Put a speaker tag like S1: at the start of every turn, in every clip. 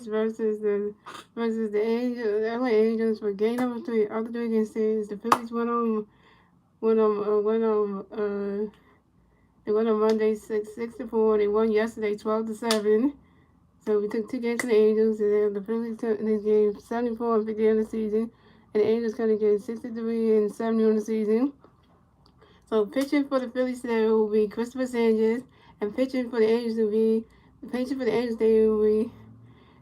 S1: versus the Angels, the LA Angels for game number 3. Other 3 games is the Phillies they won on Monday 6-4. They won yesterday 12-7. So we took 2 games to the Angels, and then the Phillies took this game 74-50 on the season, and the Angels kind of get 63-70 on the season. So pitching for the Phillies today will be Christopher Sanchez, and pitching for the Angels today will be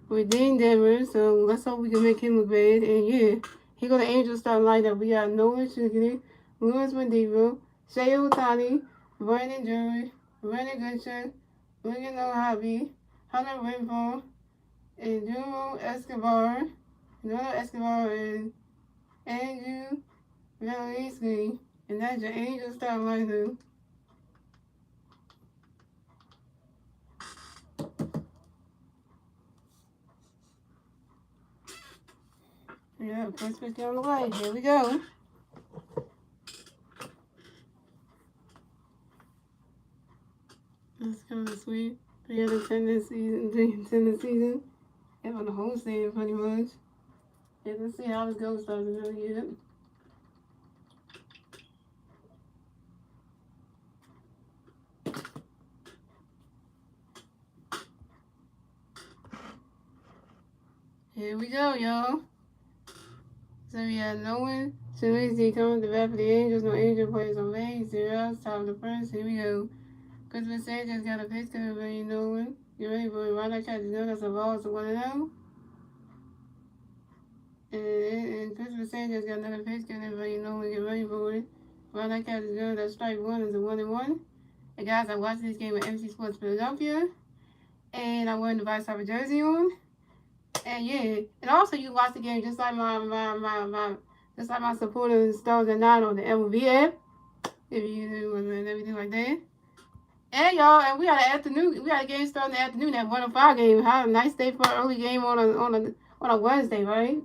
S1: with Dean Denver. So let's hope we can make him look bad. And yeah, here go the Angels starting lineup. We got Noah Sugary, Luis Mendivo, Shohei Ohtani, Brandon Drury, Brandon Goodson, William O'Haby, Hunter Renfroe, and Juro Escobar, and Andrew Valerie. And that's your Angels starting lineup. Yeah, first pitch on the way. Here we go. Let's go this week. 3 out of 10 this season. And on the whole season, pretty much. Yeah, let's see how this goes starting the new year. Here we go, y'all. So we have Noah Sugary coming to bat for the Angels. No Angel players on base. 0 outs, top of the first. Here we go. Christopher Sanchez got a pitch coming for you, Noah. You ready for it? Why not catch the that's a ball? It's a 1-0. And Christopher Sanchez got another pitch coming for you, Noah. Get ready for it. Why not catch the that's strike 1 is a 1-1. And guys, I'm watching this game with MC Sports Philadelphia. And I'm wearing the Vice Harbor jersey on. And yeah, and also you watch the game just like my supporters Stars at 9 on the MLB app. If you do and everything like that. And y'all, and we had a game starting in the afternoon at 1:05 game. How a nice day for an early game on a Wednesday, right?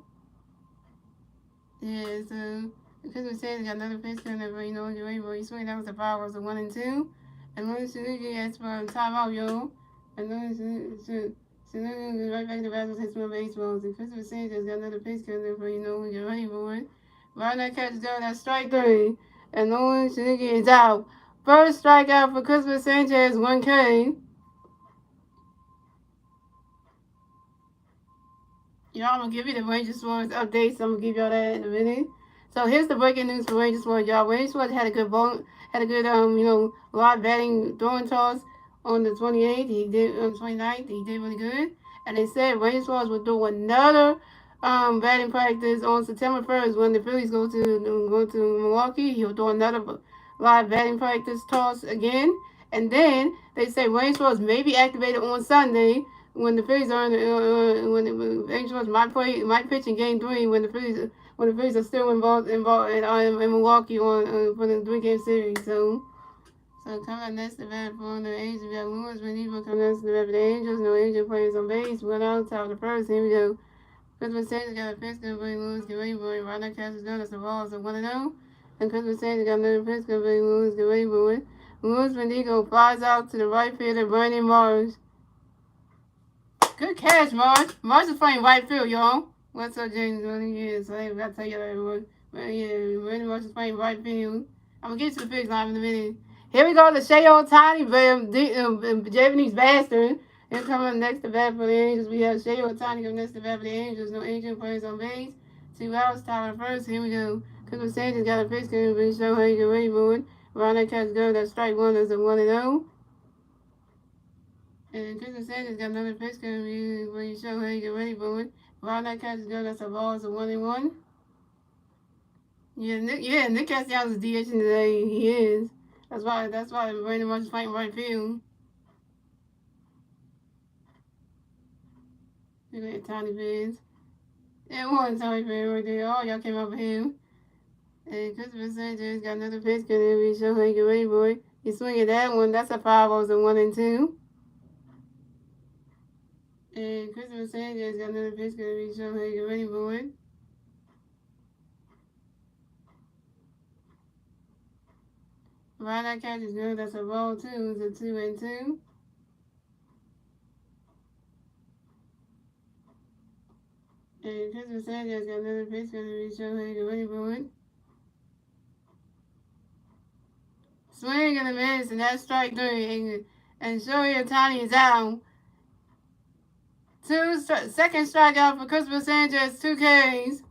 S1: Yeah, so because we said got another pitch coming up, you know, get ready for you swing. That was the 5 was a 1-2. And Luis Sugary asked for a timeout, yo. And Luis Sugary right back in the basket, hits one baseballs. And Christopher Sanchez got another pitch coming up, you know, get ready for it. Right now catches down that strike 3. And Luis Sugary is out. First strikeout for Christopher Sanchez, 1K. Y'all, I'm going to give you the Rangers Sports updates. So I'm going to give y'all that in a minute. So here's the breaking news for Rangers Sports, y'all. Rangers Sports had a good live batting throwing toss on the 28th. He did on the 29th. He did really good. And they said Rangers Sports would do another batting practice on September 1st when the Phillies go to Milwaukee. He'll do another live batting practice toss again. And then they say Rangers Sports may be activated on Sunday when the Phillies are when the Rangers might pitch in Game 3 when the Phillies are still involved in Milwaukee on for the 3-game series. So coming up next, the bat for the Angels, we got Luis Mendivo coming next to the bat for the Angels. No Angel players on base. 1 out, top of the first. Here we go. Christopher Sanchez got a pitch going for Luis. Get ready for it. Right now, catches down. That's the ball. So 1-0. And Christopher Sanchez got another pitch going for Luis. Get ready for it. Luis Mendivo flies out to the right fielder, Brandon Mars. Good catch, Marge. Marge is playing right field, y'all. What's up, James? Yeah, so I gotta tell you that, everyone. But yeah, Brandon Marsh is playing right field. I'm gonna get to the Pigs live in a minute. Here we go, the Shohei Ohtani, Japanese bastard. And coming next to bat for the Angels, we have Shohei Ohtani coming next to bat for the Angels. No Angel players on base. 2 outs, top of the first. Here we go. Christopher Sanchez got a pitch coming for Shohei. Get ready for it. Around that catch go, that strike 1 is a 1-0. And Christopher Sanchez got another pitch coming for Shohei. Get ready for it. Around that catch go, that's a ball, it's a 1-1. Yeah, Nick Castellanos is DHing today. He is. That's why Brandon Marsh is fighting right field. Look at Tiny Fizz. Yeah, one Tiny Fizz right there. Oh, y'all came up with him. And Christopher Sanchez got another pitch coming for Shohei. Get ready for it. He's swinging that one. That's a 5-0, a 1-2. And Christopher Sanchez got another pitch coming for Shohei. Get ready for it. Right, that catch is good. That's a ball, too. It's a 2-2. And Christmas Sanchez got another pitch going to be shown here. Ready for it. Swing and a miss, and that's strike three. And Shohei Ohtani is out. Second strikeout for Christmas Sanchez, 2 Ks.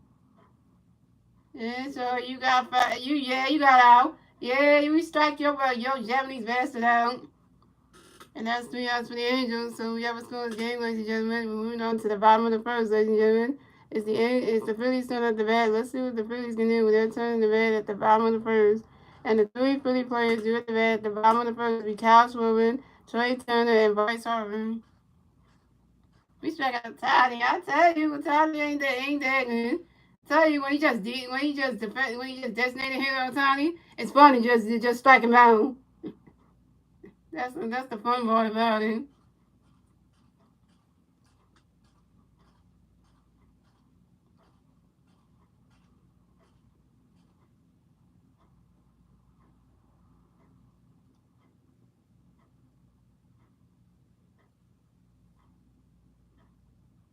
S1: Yeah, so you got you got out. Yeah, you strike your Japanese bastard out. And that's 3 outs for the Angels. So we have a scoreless game, ladies and gentlemen. We're moving on to the bottom of the first, ladies and gentlemen. It's the Phillies turn at the bat. Let's see what the Phillies can do with their turn at the bat at the bottom of the first. And the three Philly players do at the bat at the bottom of the first will be Kyle Swirling, Trey Turner, and Bryce Harper. We strike out Toddy. I tell you, Toddy ain't that good. Tell you when you just designated hit on Toddy, it's funny just strike him out. That's the fun part about it.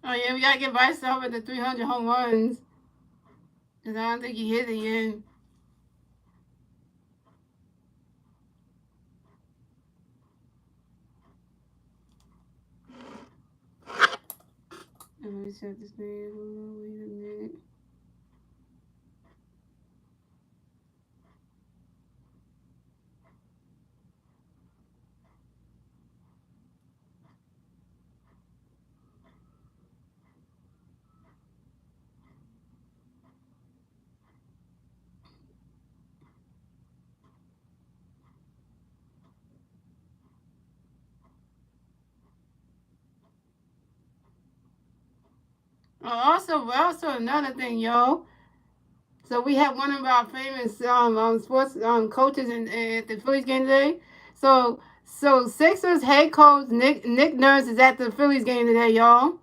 S1: Oh yeah, we gotta get Bryce up at the 300 home runs. Cause I don't think he hit it yet. Let me set this thing. Wait a minute. Also another thing, y'all. So we have one of our famous sports coaches at the Phillies game today. So Sixers head coach Nick Nurse is at the Phillies game today, y'all.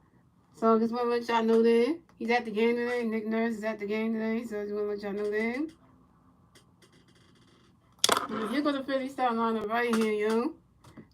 S1: So just want to let y'all know that he's at the game today. Nick Nurse is at the game today. So just want to let y'all know that. Here goes the Phillies starting lineup right here, yo.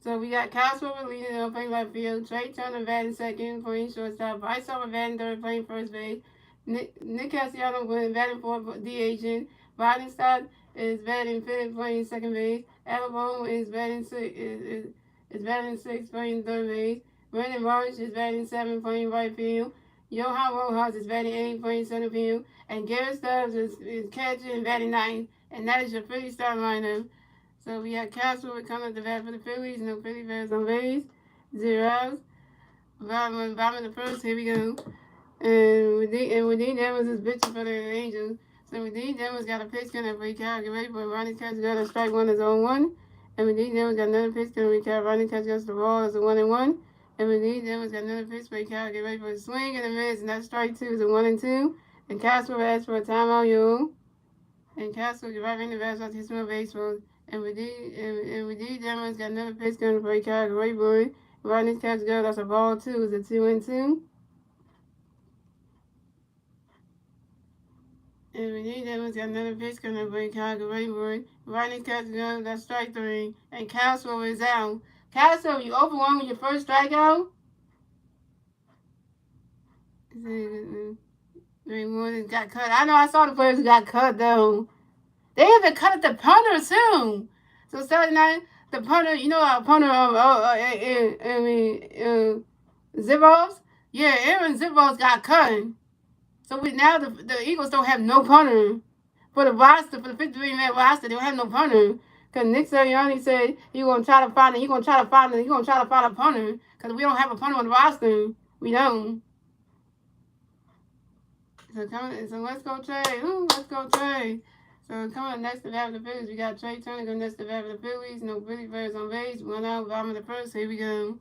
S1: So we got Kyle Schwarber leading up, playing left field. Trey Turner batting second, playing shortstop. Bryce Harper batting third, playing first base. Nick Castellanos batting fourth, DHing. Rodney Stott is batting fifth, playing second base. Alabama is batting sixth, playing third base. Brandon Marsh is batting seventh, playing right field. Johan Rojas is batting eighth, playing center field. And Garrett Stubbs is catching and batting ninth. And that is your Phillies starting lineup. So we have Castro coming at the bat for the Phillies. No Philly fans on base. 0 outs. Bottom of the first. Here we go. And Redeem Evans is bitching for the Angels. So Redeem Evans got a pitch count for Cal. Get ready for Ronnie Catch got a strike one as 0-1. And Redeem Evans got another pitch count for Cal. Ronnie Catch goes the ball as a 1-1. And Redeem Evans got another pitch for Cal. Get ready for a swing and a miss. And that strike two is a 1-2. And Castro asked for a timeout, yo. And Castro get right in the bats off his small baseball. And with these Demons got another pitch coming for Chicago Ray Boy. Rodney's catch go, that's a ball two. It's a 2-2. And with these Demons got another pitch coming for Chicago Ray Boy. Rodney's catch go, that's strike three. And Castro is out. Castro, you overwhelmed with your first strikeout? Raymond got cut. I know I saw the players who got cut though. They even cut at the punter too. So Saturday night, the punter, you know our punter, Zibos? Yeah, Aaron Zibos got cut. So now the Eagles don't have no punter. For the roster, for the 53-man roster, they don't have no punter. Because Nick Sirianni said he's gonna try to find a punter. Because we don't have a punter on the roster. We don't. So let's go Trey. Let's go Trey. So coming next to bat for the Phillies, we got Trey Turner going next to bat for the Phillies. No Philly players on base. 1 out, bottom of the first. Here we go.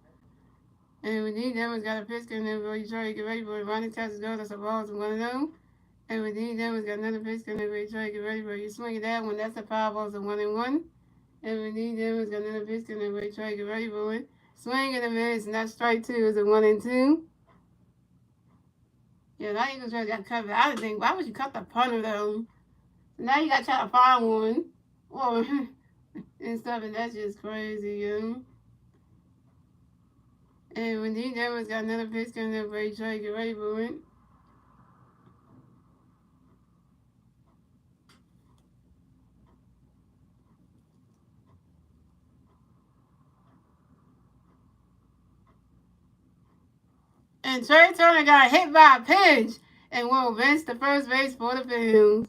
S1: And with these Devils got a pitch coming in for Detroit. Get ready for it. Ronnie Texas goes. That's a ball. It's 1-0. And with these Devils got another pitch coming in for Detroit. Get ready for it. You swing at that one. That's a foul ball. It's a 1-1. And with these Devils got another pitch coming in for Detroit. Get ready for it. Swing and a miss. And that's strike two. It's a 1-2. Yeah, that Eagles just got cut. But I didn't think, why would you cut the punter though? So now you got to try to find one. Or and stuff, and that's just crazy, yo. And when these Devils got another pitch coming up for Detroit, get ready for it. And Trey Turner got hit by a pitch and will bench the first base for the Phillies.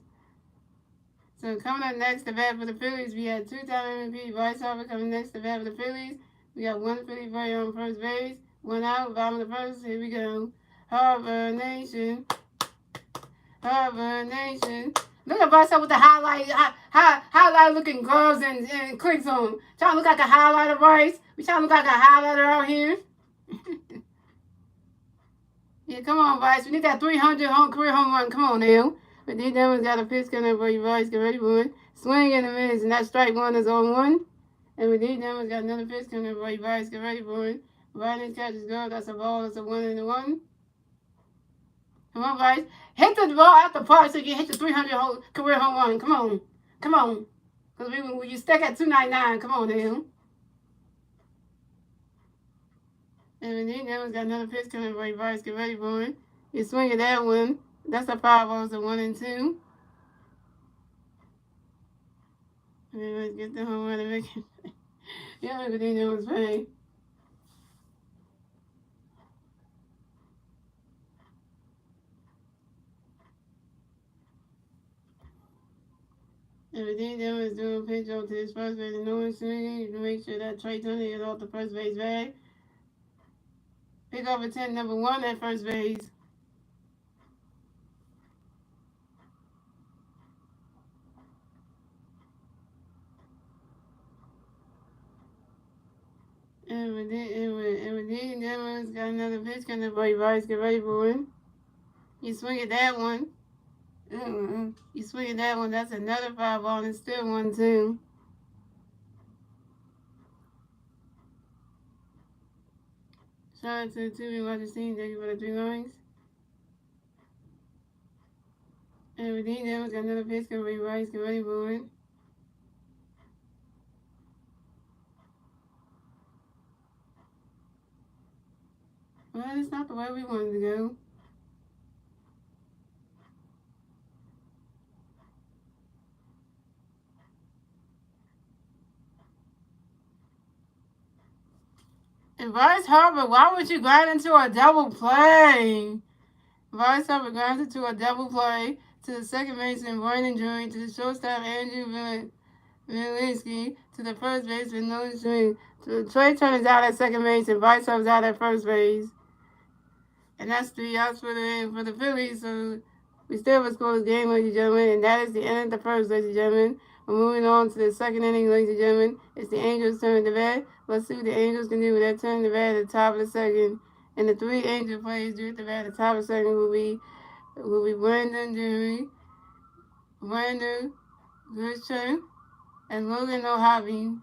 S1: So coming up next to bat for the Phillies, we had two-time MVP Bryce Harper coming next to bat for the Phillies. We got one Philly player on first base, one out, bottom of the first. Here we go. Harper Nation. Harper Nation. Look at Bryce Harper with the highlight looking gloves and clicks on. Trying to look like a highlighter, Bryce. We trying to look like a highlighter out here. Yeah, come on, Bryce. We need that 300 career home run. Come on now. But these Devils got a pitch coming for you, Bryce. Get ready for it. Swing in the mids, and that strike one is on one. And with these Devils got another pitch coming for you, Bryce. Get ready for it. Riding catches go. That's a ball. That's a 1-1. Come on, Bryce. Hit the ball out the park so you can hit the 300 career home run. Come on. Come on. Because when you stuck at 299, come on now. And with these Devils got another pitch coming for you, Bryce. Get ready for it. You swing at that one. That's a 5-0, so 1-2. And then let's get the home run and make it. Yeah, everything that was fine. Everything that was doing pitch off to his first base and no one swinging. You can make sure that Trey Turner is off the first base bag. Pick up a 10, number 1 at first base. And with these Devils got another pitch coming for you, Bryce. Get ready for it. You swing at that one. You swing at that one. That's another 5-0 and it's still 1-2. Shout out to the 2 watching team. Thank you for the 3 lines. And with these Devils got another pitch coming for you, Bryce. Get ready for it. Well, it's not the way we wanted to go. And Bryce Harper, why would you grind into a double play? Bryce Harper grinds into a double play to the second baseman, Brandon Drury, to the shortstop, Andrew Vilinski, to the first baseman, Nolan Swing. Trey Turner's out at second base, and Bryce Harper's out at first base. And that's 3 outs for the Phillies, so we still have a scoreless game, ladies and gentlemen, and that is the end of the first, ladies and gentlemen. We're moving on to the second inning, ladies and gentlemen. It's the Angels' turn to bat. Let's see what the Angels can do with their turn to bat at the top of the second. And the 3 Angel players do at the bat at the top of the second will be Brandon Drury, Brandon Grisham, and Logan O'Havi.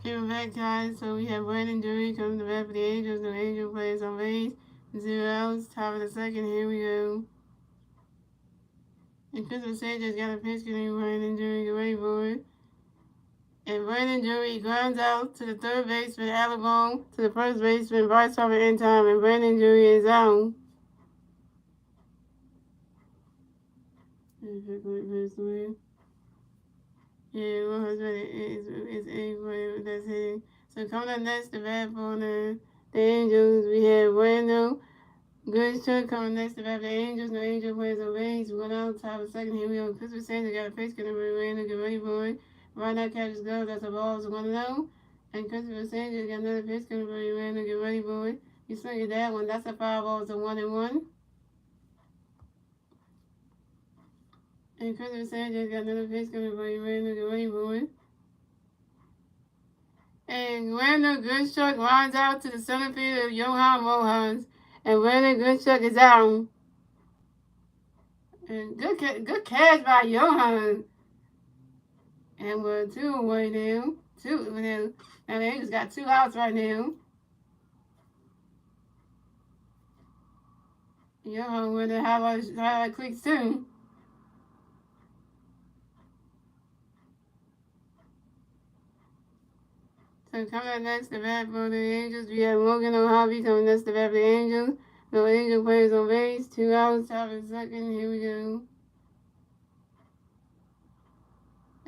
S1: Okay, we're back, guys. So we have Brandon Drury coming to bat for the Angels. The Angel players on base. 0 outs. Top of the second. Here we go. And Christmas Sanchez got a pitch getting Brandon Drury. Get ready for it. And Brandon Drury grounds out to the third baseman, Alabone, to the first baseman, Bryce Harper in time, and Brandon Drury is out. Yeah, what husband is a that's hitting. So coming up next, the bad for the Angels, we have Randall. Good shot coming next to the Angels. No Angel plays on base. One out, top of second. Here we go. Christopher Sanders got a pitch. Gonna be Randall. Get ready for it. Right now, catches go. That's a ball. It's 1-0. And Christopher Sanders got another pitch. Gonna be Randall. Get ready for it. You swing at that one. That's a foul ball. It's a 1-1. And Christopher Sanders got another pitch. Gonna be Randall. Get ready for it. And Randall Goodchuck lines out to the center field of Johan Rojas. And Randall Goodchuck is out. And good catch by Johan. And we're 2 away now. 2 now. Now the Angels got 2 outs right now. Johan with the highlight clicks too. So coming up next, the bat for the Angels, we have Logan O'Harvey coming next to bat for the Angels. No Angel players on base, 2 outs, top of the second. Here we go.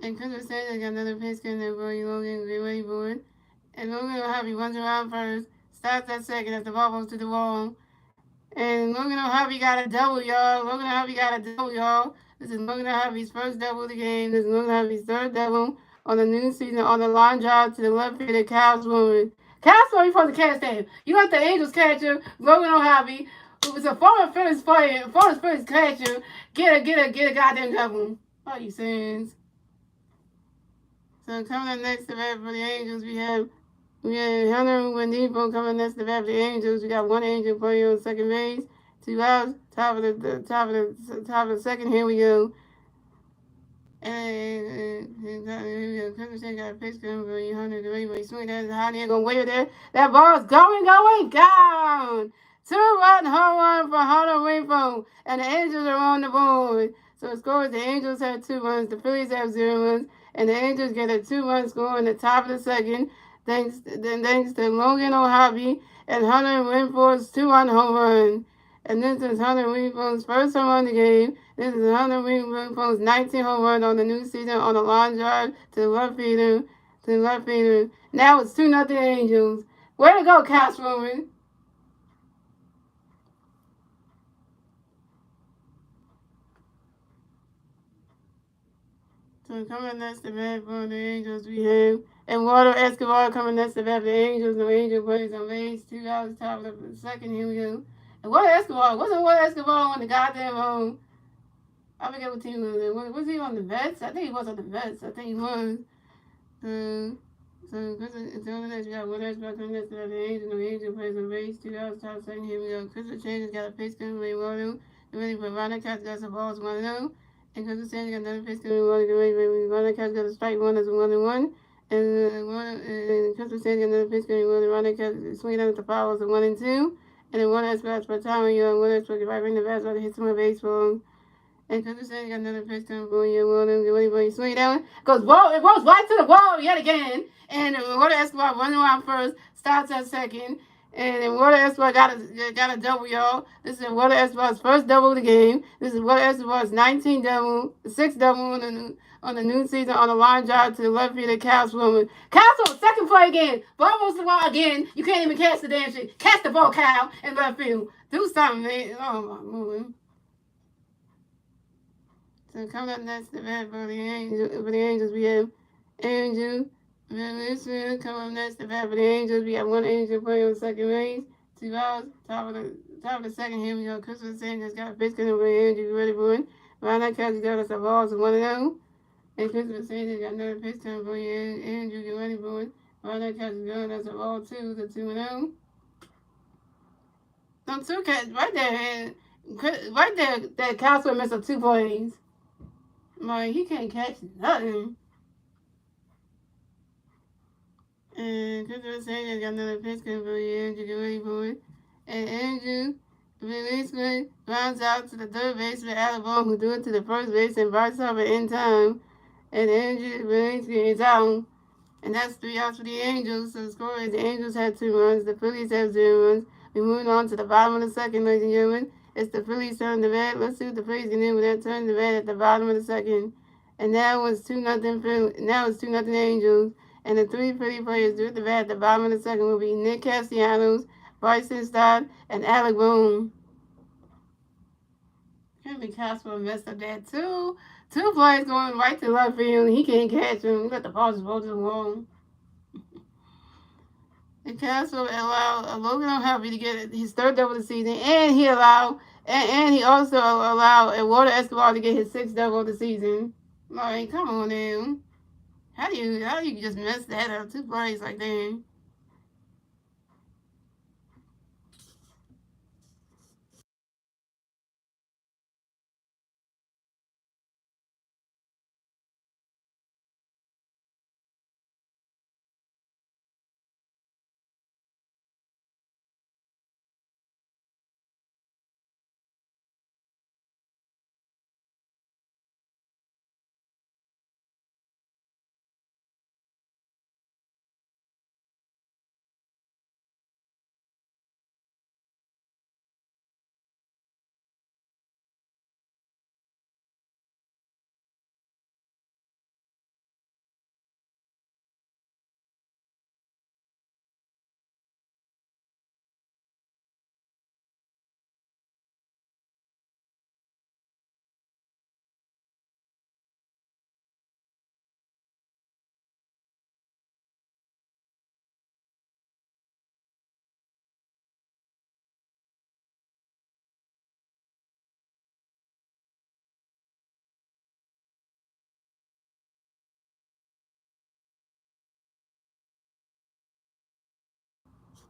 S1: And Christopher Sanders got another pitch coming there for you, Logan. Get ready for it. And Logan O'Harvey runs around first, stops at second as the ball goes to the wall. And Logan O'Harvey got a double, y'all. Logan O'Harvey got a double, y'all. This is Logan O'Harvey's first double of the game. This is Logan O'Harvey's third double on the new season on the line drive to the left field of Cal Swimmer. Cal Swimmer supposed to catch that. You let the Angels catcher, Logan O'Harvey, who was a former Phillies player, former Phillies catcher, get a goddamn double. What are you saying? So coming up next to bat for the Angels, we have Hunter Wendipo coming next to bat for the Angels. We got 1 Angel player on second base, 2 outs, top of the second. Here we go. And Christopher got a pitch coming for you, Hunter. The way he swing that is high, gonna wave there. That ball's going, gone. 2-run home run for Hunter Wendipo, and the Angels are on the board. So the score is the Angels have 2 runs, the Phillies have 0 runs. And the Angels get a 2-run score in the top of the second, thanks to Logan O'Harvey and Hunter Winford's 2-run home run. And this is Hunter Winford's first home run of the game. This is Hunter Winford's 19th home run on the new season on the line drive to the left fielder. Now it's 2-0 Angels. Way to go, Cal Swimmer. So coming next to bat for the Angels, we have Eduardo Escobar coming next to bat for the Angels. No Angel plays on base, 2 outs, top of the second. Here we go. Eduardo Escobar, wasn't Eduardo Escobar on the goddamn I forget what team was in. Was he on the Vets? I think he was on the Vets. I think he was. So next we got Eduardo Escobar coming next to bat for the Angels. No Angel plays on base, 2 outs, top of the second. Here we go. Christopher Sanders got a pitch coming for Eduardo. Ready for Ronald Catch got some balls 1-0. And Christopher Sanders got another pitch coming for Eduardo. Ronald Catch got a strike 1 as 1-1. And Christopher Sanders got another pitch coming for Ronald Catch swinging out the foul as 1-2. And then one Escobar for Tommy Young, one Escobar right in the basket to hit some baseball. And Christopher Sanders got another pitch coming for you. Get ready for you. Swing it down. It goes right to the wall yet again. And Eduardo Escobar running around first, stops at second. And Eduardo Escobar got a double, y'all. This is Eduardo Escobar's first double of the game. This is Eduardo Escobar's 19th double, 6th double on the new season on the line drive to the left field of Cal Swimmer. Cal Swimmer, second play again. Ball moves the ball again. You can't even catch the damn shit. Catch the ball, Cal, in left field. Do something, man. Oh, my moving. So coming up next to bat for the Angels, we have Angel. Coming up next to bat for the Angels, we have 1 Angel player on second base, 2 outs, top of the second. Here we go. Christopher Sanders got a pitch coming for Angel. Ready for it. Ronald Catch got us a ball, so 1-0. And Christopher Sanders got another pitch coming for you. Andrew, get ready for it. Ronald Catch got us a ball, 2 to 2-0. Some 2 catch right there, that Castro missed up 2 plays. Man, he can't catch nothing. And Christopher Sanders got another pitch coming for you. Andrew, get ready for it. And Andrew releases rounds out to the third baseman, Alabama, who threw it to the first base and Bart Harper in time. And Andrew Belinsky is out. And that's 3 outs for the Angels. So the score is the Angels had 2 runs. The Phillies have 0 runs. We're moving on to the bottom of the second, ladies and gentlemen. It's the Phillies turn to bat. Let's see what the Phillies can do with that turn to bat at the bottom of the second. And now it's 2-0. Now it's 2-0 Angels. And the three Philly players due at the bat at the bottom of the second will be Nick Castellanos, Bryson Stott, and Alec Boone. Henry Casper messed up that too. Two players going right to left field. He can't catch him. He got the ball just roll to the wall. And Casper allowed Logan O'Happy to get his third double of the season, and he also allowed Eduardo Escobar to get his sixth double of the season. Like, come on now. How do you just mess that up? Two plays like that.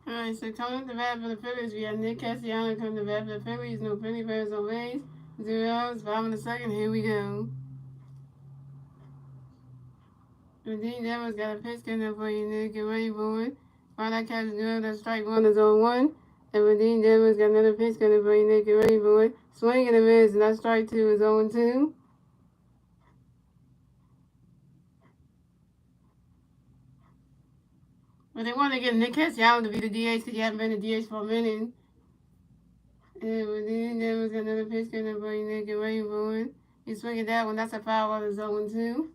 S1: Alright, so coming to the bat for the Phillies, we have Nick Castellanos coming to the bat for the Phillies. No Philly players on base. 0 outs, bottom of the second. Here we go. Redeem Devils got a pitch coming up for you, Nick. Get ready for it. Find out catch is good. That's strike one is on one. And Redeem Devils got another pitch coming up for you, Nick. Get ready for it. Swing and a miss, and that strike two is 0 2. But they want to get Nick Castellanos to be the DH because he hasn't been the DH for a minute. And Redeem Devils got another pitch coming up for you, Nick. Get ready for it. He's swinging that one. That's a foul ball. It's 0 2.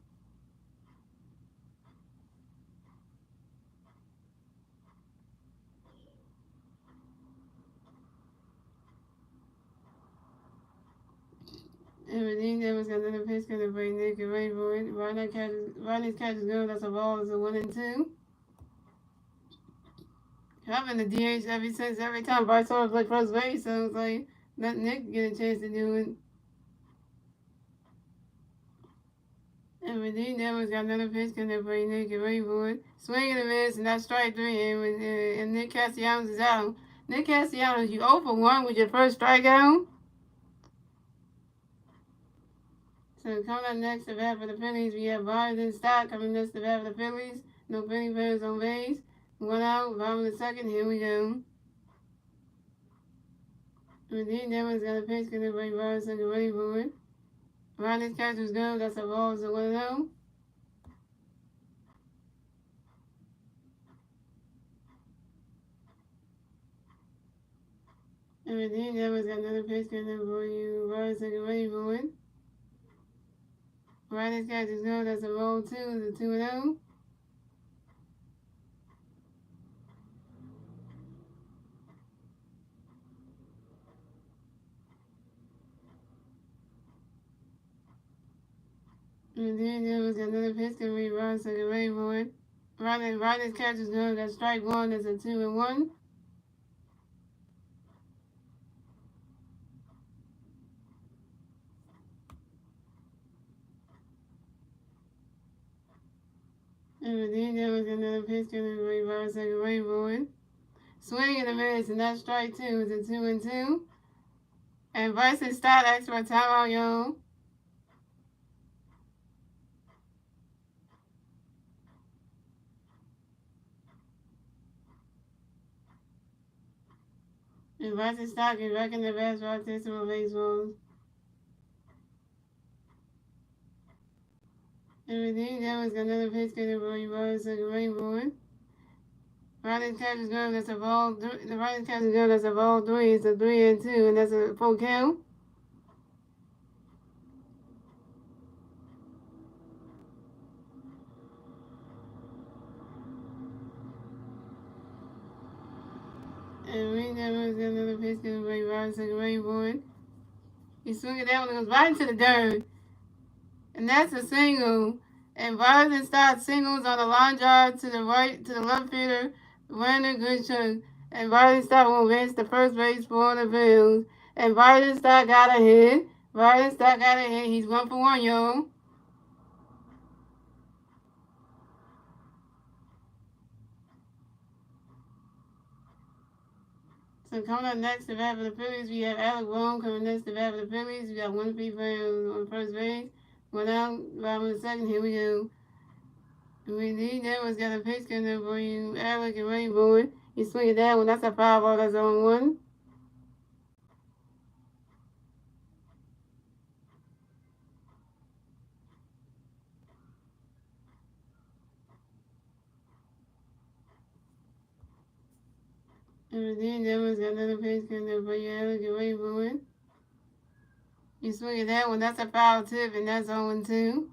S1: Everything that was another pitch gonna bring Nick and Ray for it. Ronnie's catch is good. That's a ball. It's a 1 2. I've been the DH every time Bryce Harper played first base, so it's like let Nick get a chance to do it. Everything that was got another pitch gonna bring Nick and Ray for it. Swing and a miss, and that's strike three. And Nick Castellanos is out. Nick Castellanos, you 0 for 1 with your first strikeout. So coming up next to bat for the Phillies, we have Bryson Stott coming next to bat for the Phillies. No Philly players on base. 1 out, bottom of the second. Here we go. Redeem Devils got a pitch because everybody Bryson get ready for it. Ronnie's catch was good. That's a ball. It's a 1 0. And Redeem Devils got another pitch because everybody Bryson get ready for it. Ronnie's catch is good. That's a roll 2. It's a 2 0. And then there was another pitch because we Bryson get ready for it. Ronnie's catch is good. That's strike one. That's a 2 1. And then there was another pitch because we Bryson get ready for it. Swing and a miss, and that's strike two. It's a 2 2. And Bryson Stott asked for a timeout, y'all. And Bryson Stott is back in the basketball testing for baseball. And Redeem Devils got another pitch getting for you, Bryson Rainbow. Ronnie's catch is good. That's a ball. The Ronnie's catch is good. That's a ball 3. It's a 3 2, and that's a full count. And we never got another pitch to the right second rainbow. He swung it down and goes right into the dirt. And that's a single. And Varley starts singles on the line drive to the right to the left fielder, Werner Goodchuk. And Varley Star will advance the first base for the Bills. And Varley Star got a hit. Varley Star got a hit. He's 1-for-1, yo. So coming up next to bat for the Phillies, we have Alec Bohm coming next to bat for the Phillies. We got one people on first base. One out, bottom of the second. Here we go. We need that was got a pitch coming up for you, Alec and Rainbow. You swing it that one. That's a foul ball. That's on one. And then that was got another pitch coming up for you, Alec and Rainbow. You swing it that one. That's a foul tip, and that's on one too.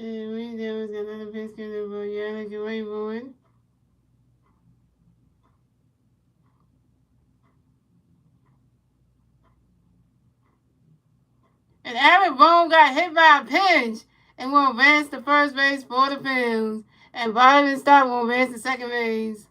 S1: And we that was got another pitch coming up for you, Alec and Rainbow. And Aaron Boone got hit by a pitch and will advance to first base for the Phillies. And Byron Stott will advance to second base.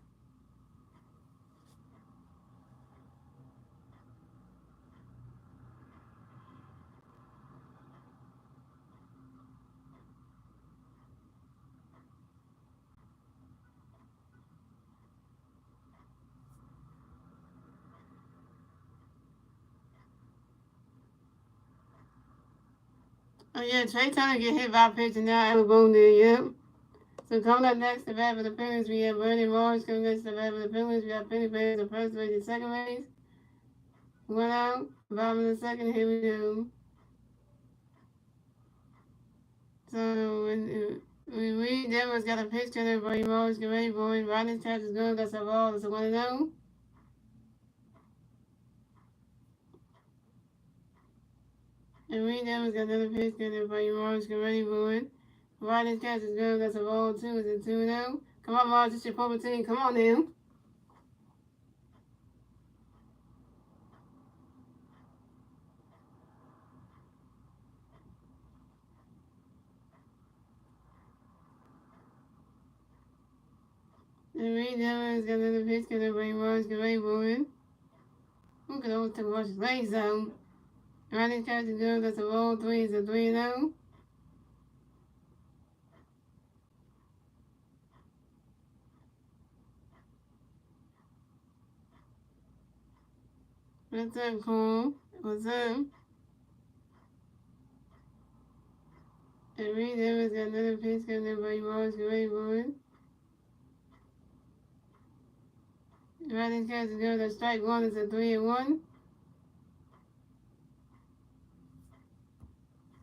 S1: Oh yeah, Trey Turner get hit by a pitch and now Aaron Boone did, yep. So coming up next to bat for the Phillies, we have Bernie Morris coming next to bat for the Phillies. We have Penny Bates at first base and second base. One out, bottom of the second, here we go. So when we Denver's got a pitch coming, Bernie Morris get ready for it. Rodney's catch is good, that's a ball, that's a 1-0. And Reed Evans got another pitch coming for you, Morris. Get ready for it. Rodney's catch is good. That's a ball, too. It's a 2-0. Come on, Morris. It's your former team. Come on, now. And Reed Evans got another pitch coming for you, Morris. Get ready for it. Who could always take Morris' leg zone? Rodney's catch is good. That's a ball, 3. It's a 3-0. What's up, Cole? What's up? And Reed Evans got another pitch coming for you, Morris. Get ready for it. Rodney's catch is good. That's strike one. It's a 3-1.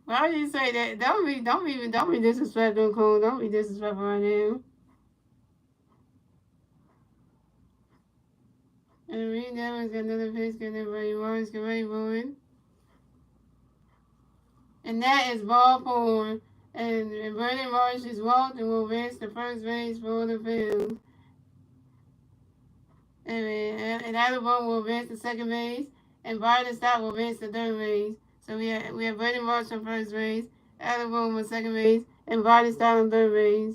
S1: Why would you say that? Don't be disrespectful, Cole. Don't be disrespectful right now. And Reed Evans got another pitch coming for you, Morris. Get ready for it. And that is ball 4. And Brandon Morris is walked and will advance to first base for the field. And Adam Bone will advance to second base. And Byron Stott will advance to third base. So we have Brandon Morris on first base, Adam Bone on second base, and Byron Stott on third base.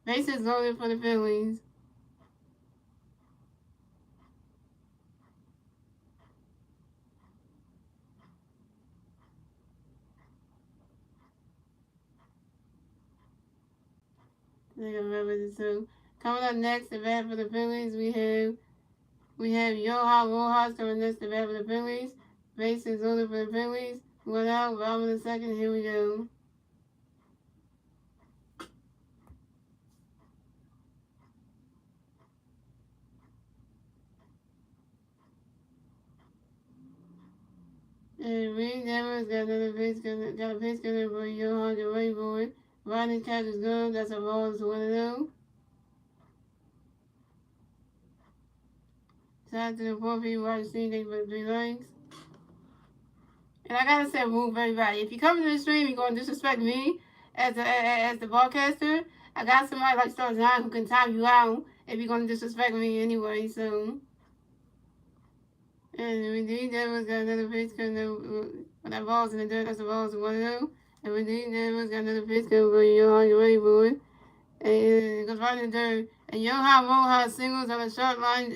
S1: Bases loaded for the Phillies. I think I remember this too. Coming up next, the bat for the Phillies, we have Johan Rojas coming next to bat for the Phillies. Bases loaded for the Phillies. One out, bottom of the second. Here we go. And Reed Evans got a pitch coming for Johan. Get ready for it. Ronnie catches good. That's a ball. It's 1-0. Shout out to the 4 people watching. Thank you for the 3 likes. And I gotta say, move everybody. If you come to the stream, you're gonna disrespect me as the broadcaster. I got somebody like Star John who can time you out if you're gonna disrespect me anyway. So, and Redeem Devils got another pitch because when that ball's in the dirt, that's the ball's 1-0. And Redeem Devils got another pitch because you're ready for it. And it goes right in the dirt. And Johan Rojas singles on a short line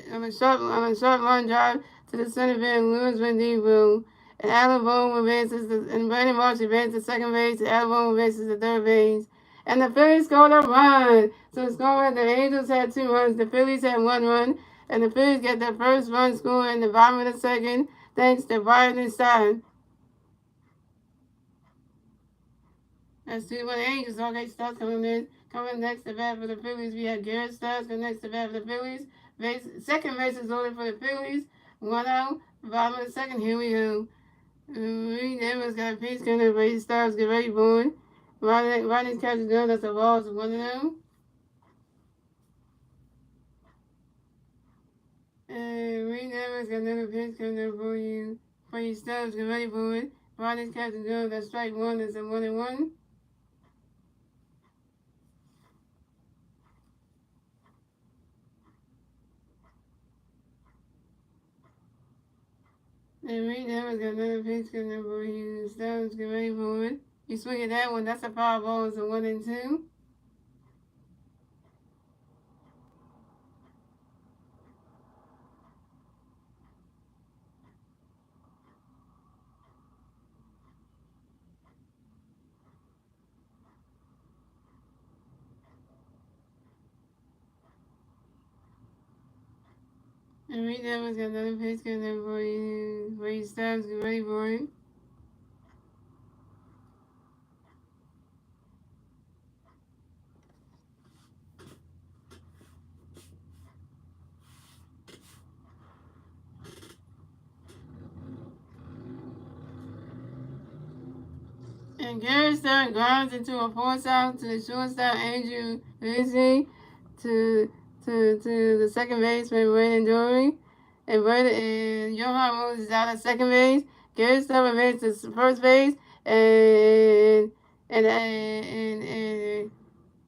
S1: drive to the center field. Lewis Rendezvous. And Alabama advances and Brandon Marsh advances to second base. And Alabama advances to third base. And the Phillies scored a run. So the score, the Angels had 2 runs. The Phillies had 1 run. And the Phillies get their first run scored in the bottom of the second, thanks to Brian Stein. Let's see what the Angels are. Okay, Stars coming next to bat for the Phillies. We have Garrett Stars coming next to bat for the Phillies. Second base is loaded for the Phillies. 1-0. Bottom of the second. Here we go. Reed Evans got a piece coming up. Reed Stars get ready for it. Rodney's catches gun. That's a ball. It's 1-0. And Reed Evans got another pitch coming up for you. Stars get ready for it. Rodney's catches gun. That's strike 1. That's a 1-1. And Reed Evans got another pitch coming up for you. Stars get ready for it. You swing at that one. That's a foul ball. It's a 1-2. And Reed Evans got another pitch coming up for you. Reed Stars get ready for it. And Garrett Stern grounds into a force out to the shortstop Andrew Rizzi to the second baseman Brandon Dory. And Johan Rose is out at second base. Garrett Stern advances to first base. And and and and,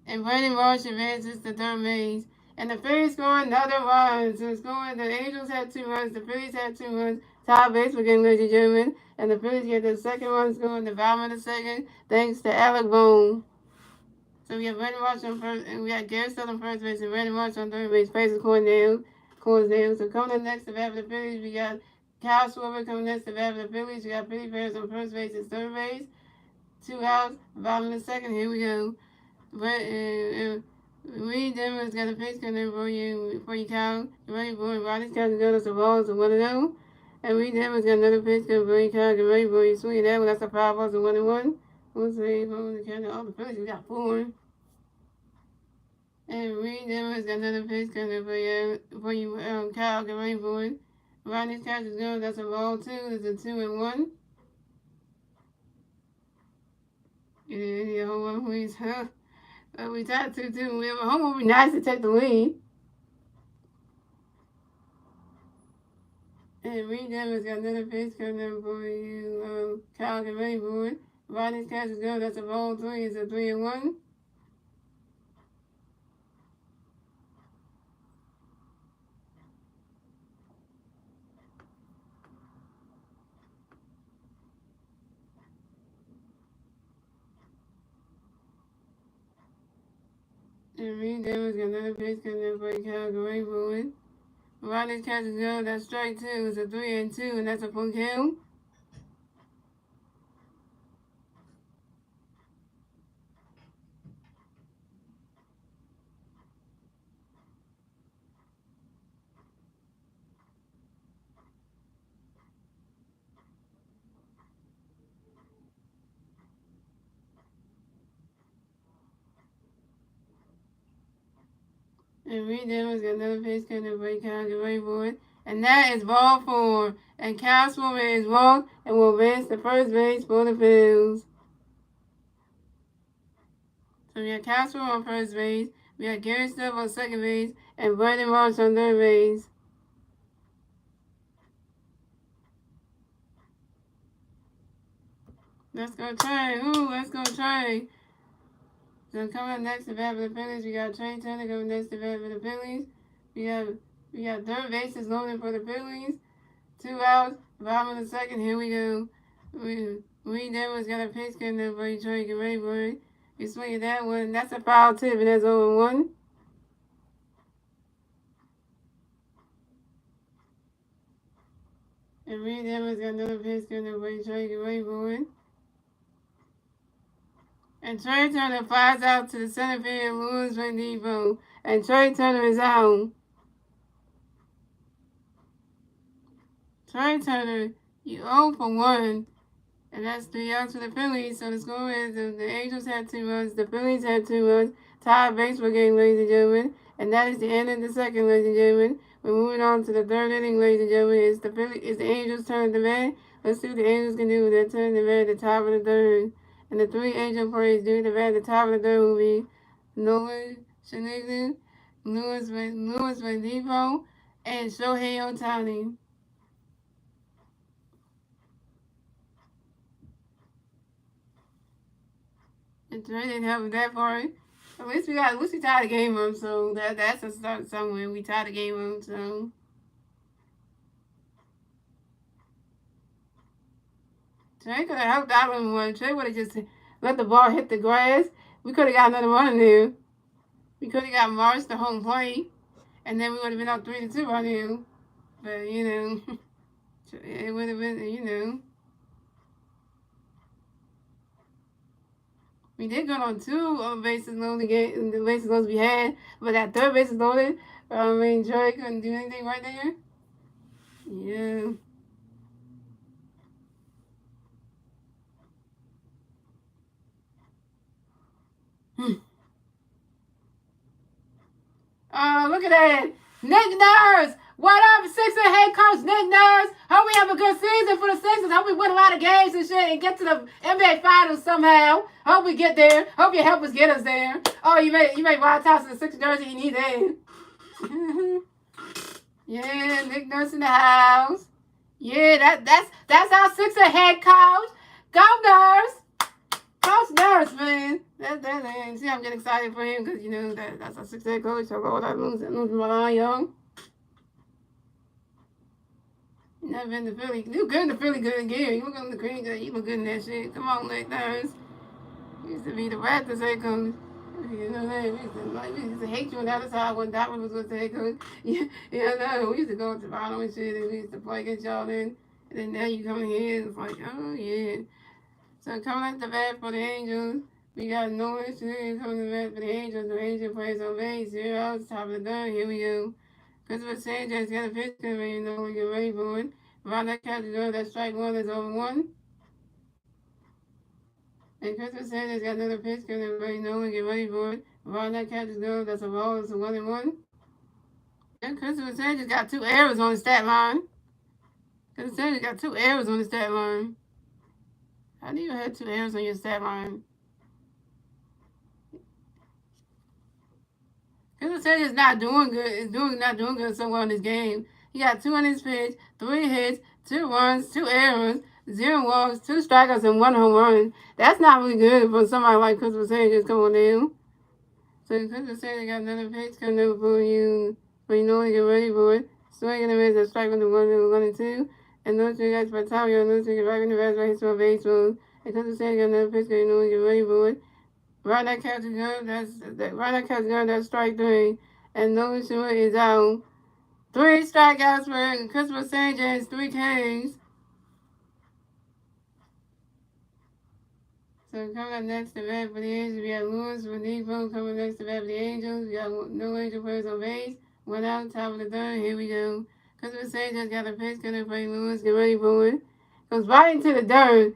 S1: and Brandon Marsh advances to third base. And the Phillies score another run. So the Angels had 2 runs, the Phillies had 2 runs. Tie base game, ladies and gentlemen. And the Phillies get the second run score in the bottom of the second, thanks to Alec Boone. So we have Brandon Marsh on first, and we got Garrett Still on first base, and Brandon Marsh on third base. Faces Cornell. So coming in next to bat for the Phillies, we got Kyle Schwarber coming next to bat for the Phillies. We got Billy Bears on first base and third base. 2 outs, bottom of the second. Here we go. Reed Denver's got a pitch coming for you, Kyle. Get ready for it. Roddy's catching good as the balls and 1-0. And Reed Denver's got another pitch coming for you, Kyle. Get ready for it. Swing that one. That's a 5 balls and 1-1. We'll see. All the Phillies, we got 4. And Reed Denver's got another pitch coming for you, Kyle. Get ready for it. Roddy's catching good. That's a ball 2. It's a 2-1. Yeah, home run, please. We tied 2-2. We have a home. Would be nice to take the lead. And Reed Evans got another pitch coming up for you. Kyle get ready for it. Rodney's catch is good. That's a ball 3. It's a 3-1. And Reed Evans got another pitch coming up for you. Kyle get ready for it. Rodney's catch is good. That's strike 2. It's a 3-2, and that's a full kill. And Reed Evans got another pitch coming up for you. Kyle get ready for it. And that is ball 4. And Kyle Schwarber is walked and will advance to first base for the Phillies. So we got Castro on first base, we got Gary Stubb on second base, and Brandon Marsh on third base. Let's go Trey. Ooh, let's go Trey. So coming up next to bat for the Phillies, we got Trey Turner coming next to bat for the Phillies. We have we got third bases loaded for the Phillies. 2 outs, bottom of the second. Here we go. Reed Edwards got a pitch coming up for Detroit. Get ready for it. We swing at that one. That's a foul tip, and that's 0-1. And Reed Edwards got another pitch coming up for Detroit. Get ready for it. And Trey Turner flies out to the center field. Lewis Van Depot. And Trey Turner is out. Trey Turner, you 0 for 1. And that's 3 outs for the Phillies. So the score is the Angels had 2 runs, the Phillies had 2 runs. Tied baseball game, ladies and gentlemen. And that is the end of the second, ladies and gentlemen. We're moving on to the third inning, ladies and gentlemen. It's the Angels' turn to bat. Let's see what the Angels can do with their turn to bat at the top of the third. And the 3 Angel players doing the bat at the top of the third will be Noah Syndergaard, Louis Van Depot, and Shohei Ohtani. And Trey didn't help with that part. At least we tied the game up, so that's a start somewhere. We tied the game up, so Trey could have helped out a little more. Trey would have just let the ball hit the grass. We could have got another run in there. We could have got Morris to home plate, and then we would have been up 3-2 right now. But it would have been. We did go on 2 bases loaded. The bases loaded we had, but that third base is loaded. Trey couldn't do anything right there. Yeah. Oh, look at that. Nick Nurse. What up, Sixers head coach Nick Nurse? Hope we have a good season for the Sixers. Hope we win a lot of games and shit and get to the NBA Finals somehow. Hope we get there. Hope you help us get us there. Oh, you made White House in the Sixers jersey. You need that. Yeah, Nick Nurse in the house. Yeah, that's our Sixers head coach. Go Nurse. Coach Nurse, man. See, I'm getting excited for him because, that's our sixth head coach. So, go without losing my young. Never been to Philly. You good in the Philly good gear. You look on the green good. You look good in that shit. Come on, Nick Nurse. Used to be the Raptors head coach. You know that? We used to hate you on the other side when Donovan was with the head coach. Yeah, no. We used to go to Toronto and shit, and we used to play against y'all then. And then now you coming here, and it's like, oh, yeah. So coming at the bat for the Angels, we got Noah Syndergaard coming to the bat for the Angels. The Angels plays on base, 0 outs, top of the third. Here we go. Christopher Sanchez got a pitch coming, we get ready for it. Around that catch go, that strike 1 is over 1. And Christopher Sanchez got another pitch coming, we get ready for it. Around that catch go, that's a ball, it's a 1-1. And Christopher Sanchez got 2 errors on the stat line. Christopher Sanchez got 2 errors on the stat line. How do you have 2 errors on your stat line? Christopher Sanchez is not doing good. Not doing good so well in this game. He got 2 on his pitch, 3 hits, 2 runs, 2 errors, 0 walks, 2 strikeouts, and 1 home run. That's not really good for somebody like Christopher Sanchez coming down. So Christopher Sanchez got another pitch coming over for you. But you know he get ready for it. Swinging the miss, a strike with the 1 and 2. And those 3 guys by Tavio, and those 3 get back in the best right for baseball. And Christopher Sanchez got another pitch, you know he get ready for it. Right that catch is good. That's strike 3. And no short is out. 3 strikeouts for Christopher Sanchez, 3 Ks. So coming up next to bat for the Angels, we got Lewis Van Depot coming next to bat for the Angels. We got no Angel players on base. 1 out, top of the third. Here we go. Christopher Sanchez got a pitch, gonna play Lewis, get ready for it. Goes right into the dirt.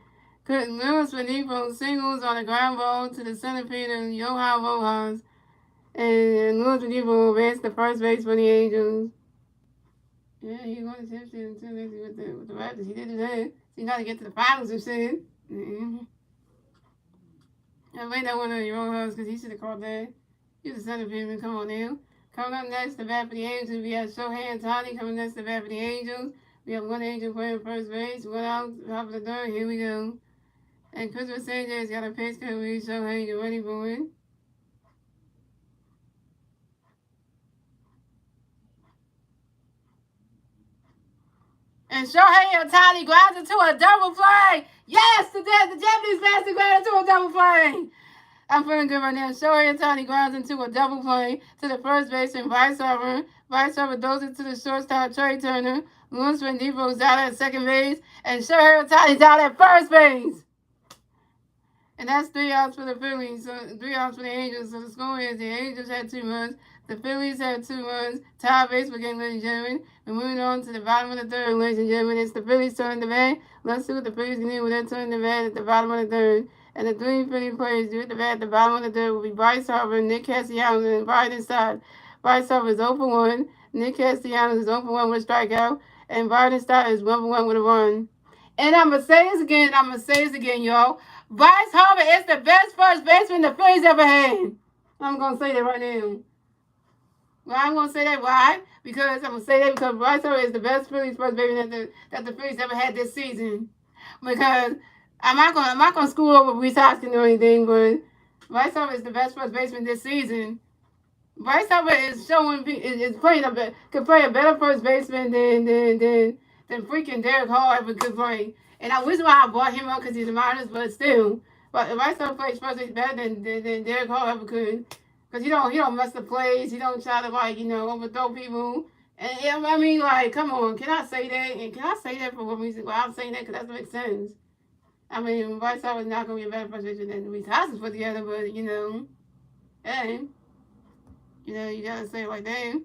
S1: Lewis Van Depot singles on a ground ball to the center field of Johan Rojas. And Lewis Van Depot will advance to first base for the Angels. Yeah, he won the championship with the Raptors. He did that. So you got to get to the finals and shit. Mm-hmm. I made that one of your own house because he should have called that. He's the son of him. Come on now. Coming up next, the bat for the Angels. We have Shohei and Tani coming next, the bat for the Angels. We have one Angel playing first base, one out, top of the third. Here we go. And Christopher Sanchez got a pitch coming. Shohei, get ready for it. And Shohei Ohtani grounds into a double play. Yes, the Japanese master grounds into a double play. I'm feeling good right now. Shohei Ohtani grounds into a double play to the first baseman, Bryce Harper. Bryce Harper throws it to the shortstop, Trey Turner. Luis Rendivo's out at second base. And Shohei Ohtani's out at first base. And that's 3 outs for the Phillies. So 3 outs for the Angels. So the score is the Angels had 2 runs. The Phillies had 2 runs. Tie baseball game, ladies and gentlemen. We're moving on to the bottom of the third, ladies and gentlemen. It's the Phillies turn to bat. Let's see what the Phillies can do with their turn to bat at the bottom of the third. And the 3 Philly players do at the bat at the bottom of the third will be Bryce Harper, Nick Castellanos, and Biden Stott. Bryce Harper is 0 for 1. Nick Castellanos is 0 for 1 with a strikeout. And Biden Stott is 1 for 1 with a run. And I'm going to say this again, y'all. Bryce Harper is the best first baseman the Phillies ever had. I'm going to say that right now. Well, I'm going to say that. Why? Because I'm going to say that because Bryce Harper is the best Phillies first baseman that the Phillies ever had this season. Because I'm not going to screw over Reese Hoskins or anything, but Bryce Harper is the best first baseman this season. Bryce Harper is could play a better first baseman than freaking Derek Hall ever could play. And I wish why I brought him up because he's a minus, but still, but Bryce Harper plays first base better than Derek Hall ever could. Because he don't mess the plays. He don't try to overthrow people. And I mean, like, come on, can I say that? And can I say that for what reason? Well, I'm saying that because that makes sense. I mean, Bryce Harper is not going to be a better first baseman than Reese Hoskins put together, but hey. You gotta say it like that.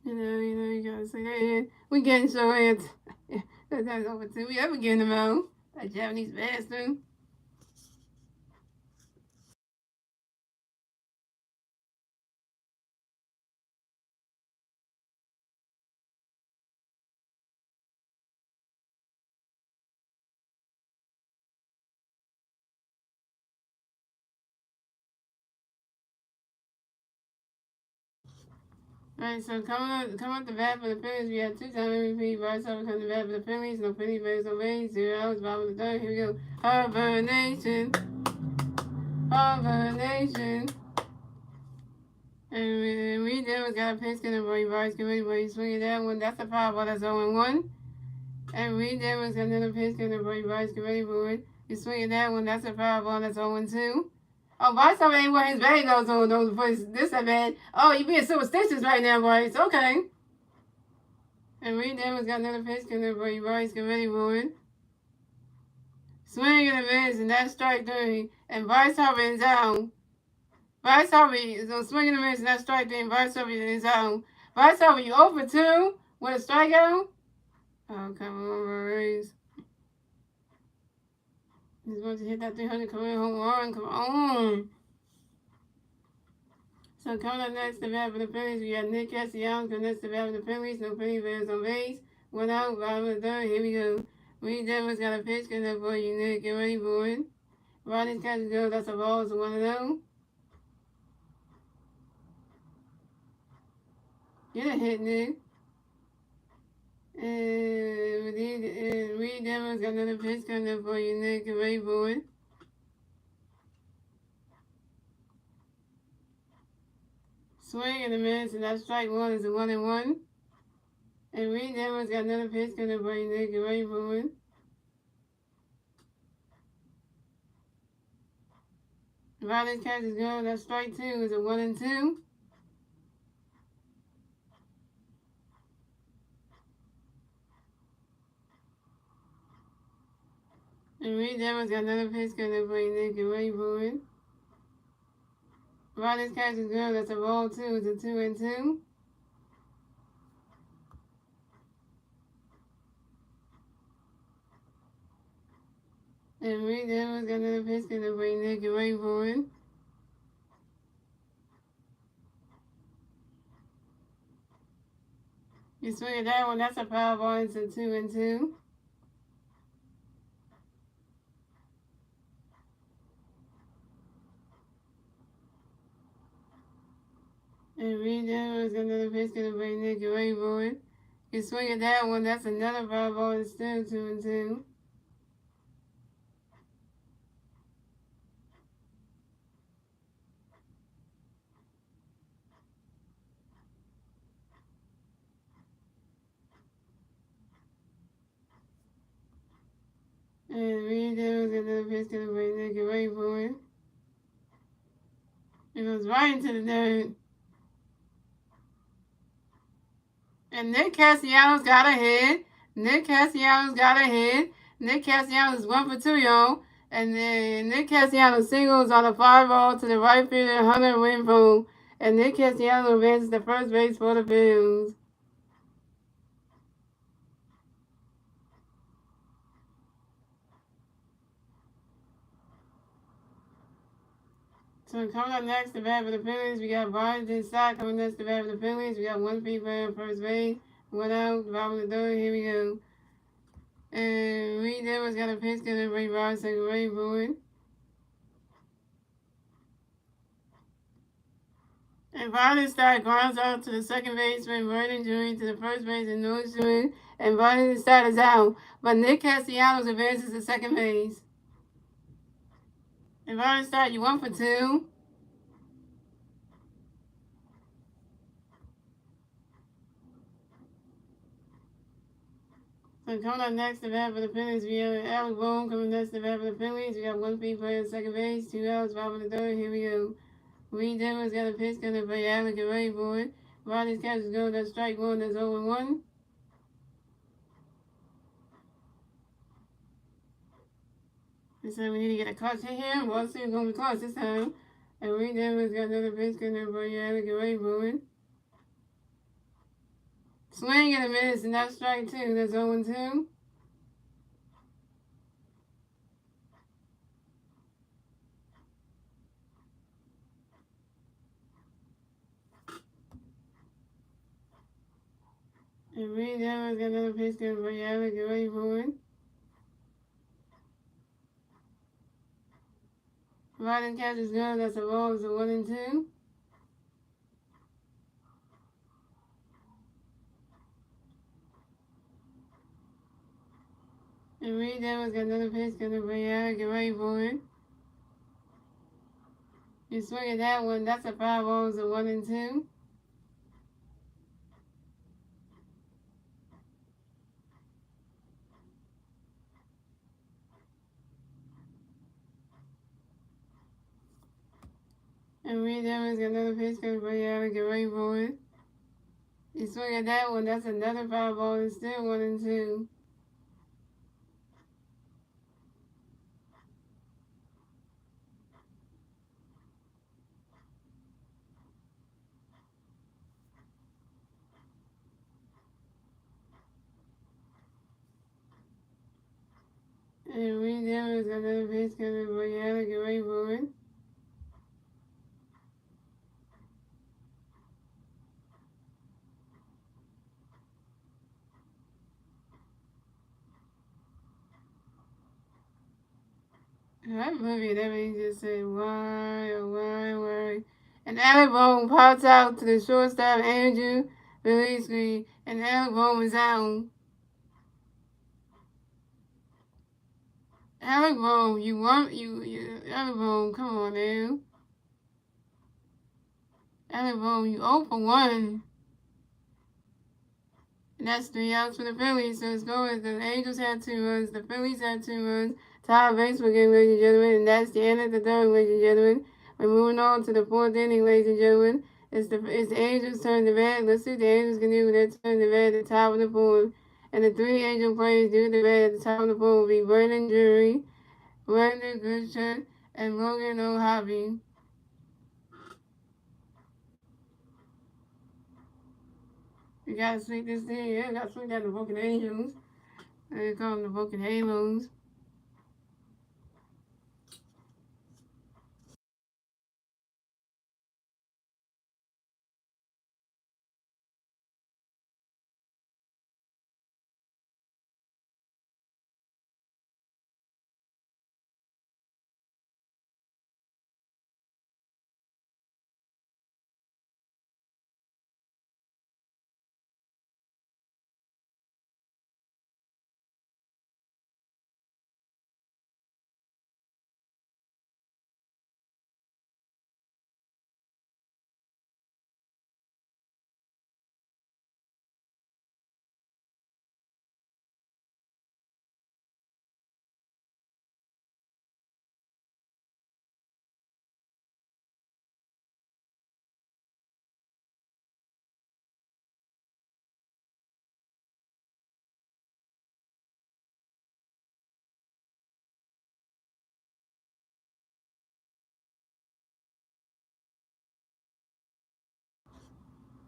S1: You gotta say that. We getting so it. That's over too. We ever getting them out. That Japanese bastard. Alright, so coming up the bat for the Phillies, we have 2-time MVP. Bryce Harper coming to bat for the Phillies. No Phillies, Phillies, no Phillies. 0 outs, bottom of the third. Here we go. Harper Nation. Harper Nation. And Reed Evans got a pitch in the boy. Bryce get ready, boy. He's swinging that one. That's a foul ball. That's 0-1. And Reed Evans got another pitch in the boy. Bryce get ready, boy. He's swinging that one. That's a foul ball. That's 0-2. Oh, Bryce Harper ain't wearing his bag goes on those places. This that bad. Oh, you being superstitious right now, Bryce. Okay. And Reed Evans got another pitch coming for you, Bryce. Get ready for it. Swing and a miss, and that's strike 3. And Bryce Harper is out. Bryce Harper is on swing and a miss, and that's strike 3. And Bryce Harper is out. Bryce Harper, you 0 for 2 with a strikeout? Oh, come on, Bryce. He's going to hit that 300 career home run. Come on. So coming up next, the bat for the Phillies, we got Nick Castellanos coming next to the bat for the Phillies. No Phillies fans on base. 1 out, bottom of the third. Here we go. Reed Evans got a pitch coming up for you, Nick. Get ready for it. Ronnie's catches go. That's a ball. It's a 1-0. Get a hit, Nick. And Reed Evans got another pitch coming up for you, Nick. Get ready for it. Swing and a miss, and that strike 1 is a 1-1. And Reed Evans got another pitch coming up for you, Nick. Get ready for it. Ronnie's catches go. That strike 2 is a 1-2. And Reed Evans got another pitch coming up for you, Nick. Get ready for it. Ronnie's catches go. That's a ball 2 is a 2-2. And Reed Evans got another pitch coming up for you, Nick. Get ready for it. You swing at that one. That's a power ball. It's a 2-2. And read that was another pitch gonna bring Nick away for it. You swing at that one, that's another foul ball. It's still 2-2. And read that was another pitch gonna bring Nick away for it. It goes right into the dirt. And Nick Castellanos got a hit. Nick Castellanos got a hit. Nick Castellanos is 1 for 2, y'all. And then Nick Castellanos singles on a fly ball to the right fielder, Hunter Renfroe. And Nick Castellanos advances to first base for the Phillies. So coming up next, the bat for the Phillies, we got Brian Desai coming next, the bat for the Phillies. We got one feet player on first base, one out, bottom of the third. Here we go. And Reed Edwards got a pitch, gonna bring Brian second base forward. And Brian Desai grounds out to the second baseman, Vernon Jr. to the first base, and Noah Jr. And Brian Desai is out, but Nick Castellanos advances to second base. And Brian Desai, you 1 for 2. So coming up next, the bat for the Phillies, we have Alec Bohm coming next, the bat for the Phillies. We got one feet player on second base, two outs, bottom of the third. Here we go. Reed Denver's got a pitch, gonna play Alec and ready for it. Ronnie's catch is going, that's strike one, that's 0-1. And so we need to get a clutch hit here. We'll see who's gonna be close this time. And Reed Denver's got another pitch, gonna play Alec and ready for it. Swing and a miss, and that's strike two, that's 0-2. And Reed Denver's got another pitch, gonna play Alec and ready for it. Riding catch is good, that's a ball, it's a 1-2. And Reed Denver's got another pitch, gonna play Alec and ready for it. You swing at that one, that's a foul ball, it's a 1-2. And Reed Evans got another pitch coming for you to get ready for it. You swing at that one, that's another foul ball, it's still 1-2. And Reed Evans got another pitch coming for you to get ready for it. That movie and everything just said, why, oh, why? And Alec Bohm pops out to the shortstop, Andrew Belisky, and Alec Bohm is out. Alec Bohm, Alec Bohm, come on now. Alec Bohm, you 0 for 1. And that's 3 outs for the Phillies. So it's going. The Angels had 2 runs. The Phillies had 2 runs. Tie baseball game, ladies and gentlemen. And that's the end of the third, ladies and gentlemen. We're moving on to the fourth inning, ladies and gentlemen. It's the Angels' turn to bat. Let's see what the Angels can do with their turn to bat at the top of the fourth. And the 3 Angel players do the bat at the top of the fourth will be Vernon Drury, Brandon Goodshut, and Logan O'Happy. You gotta sweep this thing. Yeah, you gotta sweep down the Broken Angels. They call them the Broken Halos.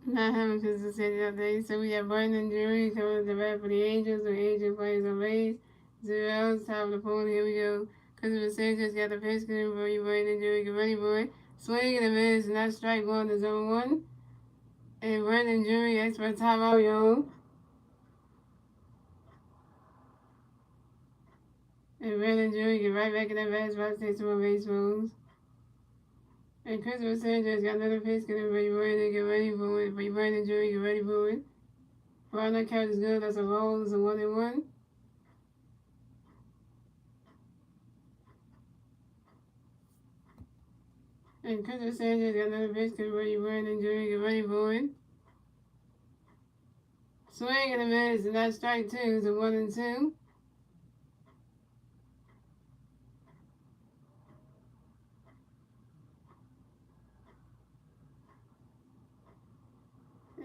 S1: Not having consistency updates. So we have Brandon Drury coming to the bat for the Angels. The Angels plays on base. 0 top of the phone. Here we go. Christopher Sanchez got the pitch coming for you. Brandon Drury, get ready, boy. Swing and a miss, and that's strike one to zone one. And Brandon Drury, expert timeout, y'all. And Brandon Drury get right back in that bat spot, takes two more baseballs. And Christopher Sanchez got another pitch coming for you. Brandon, get ready for it. For you, Brandon Drury, get ready for it. Round that count is good. That's a roll. It's a 1-1. And Christopher Sanchez got another pitch coming for you. Brandon Drury, get ready for it. Swing and a miss, and that's strike two. It's a 1-2.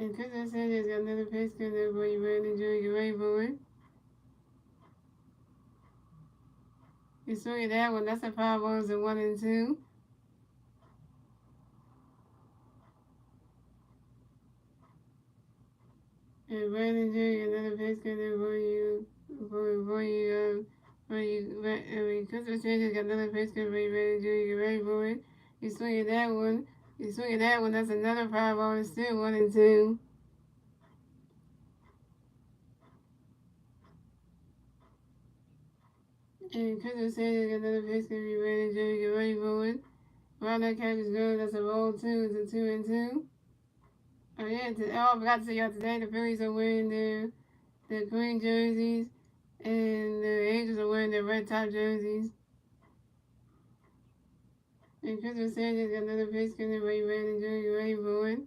S1: And Christopher Sanchez got another pitch coming for you. Brandon Drury, get ready for it. You swing at that one. That's a foul ball. It's a 1-2. And Brandon Drury got another pitch coming for you. Christopher Sanchez got another pitch coming for you. Brandon Drury, get ready for it. You swing at that one. You swing at that one. That's another foul ball. It's still 1-2. And Christopher Sanchez got another pitch coming for you. Brandon Drury, get ready for it. Round that catch is good. That's a roll two. It's a 2-2. Oh yeah, I forgot to say y'all today the Phillies are wearing their green jerseys and the Angels are wearing their red top jerseys. And Christopher Sanchez got another pitch coming for you, Brandon Drury, you ready for it?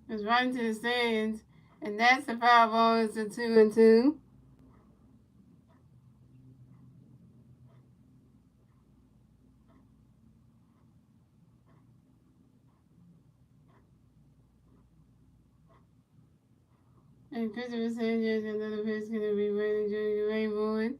S1: It's right into the stands, and that's the foul ball. It's a 2-2. And Christopher Sanchez got another pitch coming for you, Brandon Drury, you ready for it?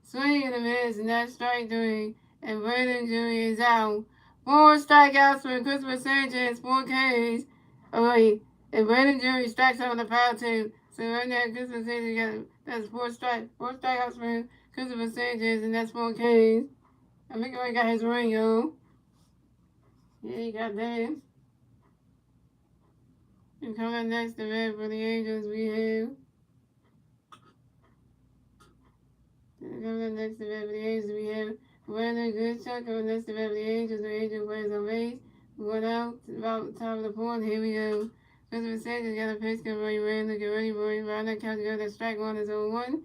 S1: Swing and a miss, and that's strike three. And Brandon Drury is out. 4 strikeouts for Christopher Sanchez, 4 Ks. Oh, wait. And Brandon Drury strikes out on the foul too. So right now, Christopher Sanchez got that's 4 strikeouts for Christopher Sanchez, and that's 4 Ks. I think he already got his ring, yo. Yeah, he got that. And coming up next to bat for the Angels, we have. Coming up next to bat for the Angels, we have Brandon Goodchuck. Coming next to bat for the Angels, plays on base. Going out about the top of the point. Here we go. Christopher Sanchez got a pitch coming for you, Brandon. Get ready, boy. Round that count to go. That strike one is 0-1.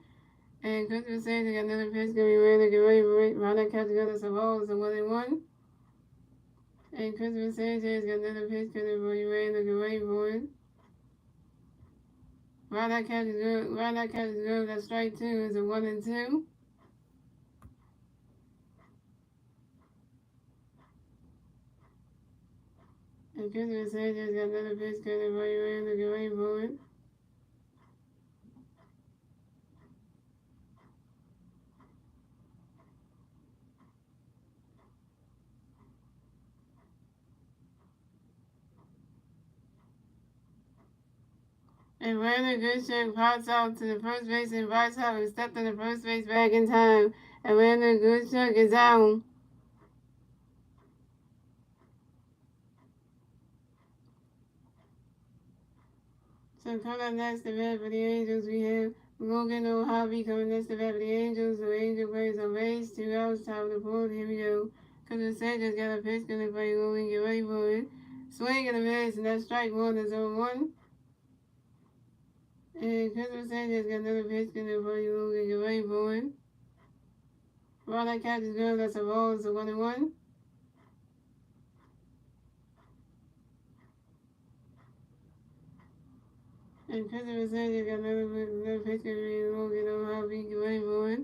S1: And Christopher Sanchez got another pitch coming for you, Brandon. Get ready, boy. Round that count to go. That's a ball. It's a 1-1. And Christopher Sanchez got another pitch coming for you, Brandon. Get ready, boy. Round that count is good. Round that count is good. That strike two is a 1-2. And Christopher Sanchez got another pitch coming for you, Brandon. Get ready, boy. And Brandon Goodchuck pops out to the first base and Bryce Harper stepped on the first base back in time. And Brandon Goodchuck is out. So coming up next to bat for the Angels, we have Logan O'Hoppe coming next to bat for the Angels. The Angel plays on base, 2 outs, top of the fourth. Here we go. Because the Sanchez got a pitch going to play Logan, get ready for it. Swing and a miss, and that strike one is 0-1. And Christopher Sanchez got another pitch going to play Logan, get ready for it. While that catch is good, that's a ball, it's a 1-1. And Christopher Sanchez got another pitch going to play Logan O'Hoppe, get ready for it.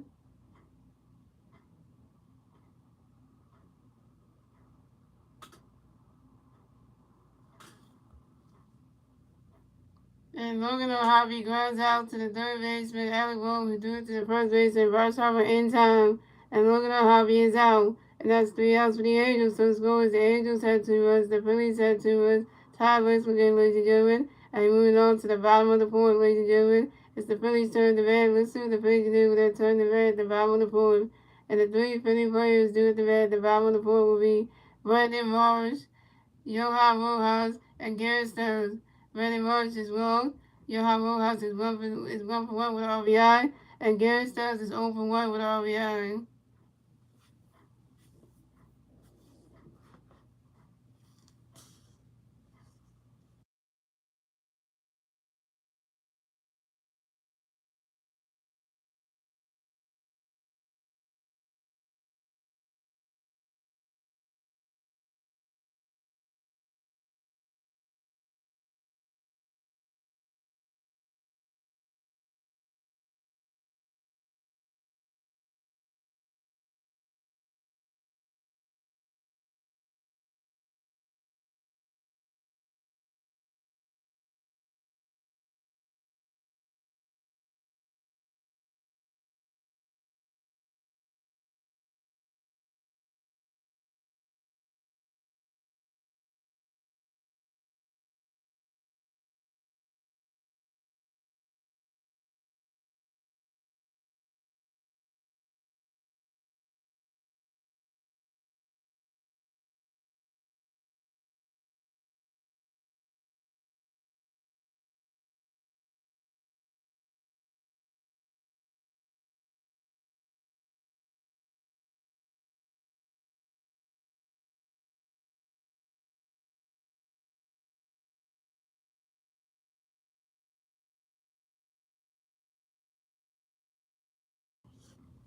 S1: And Logan O'Hoppe grounds out to the third baseman, Alec Bohm, who threw it to the first baseman, Bryce Harper in time. And Logan O'Hoppe is out. And that's 3 outs for the Angels. So the score is the Angels had 2 runs, the Phillies had 2 runs. Tied for game, ladies and gentlemen. And moving on to the bottom of the fourth, ladies and gentlemen. It's the Phillies' turn to bat. Let's see what the Phillies can do with their turn to bat at the bottom of the fourth. And the three Philly players do at the bat at the bottom of the fourth will be Brandon Morris, Johan Rojas, and Garrett Stearns. Brandon Morris is wrong. Johan Rojas is 1 for 1 with RBI, and Garrett Stearns is 0 for 1 with RBI.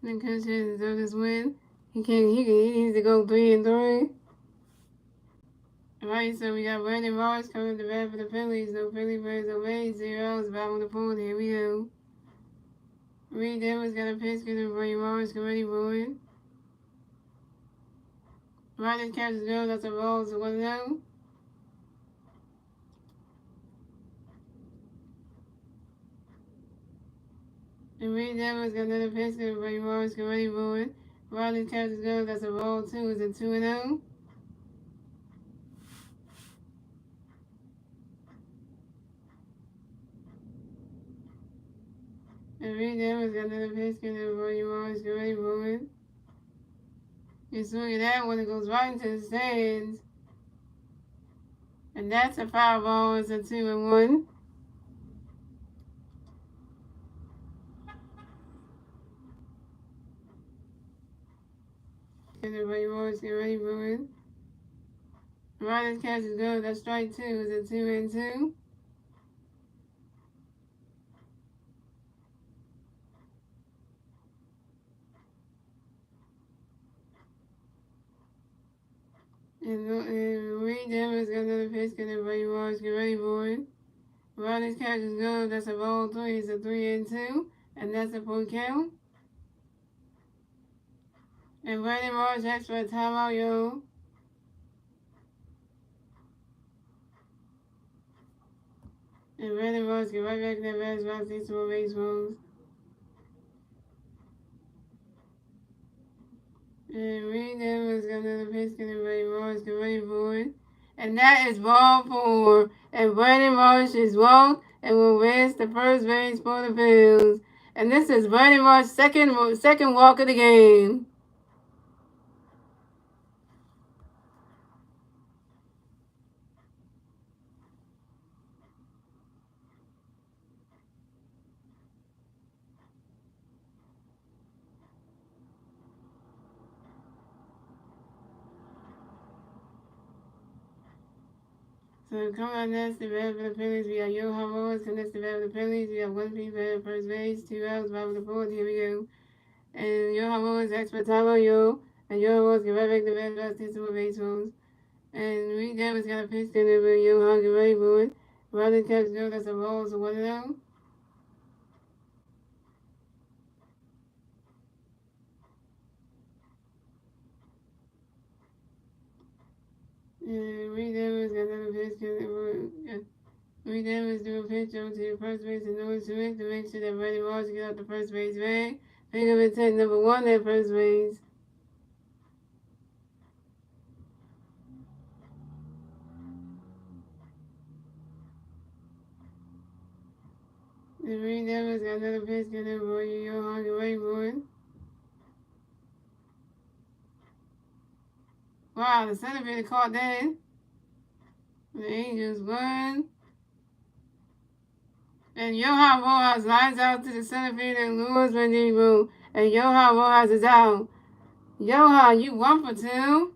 S1: And Coach has to do this win. He needs to go 3-3. Alright, so we got Brandon Morris coming to bat for the Phillies. No Philly players away. 0 outs. Bottom of the fourth. Here we go. Reed Evans got a pitch. Get Brandon Morris. Get ready for it. Riders catches go. That's a ball. So 1-0. And Reed Evans got another pitch. Get Brandon Morris. Get ready for it. Riders catches go. That's a ball. 2. It's a 2-0. And Reed Evans got another pitch. Get Brandon Morris. Get ready for it. You swing at that one. It goes right into the stands. And that's a foul ball. It's a 2-1. Everybody wants to get ready for it. Riders catches go. That's strike 2. It's a 2-2. And Reed Evans got another pitch. Get everybody wants to get ready for it. Riders catches go. That's a ball 3. It's a 3-2. And that's a full count. And Brandon Morris asks for a timeout, yo. And Brandon Morris get right back in that bad spot. 6 more baseballs. And Reed Evans got another pitch. Get everybody Morris get ready for it. And that is ball 4. And Brandon Morris is walked and will race the first base for the Phillies. And this is Brandon Morris' second walk of the game. So coming on next, the bat for the Phillies, we got Johan Rojas. Coming next, the bat for the Phillies, we got 1 pitch bat at first base, 2 outs, bottom of the fourth. Here we go. And Johan Rojas asks for timeout, yo. And Johan Rojas get right back to the bat, about 6 more baseballs. And Reed Evans got a pitch in there, but Johan get ready for it. Riley catches go, that's a ball, so 1-0. And Reed Evans got another pitch. Reed Evans do a pitch over to the first base and nose to it to make sure that Brandon Morris get out the first base bag. Pick up and take number 1 at first base. The Green Devils got another pitch coming for you. Johan, get ready for it. Wow, the center fielder caught that. The Angels won. And Johan Rojas lines out to the center fielder and Luis Mandingo. And Johan Rojas is out. Johan, you 1 for 2.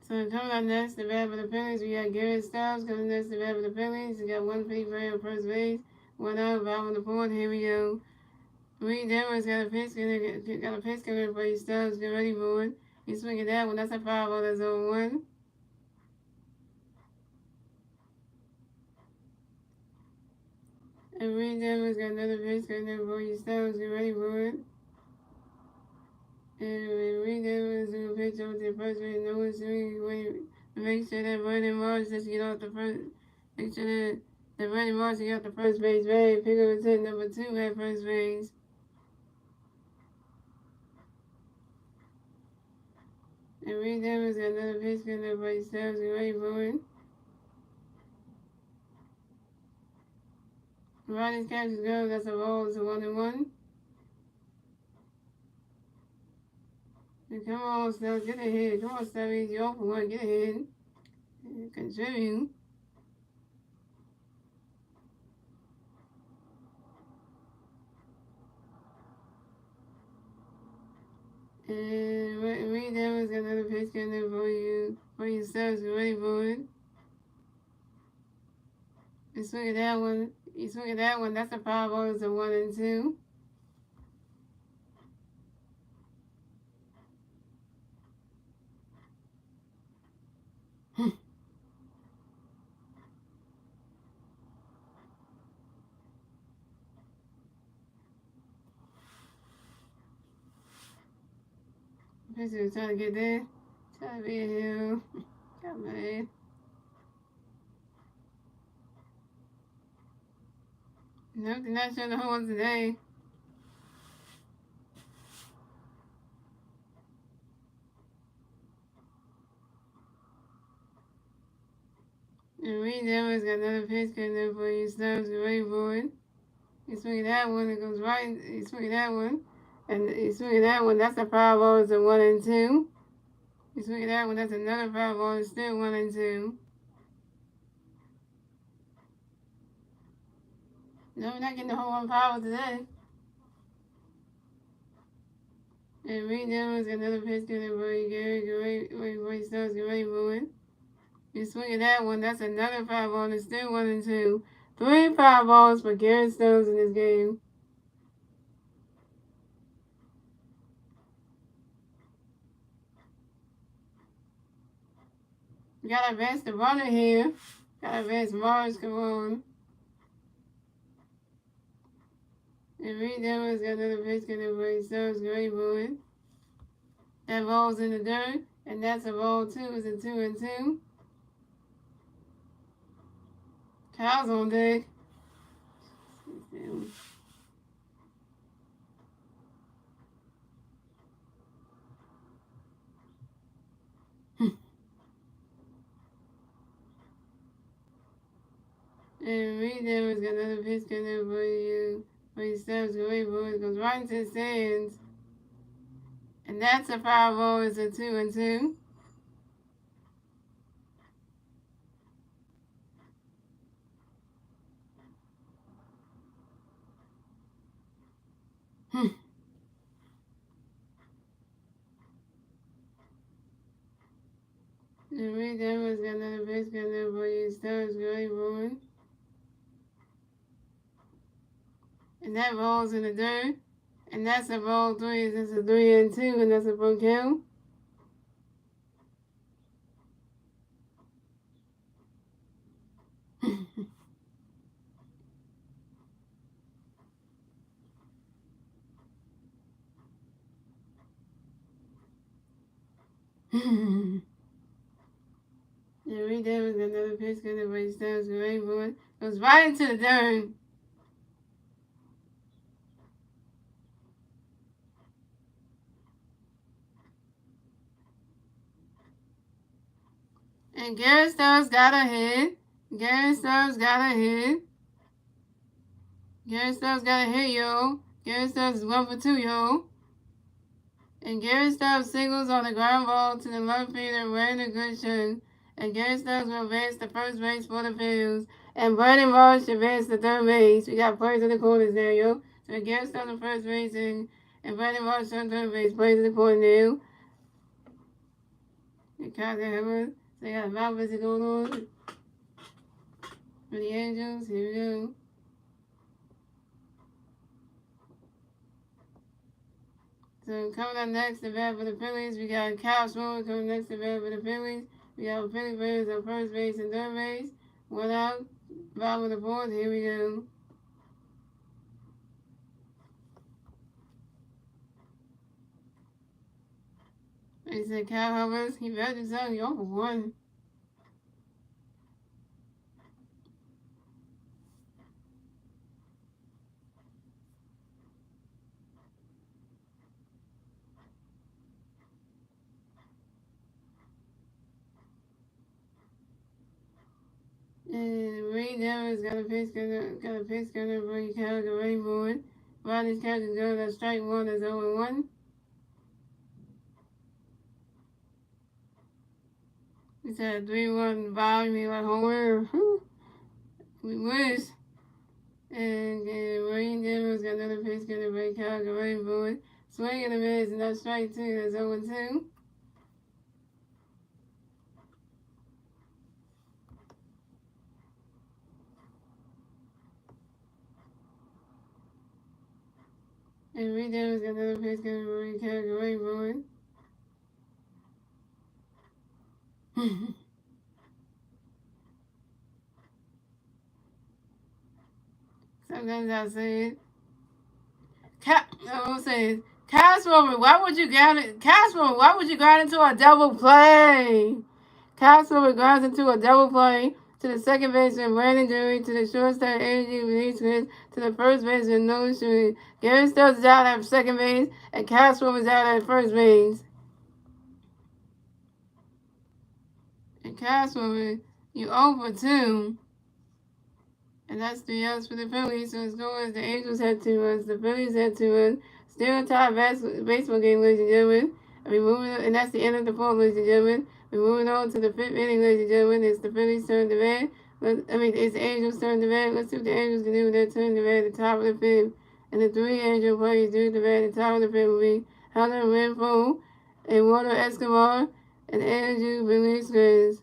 S1: So coming up next, the bat for the Phillies, we got Garrett Stubbs coming next, the bat for the Phillies. We got one free play on first base, one out, out on the fourth. Here we go. Reed Devers got a pitch coming for you, Stubbs. Get ready for it. He's swinging that one. That's a foul ball. That's 0-1. And Reed Devers got another pitch coming for you, Stubbs. Get ready for it. And Reed Devers will pitch over to the first base. No one's swinging. Make sure that Vernon Marsh doesn't get off the first. Make sure that Vernon Marsh get off the first base. Right. Pick up his hit number 2 at first base. And Reed Devers got another pitch coming for you, Stubbs. Get ready for it. Riding catches go. That's a ball. It's a 1-1. And come on, Stubbs, get ahead. Come on, Stubbs, you're off for one. Get ahead. Contribute. And Reed Devers got another pitch coming for you. For you, Stubbs, get ready for it. You swing at that one. You swing at that one. That's a foul ball. It's a 1-2. Pitcher was trying to get there. Trying to be a hill. Come on. Nope, they're not showing the home today. And Reed Devers got another pitch coming for you, Stubbs. Get ready for it. You swing at that one, it goes right. You swing at that one, and you swing at that one. That's a foul ball. It's a 1-2. You swing at that one. That's another foul ball. It's still 1-2. No, we're not getting the whole one foul today. And Reed Devers got another pitch coming for you, Gary. Get ready for you, Stubbs. Get ready for it. You swing at that one. That's another foul ball. It's still 1-2. 3 foul balls for Garrett Stubbs in this game. We got to advance the runner here. Got to advance Mars. Come on. And Reed Devers got another pitch coming for you, Stubbs. Get ready for it. That ball's in the dirt. And that's a ball too. It's a 2-2. Kyle's on deck. And Reed Devers got another pitch coming for you. For you, Stubbs. Get ready for it. It goes right into the stands. And that's a foul ball. It's a 2-2. And Reed Devers got another pitch coming for you, Stubbs. Get ready for it. And that ball's in the dirt. And that's a ball 3. That's a 3-2. And that's a full count. And Reed Devers got another pitch coming for you, Stubbs. Get ready for it. Goes right into the dirt. And Garrett Stubbs got a hit. Garrett Stubbs got a hit. Garrett Stubbs got a hit, yo. Garrett Stubbs is 1 for 2, yo. And Garrett Stubbs singles on the ground ball to the left fielder, Brandon Goodson. And Garrett Stubbs will advance to first base for the Phillies. And Brandon Marsh advanced to third base. We got players in the corners there, yo. So Garrett Stubbs on first base and Brandon Marsh on third base. Players in the corner now. And Kyle Hammer. So they got a mouth visit going on for the Angels. Here we go. So coming up next to bat for the Phillies, we got Kyle Schwarber coming next to bat for the Phillies. We got Philly players on first base and third base. 1 out, bottom of the fourth. Here we go. They said Kyle Hubbard, he bet himself, he over 1. And Ray Davis got a pitch gunner for you, Kyle, the Rainbow. Ronnie's catches go to strike 1 is 0-1. He said 3-1 volume, he like homer. We wish. And Ray Davis got another pitch gunner for you, Kyle, the Rainbow. Swing and a miss, and that's strike 2, that's 0-2. And Ray Davis got another pitch gunner for you, Kyle, the Rainbow. Sometimes I say it. I'm saying, Cashwoman, why would you ground into a double play? Cashwoman grounds into a double play to the second baseman Brandon Drury, to the shortstop Energy Release to the first baseman Nolan Shooting. Gary Stokes is out at second base, and Cashwoman is out at first base. And Cashwoman, you 0 for 2. And that's 3 outs for the Phillies. So it's going as the Angels had 2 runs, the Phillies had 2 runs. Still a tie baseball game, ladies and gentlemen. And that's the end of the fourth, ladies and gentlemen. We're moving on to the 5th inning, ladies and gentlemen. It's the Phillies' turn to bat. It's the Angels' turn to bat. Let's see what the Angels can do with their turn to bat at the top of the 5th. And the 3 Angel players do the bat at the top of the 5th will be Hunter Renfroe, Eduardo Escobar, and Andrew Velasquez.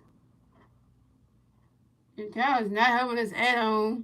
S1: And Kyle is not helping us at all.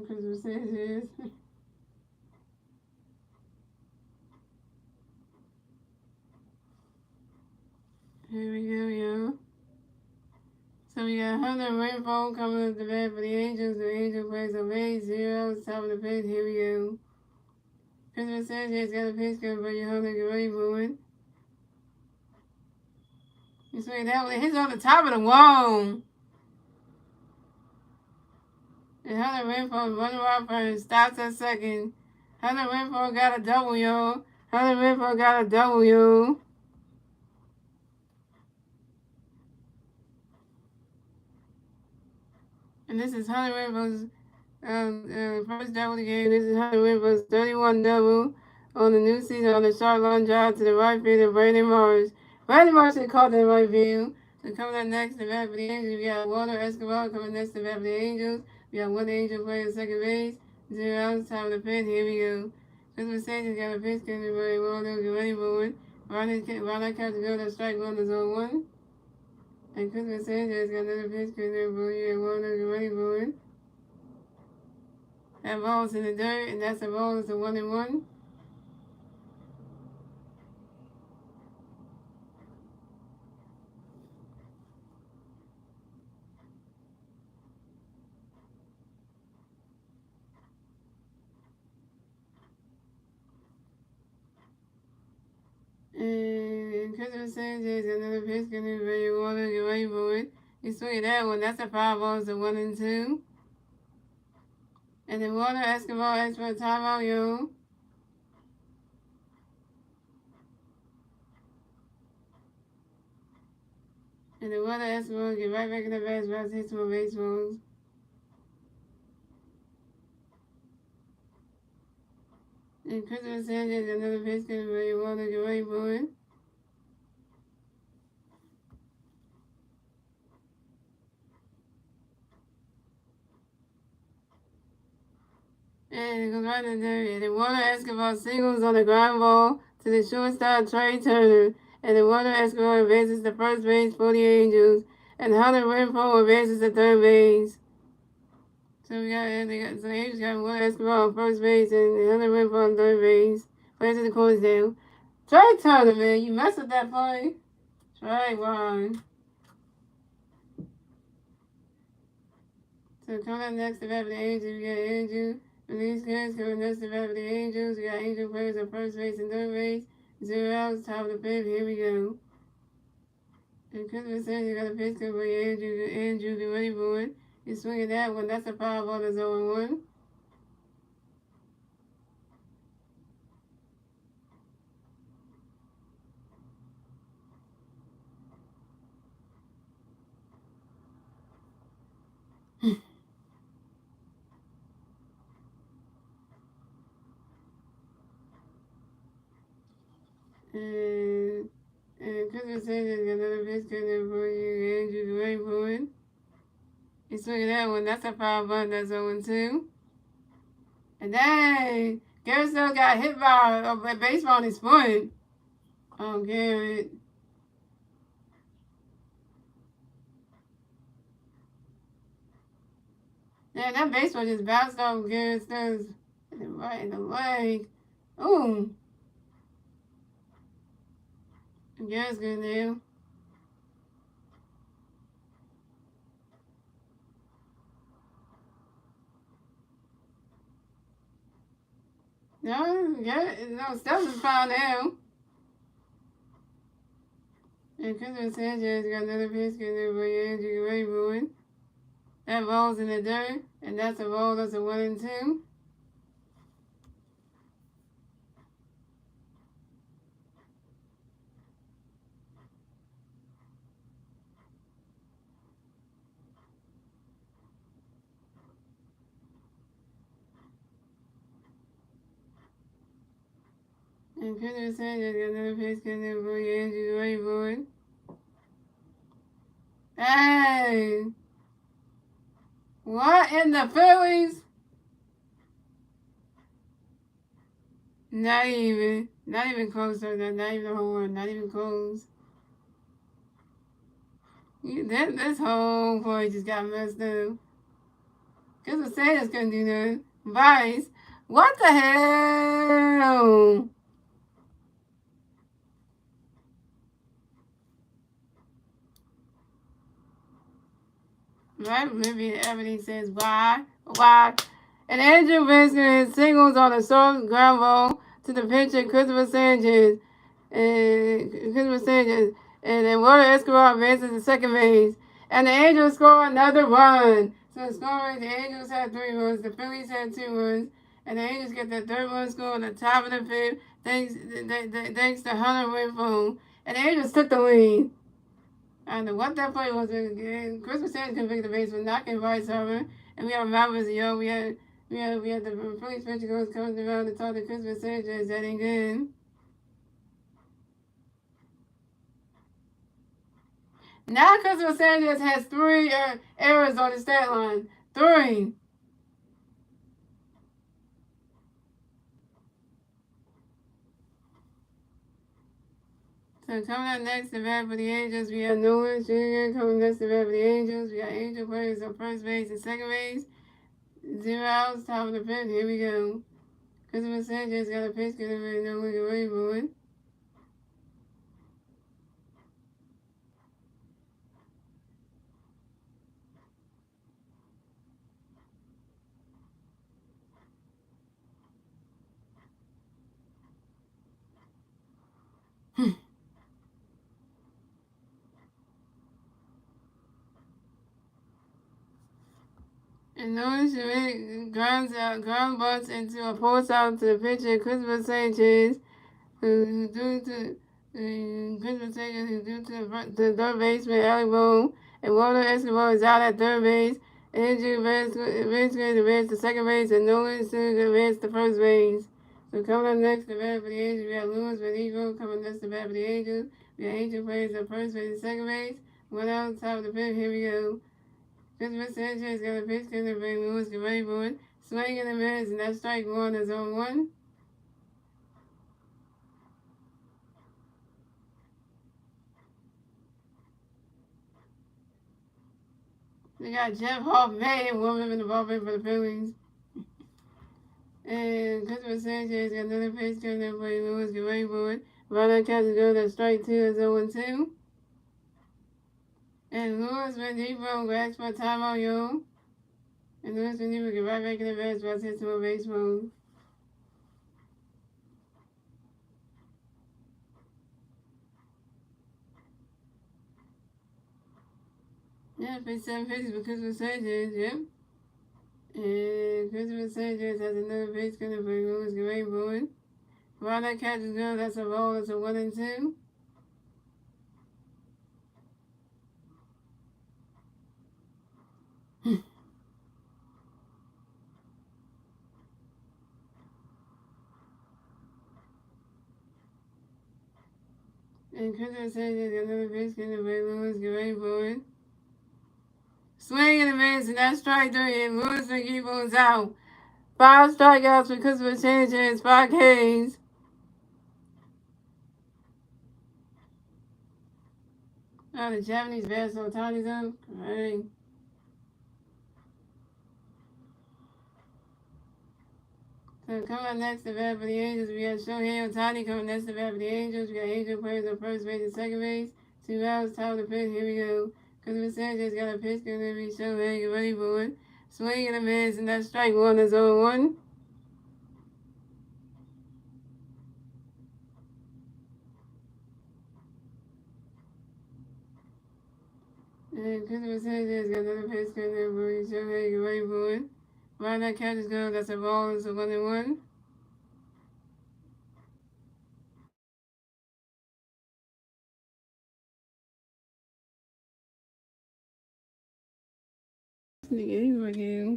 S1: Christmas messages. Here we go, y'all. So we got Hunter Renfroe coming up the bat for the Angels. The Angel plays a base 0, top of the 5th. Here we go. Christmas Sanchez got a pitch gun for your Hunter Renfroe. You swing that one. It hits on the top of the wall. And Hunter Renfroe running around first, stops at second. Hunter Renfroe got a double, yo. Hunter Renfroe got a double, yo. And this is Hunter Renfroe's first double of the game. This is Hunter Renfroe's 31 double on the new season on the short long drive to the right field of Brandon Morris. Brandon Morris should caught in the right field. So coming up next, the bat for the Angels, we got Walter Escobar coming next to the bat for the Angels. We got one Angel playing second base. 0 outs, top of the fifth. Here we go. Christmas Sanchez got a pitch coming by Walter. Get ready for it. Ronald catch to go to strike one to zone one. And Christmas Sanchez got another pitch coming by Walter. Get ready for it. That ball's in the dirt, and that's a ball. It's a 1-1. And Christopher Sanchez, another pitch coming by Walter. Get ready for it. You swing that one. That's a foul ball. It's a 1-2. And then Walter Escobar asked for a timeout, yo. And then Walter Escobar get right back in the baseball, hit some baseballs. And Christopher Sanchez, another pitch coming by Walter. Get ready for it. And it goes right in there. And then Walter Escobar singles on the ground ball to the shortstop Trey Turner. And then Walter Escobar advances to first base for the Angels. And Hunter Renfroe advances to third base. So so the Angels got Walter Escobar on first base and Hunter Renfroe on third base. Plays in the corners down. Trey Turner, man, you messed with that play. Trey, why? So coming up next to bat for the Angels, we got Andrew. Release guys coming next to bat for the Angels. We got Angel players on first base and third base. 0 outs, top of the fifth. Here we go. And Christmas says you got a pitch coming for Andrew, get ready for it. He's swinging that one. That's a foul ball. That's 0-1. And Christmas says you got another pitch coming for you, Andrew, get ready for it. He's swinging that one. That's a foul ball. That's 0-2. And dang, Garrett still got hit by a baseball on his foot. Oh, Garrett. Yeah, that baseball just bounced off Garrett Still's right in the leg. Ooh. Garrett's good now. No, Steph is foul now. And Christopher Sanchez got another pitch getting for Andrew Ray Bowen. That ball's in the dirt, and that's a ball. That's a 1-2. And Christopher Sanchez got another pitch getting for Andrew Ray Bowen. Hey! What in the Phillies? Not even close to that. Not even a whole one. Not even close. This whole play just got messed up. Because the Sanders couldn't do nothing. Vice. What the hell? Right? Maybe everything says why. And Andrew Vincent his singles on a short ground ball to the pitcher Christopher Sanchez. And then Walter Escobar advances to second base. And the Angels score another run. So scoring, the Angels had 3 runs, the Phillies had 2 runs, And the Angels get their third one score on the top of the fifth, thanks to Hunter Renfro. And the Angels took the lead. I don't know what that play was. Christmas Sanders convicted the base for knocking Bryce Harper. And we have Roberts, yo. We had the Phillies pitcher goes coming around to talk to Christmas Sanchez. That ain't good. Now Christmas Sanchez has 3 errors on the stat line. 3. So coming up next, the bat for the Angels, we have Nolan Jr. Coming next, the bat for the Angels, we got Angel players on first base and second base. 0 outs, top of the fifth. Here we go. Christopher Sanchez got a pitch, because everybody know we can wait for it. And Nolan Schmidt ground bunts into a post out to the pitcher, Christopher Sanchez, who due to Christopher Sanchez, who due to the third baseman elbow, and Walter Escobar is out at third base. Andrew eventually advanced to second base, and Nolan soon advanced to first base. So coming up next, the bat for the Angels, we have Lewis Benigno coming next, the bat for the Angels. We have Angel players at first base and second base. 1 out, top of the fifth. Here we go. Christopher Sanchez got a pitch, going to bring Lewis get ready for it. Swing in the mids, and that strike 1 is on 1. We got Jeff Hoffman warming up in the ballpark for the Phillies. And Christopher Sanchez got another pitch coming up for Lewis get ready for it. Ronald catches go, that strike 2 is 0-2. And Lewis went deep on grass for a timeout, yo. And Lewis went deep and get right back in the base for hit to a baseball. Yeah, pitch 7 pitches for Christopher Sanchez, yep. And Christopher Sanchez has another pitch coming for Lewis get ready for it. Ronald catches go, that's a ball, it's a 1-2. And Christopher Sanchez got another pitch coming for Lewis get ready for it. Swing and a miss, and that's strike 3, and Lewis McGee's out. 5 strikeouts for Christopher Sanchez, 5 Ks. Oh, the Japanese bat so Tony's up. Great. So coming up next, the bat for the Angels, we got Shohei Ohtani coming next, the bat for the Angels. We got Angel players on first base and second base. 2 outs, top of the fifth. Here we go. Christopher Sanchez got a pitch, going to be Shohei, get ready for it. Swing and a miss, and that strike 1 is 0-1. And Christopher Sanchez got another pitch, going to be Shohei, get ready for it. Right that catches go, that's a ball, it's a 1-1. Nigga, again.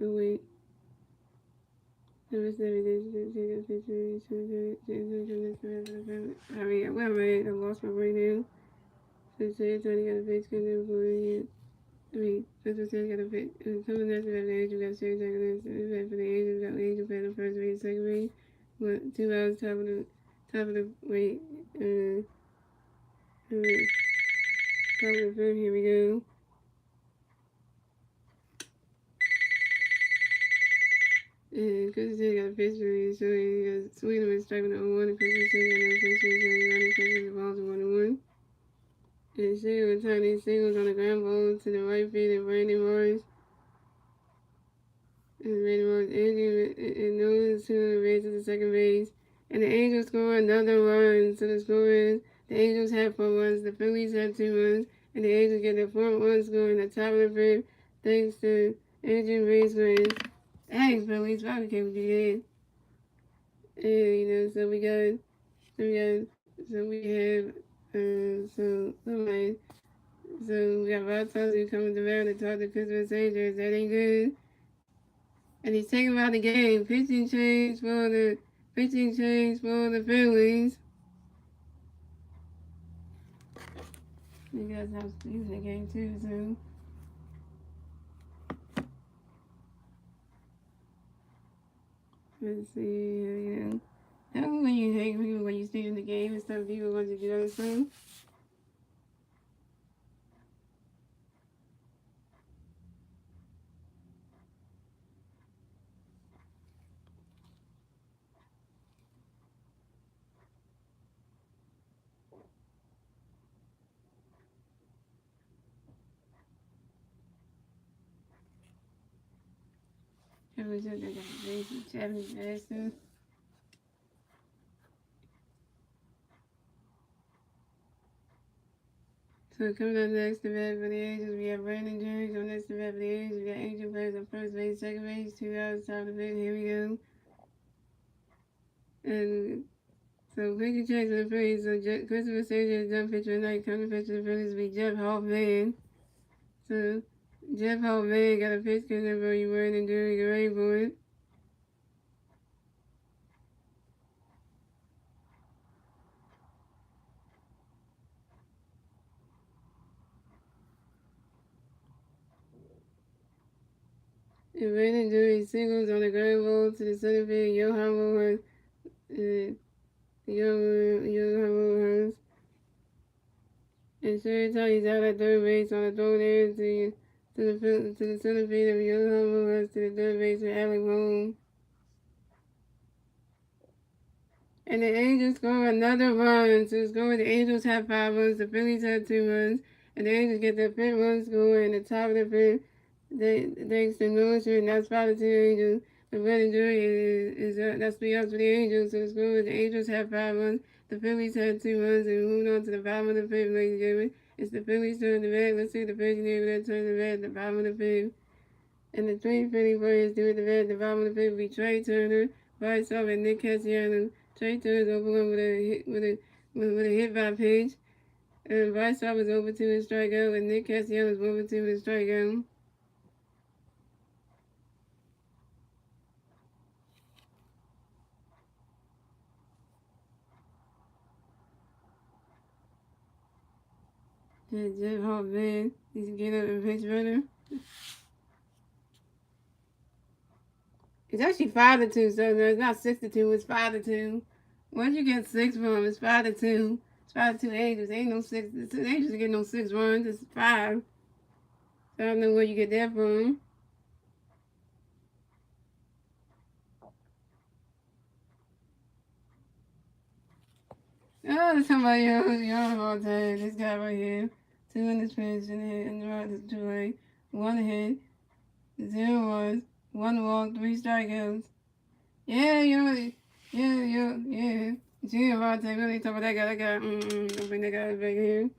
S1: Oh wait. Hurry up, wait, I lost my brain now. So say Tony got a face good employee. I mean, Christopher Sanchez got a face. Coming next to the Angel got Sherry Jackson for the Angels got Angel playing on first base, second base. 2 hours top of the wait. Top of the fifth, here we go. And Christopher Sanchez got a face for you, so he got swinging and striking on 1, and Christopher Sanchez got no face for you, so he running catching the balls 1-1. And Shohei Ohtani singles on the ground ball to the right field, and Brandon Morris And Nolan to the race to the second base. And the Angels score another run. So the score is the Angels have 4 runs, the Phillies have 2 runs, and the Angels get their 4th run score in the top of the fifth thanks to Adrian Base runs. Thanks, Phillies. Probably can't what you did. And so we have so we got Rod Thompson coming to Maryland to talk to Christmas Angels. That ain't good. And he's taking out the game. Pitching change for the Phillies. You guys have using the game too, so. Let's see, That was when you hate people when you stay in the game and stuff, people want to do other stuff. It was just like a basic Japanese accent. So coming up next, the bat for the Angels, we have Brandon Jones. On next, the bat for the Angels, we got Angel players on first base, second base, 2 outs, top of the fifth. Here we go. And so pitching change for the Phillies. So Christopher Sanchez done pitcher tonight. Coming to pitch for the Phillies will be Jeff Hoffman. So Jeff Hoffman got a pitch because everybody wearing and doing a ready for it. And Brandon doing singles on the ground ball to the center field. Johan Hurst. And Sherry he's out at third base on the throw there to the center field of Johan Hurst to the third base for Alec Home. And the Angels score another run. So score the Angels have 5 runs, the Phillies have 2 runs, and the Angels get their 5th run score in the top of the fifth. Thanks to Nolan, and that's 5-2 Angels. The running jury is that's 3 outs for the Angels. So the score is the Angels have 5 runs, the Phillies have 2 runs, and moving on to the bottom of the fifth, ladies and gentlemen. It's the Phillies turn the bat. Let's see the first name that turn the bat at the bottom of the fifth. And the three Philly players do at the bat at the bottom of the fifth will be Trey Turner, Bryce Harper, and Nick Castellanos. Trey Turner's over with a hit by pitch. And Bryce Harper's over 2 and strikeout, and Nick Castellanos over 2 and strikeout. And Jeff Hoffman needs to get up and pitch better. It's actually 5-2, so it's not 6-2. It's 5-2. Where'd you get 6 from? It's 5-2. It's 5-2 Angels. Ain't no 6. The Angels get no 6 runs. It's 5. So I don't know where you get that from. Oh, let's talk about Johan Hurst. This guy right here. 2 in this pitch and the right is 2 late. 1 hit. 0 runs. 1 walk. 3 strikeouts. Yeah. Junior Marte, really talk about that guy. Don't bring that guy back here.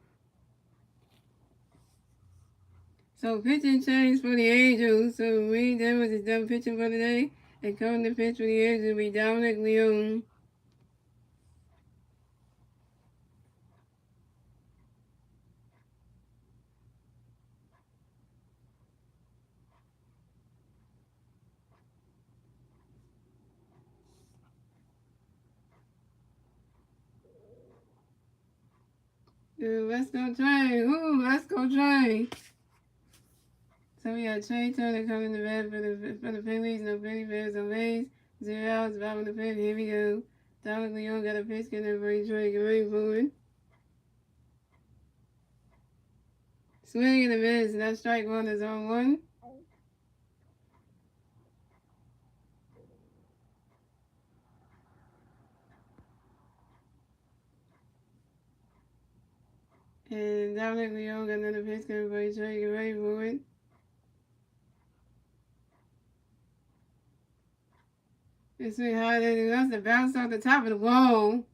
S1: So pitching change for the Angels. So Reed Evans is done pitching for the day. And coming to pitch for the Angels will be Dominic Leone. Let's go Trey. Let's go Trey. So we got Trey Turner coming to bat for the Phillies. No Philly Bears on base. 0 outs, bottom of the fifth. Here we go. Dominic Leone got a pitch, getting everybody Trey get ready for it. Swing and a miss. That strike one is on 1. And Dominic Leone got another pitch, getting everybody Trey get ready for it. It's really hard anything else to bounce off the top of the wall.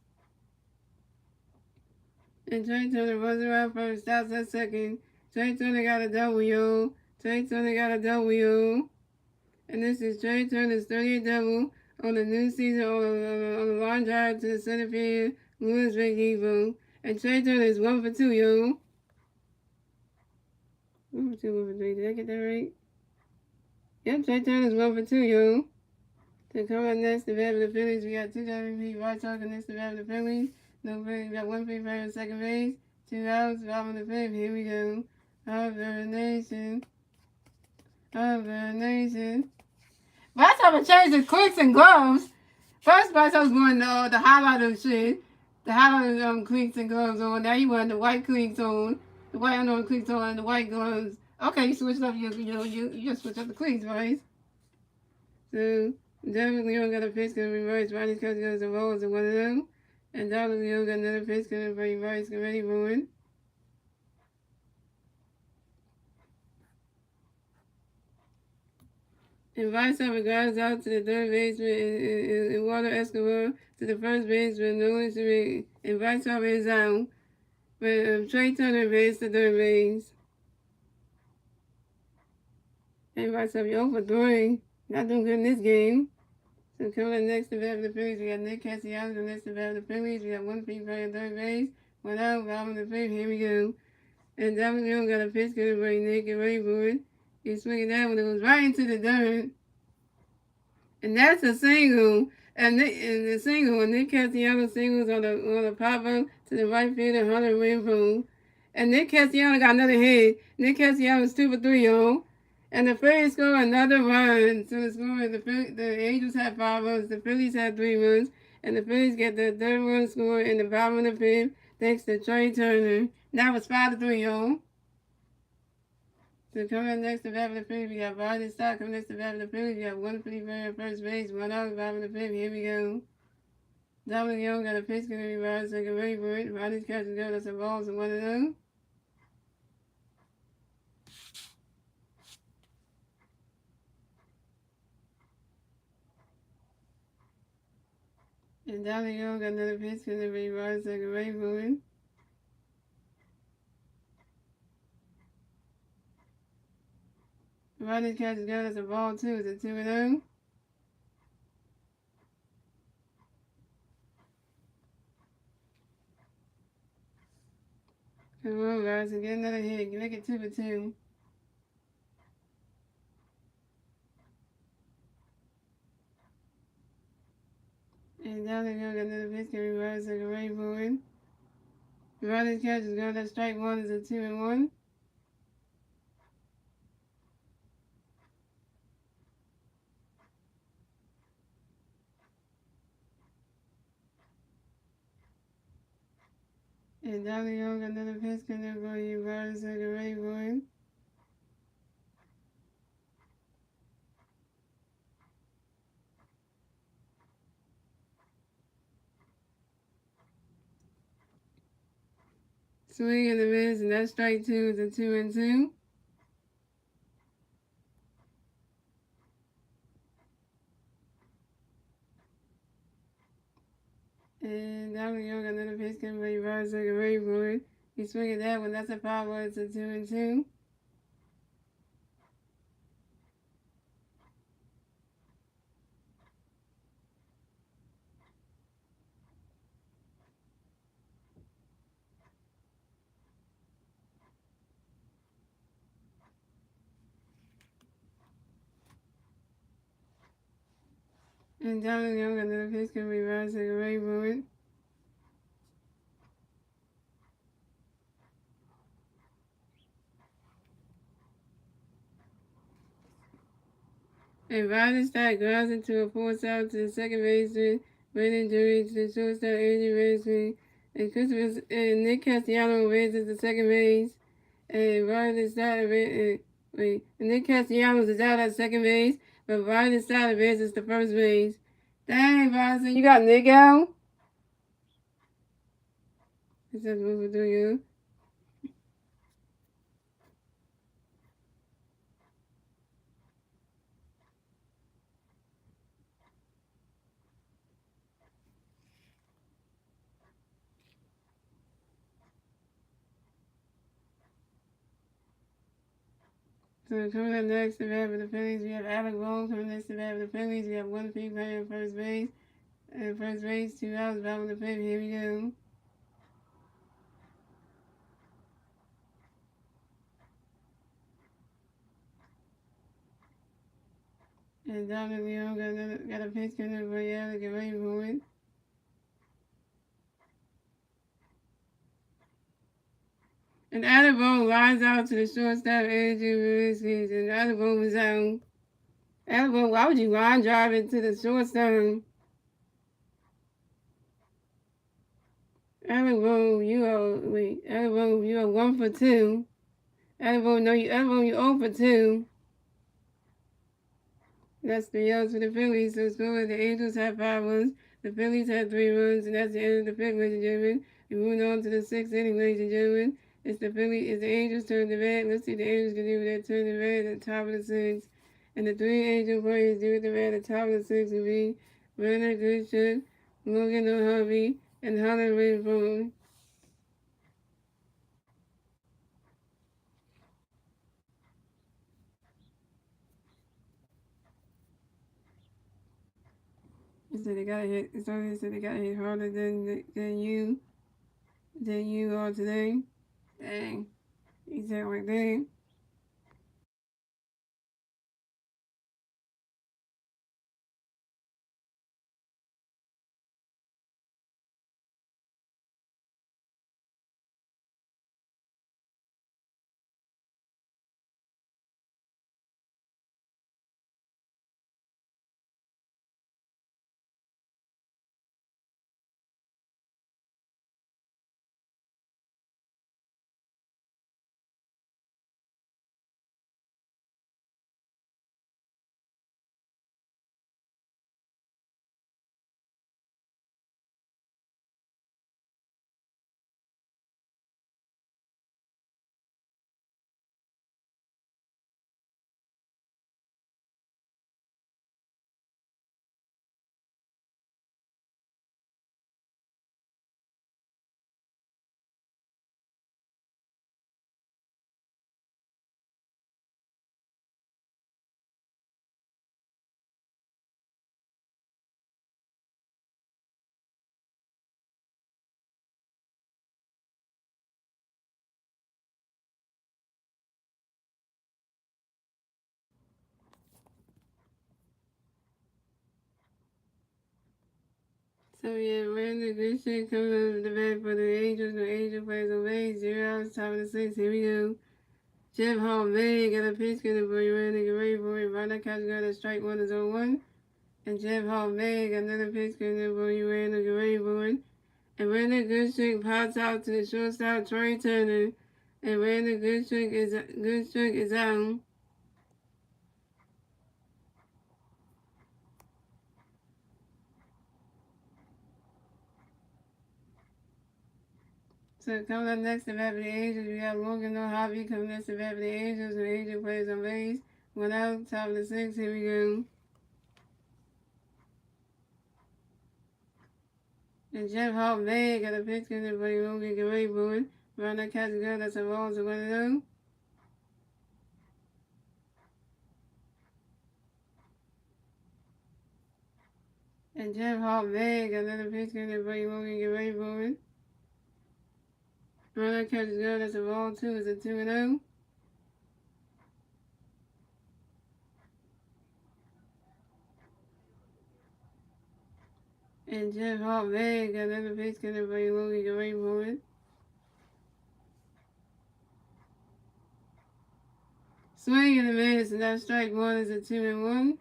S1: And Trey Turner runs around first, stops at second. Trey Turner got a W. Trey Turner got a W. And this is Trey Turner's 30th double on the new season on a line drive to the center field. Lewis Big Evo. And Trey Turner is 1 for 2, yo. 1 for 2, 1 for 3. Did I get that right? Yep, Trey Turner's 1 for 2, yo. To come up next, the bat of the Phillies, we got 2 WP. White Sox next, the bat of the Phillies. No Phillies, we got 1 free player in second base. 2 outs, bottom of the fifth. Here we go. Of the nation. Of the nation. Last time I changed the cleats and gloves. First, White Sox going the highlighter shit. The highlighter cleats and gloves on. Now you want the white cleats on. The white underwear cleats on and the white gloves. Okay, you switched up you just switched up the cleats, right? So David Leon got a pitch gonna reverse. Ronnie's coach goes to roll as a 1-0. And David Leon got another pitch gonna reverse. Get ready for it. And Vice Hopper grounds out to the third baseman and Walter Escobar to the first baseman. No injury. And Vice Hopper is out. But Trey Turner base to third base. And Vice Hopper 0 for 3. Not doing good in this game. So coming up next to bat of the Phillies, we got Nick Castellanos. And next to bat of the Phillies, we got 1 free player at third base. 1 out, bottom of the fifth. Here we go. And David Leon got a pitch good for Nick. Get ready for it. He's swinging that one. It goes right into the dirt. And that's a single. And the single, and Nick Castellanos singles on the pop-up to the right fielder, Hunter Renfroe. And Nick Castellanos got another hit. Nick Castellanos 2 for 3, yo. And the Phillies score another run. So the score, the Angels had 5 runs, the Phillies had 3 runs, and the Phillies get the third run score in the bottom of the fifth, thanks to Trey Turner. That was 5 to 3, yo. So coming up next to bat of the Phillies, we got Rodney Stott. Coming next to bat of the Phillies, we got 1 free player at first base, 1 out, bottom of the fifth. Here we go. Dominic Young got a pitch going to be right, so get ready for it. Rodney's catching good. That's a ball, so 1-0. And Dominic Young got another pitch going to be right, so get ready for it. Rodney's catching good. That's a ball, too. It's a 2-0. Come on, guys, and get another hit. Make it 2 for 2. And now they're going to get another pitch can be right, so get ready for it. Rodney's catch is good. That strike 1 is a 2-1. And Dominic Young got another pitch can be right, so get ready for it. Swing and a miss, and that strike 2 is a 2-2. And Dominic Young got another pitch can be right, so get ready for it. He's swinging that one. That's a power. It's a 2-2. And Dominic Young got another pitch can be right, so get ready for it. And Rodney Stott grounds into a force out to the second baseman, Brandon Drury to the shortstop, Andrew Ramsey, and Nick Castellanos raises the second base, and Rodney Stott and Nick Castellanos is out at second base, but Rodney Stott raises the first base. Dang, Rodney, you got Nick out? It's just moving through you. So coming up next, the bat for the Phillies, we have Alec Bohm. Coming next, the bat for the Phillies, we have one free player at first base. At first base, 2 outs, bottom of the fifth. Here we go. And Dominic Leone got a pitch coming up for you to get ready for it. And Alec Bohm lines out to the shortstop, Andrew Willis, and Alec Bohm is out. Alec Bohm, why would you line drive into the shortstop? Alec Bohm, you are 1 for 2. Alec Bohm, no, you 0 for 2. That's 3 outs for the Phillies. So score the Angels had 5 runs. The Phillies had 3 runs, and that's the end of the fifth, ladies and gentlemen. We're moving on to the 6th inning, ladies and gentlemen. It's the Angels' turn to bat. Let's see what the Angels can do with that turn to bat at the top of the 6th. And the 3 Angel players do with the bat at the top of the 6th will be Werner Goodshut, Logan O'Harvey, and Holland Rainbow. He said they got hit. So he said they got hit harder than you are today. Dang. He said like dang. So yeah, Randy good shit coming out of the bat for the Angels. The Angel plays on base, 0 outs, top of the 6th. Here we go. Jeff Hall May got a pitch good for you, Randy. Get ready for it. Right now, catch got a strike 1 is 0-1. And Jeff Hall May got another pitch good for you, Randy. Get ready for it. And Randy Goodstrick pops out to the shortstop, Trey Turner. And Randy Goodstrick is out. So coming up next to bat for the Angels, we got Logan O'Harvey coming next to bat for the Angels. The Angel plays on base. 1 out, top of the 6th. Here we go. And Jeff Hall May got a pitch good for you, Logan. Get ready for it. Around that catch is good. That's a ball. So 1-0. And Jeff Hall May got another pitch good for you, Logan. Get ready for it. Around that catch is good. That's a ball. 2 is a 2-0. And Jeff Hall May got another pitch good for you, Logan. Get ready for it. Swing and a miss, and that strike 1 is a 2-1.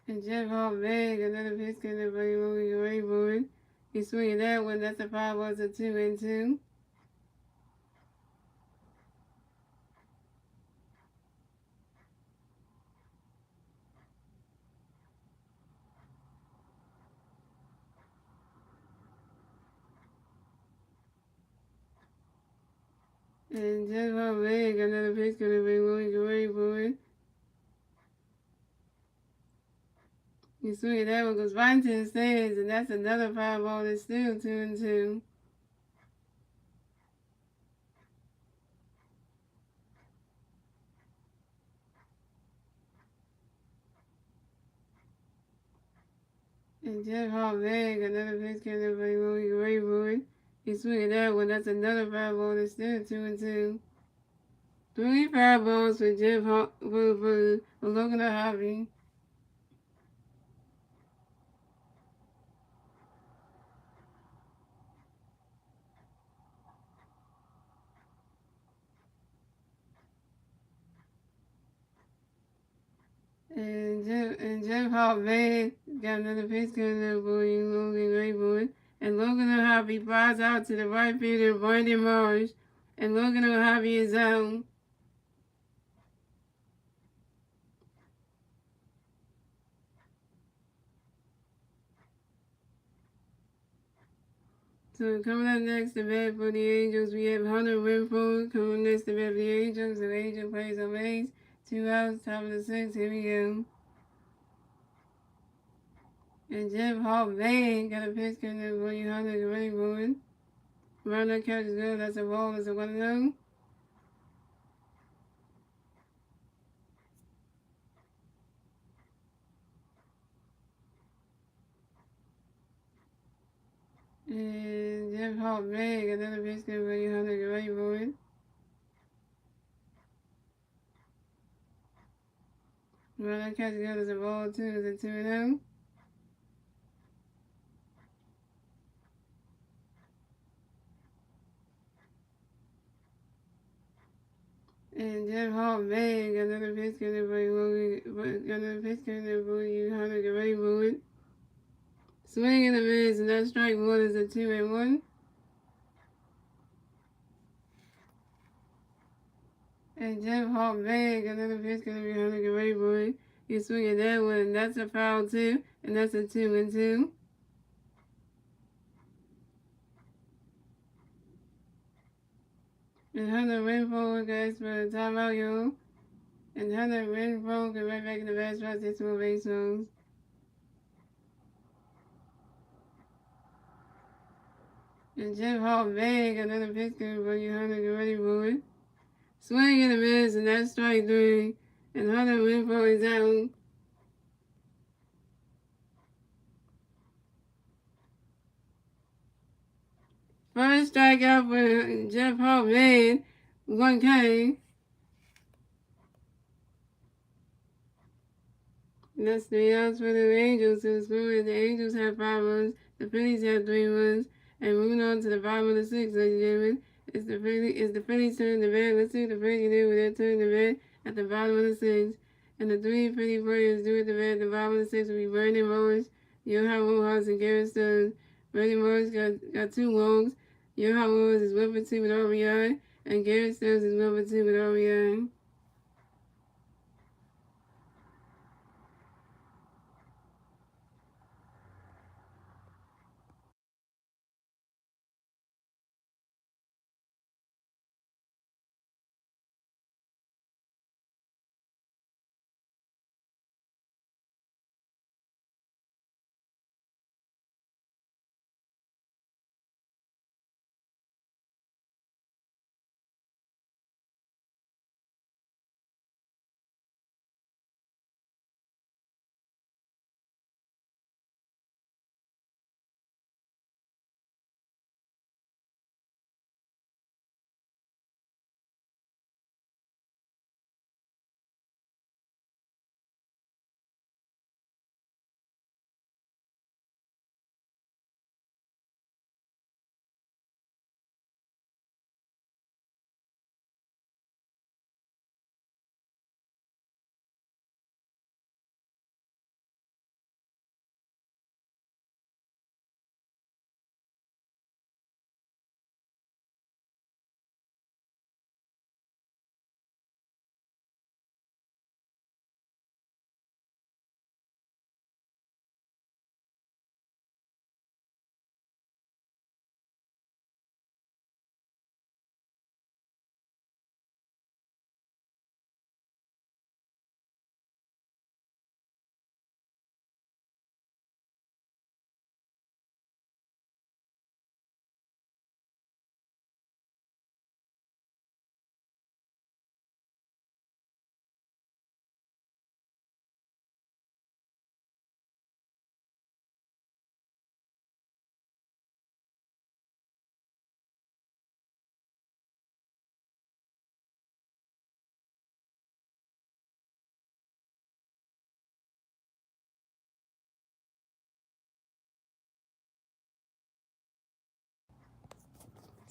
S1: And Jeff Hall May got another pitch good for you, Logan. Get ready for it. He's swinging that one. That's a 5 was a 2-2. And Jeff Hall May got another pitch good for you, Logan. Get ready for it. swing it that one goes right into the stands, and that's another foul ball. That's still 2-2. And Jeff Hartman, another pitch count by Willie Rayboard. He swinging that one. That's another foul ball. That's still 2-2. Three foul balls for Jeff for Logan Hobby. And Jeff Hartman got another pitch count for Logan Rayboard. And Logan Hobby flies out to the right fielder, Brandon Marsh. And Logan Hobby is out. So coming up next to bat for the Angels, we have Hunter Renfroe coming next to bat for the Angels. The Angel plays on base. 2 outs, top of the 6th. Here we go. And Jeff Hartman got a pitch coming for you, Hunter Renfroe. Runner catches good. That's a ball. That's a 1-0. And Jeff Hartman got another pitch coming for you, Hunter Renfroe. Runner catches good. That's a ball. 2 is a 2-0. And Jeff Hartman got another pitch coming for you, Hunter Renfroe. Swing and a miss, and that strike one is a 2-1. And Jeff Hartman got another pitch going to be Hunter Rayboard. You swing at that one, and that's a foul too, and that's a 2-2. And Hunter Renfroe guys for a timeout, y'all. And Hunter Renfroe get right back in the bat spot, takes more base runs. And Jeff Hartman got another pitch going for you, Hunter Rayboard. Swing and a miss, and that's strike three. And Hunter Renfroe is out. First strikeout for Jeff Hartman, 1K. And that's 3 outs for the Angels to score. The Angels have 5 runs, the Phillies have 3 runs. And moving on to the bottom of the 6th, ladies and gentlemen, it's the Phillies turn to bat. Let's see what the Phillies do with their turn to bat at the bottom of the 6th. And the 3 Philly players do at the bat at the bottom of the 6th will be Brandon Morris, Johan Rojas, and Garrett Stearns. Brandon Morris got 2 walks. Johan Rojas is 1 for 2 with RBI, and Garrett Stearns is 1 for 2 with RBI.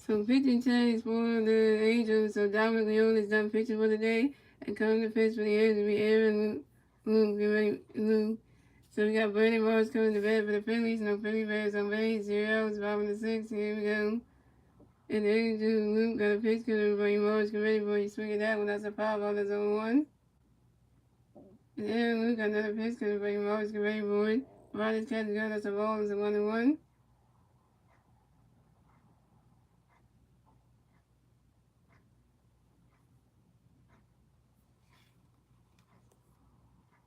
S1: So pitching change for the Angels. So Dominic Leone is done pitching for the day. And coming to pitch for the Angels will be Aaron Luke. So we got Brandon Morris coming to bat for the Phillies. No Philly Bears on base. 0 outs, 5-6. Here we go. And the Angels Luke got a pitch coming for you. Morris get ready for you. Swing at that one. That's a 5-0. That's 0-1. And Aaron Luke got another pitch coming for you. Morris get ready for it. Riley's catch good. That's a ball. It's a 1-1.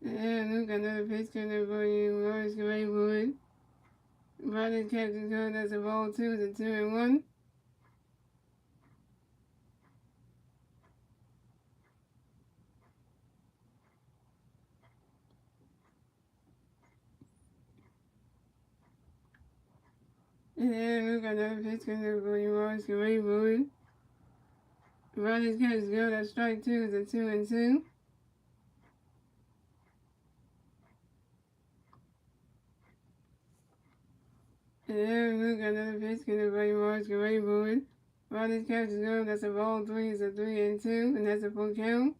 S1: And Luke got another pitch coming for you. Morris get ready for it. Riley's catch is good. That's a ball 2. It's a 2-1. And then Luke got another pitch coming for you. Morris get ready for it. Riley's catch is good. That's strike 2. It's a 2-2. And then Luke got another pitch coming for you. Morris get ready for it. Riley's catch is good. That's a ball 3. It's a 3-2. And that's a full count.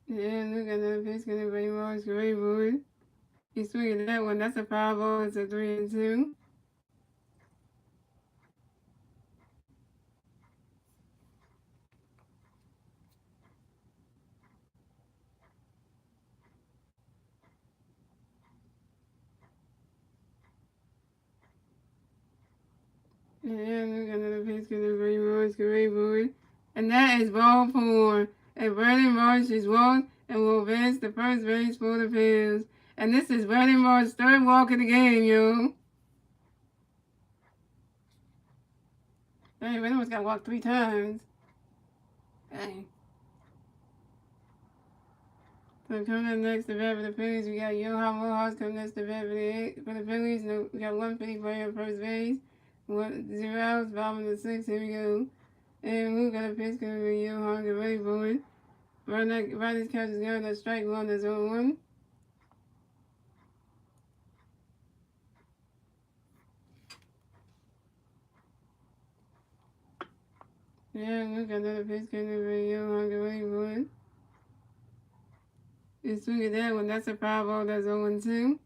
S1: And then Luke got another pitch coming for you. Morris get ready for it. He's swinging that one. That's a 5-0. It's a 3-2. And then Luke got another pitch coming for you. Morris get ready for it. And that is ball 4. And Brandon Marsh is walked and will advance the first base for the Phillies. And this is Brandon Marsh's third walk of the game, yo. Hey, Brandon Marsh got walked 3 times. Hey. So coming up next to bat for the Phillies, we got Johan Rojas coming next to bat for the Phillies. No, we got one Philly player on first base. 0 outs, 5-6. Here we go. And Luke got a pitch coming for Johan. Get ready for it. Riley's catch is good. That's strike 1. That's 0-1. Yeah, Luke got another pitch coming for Johan. Get ready for it. And swing at that one. That's a 5-0. That's 0-2.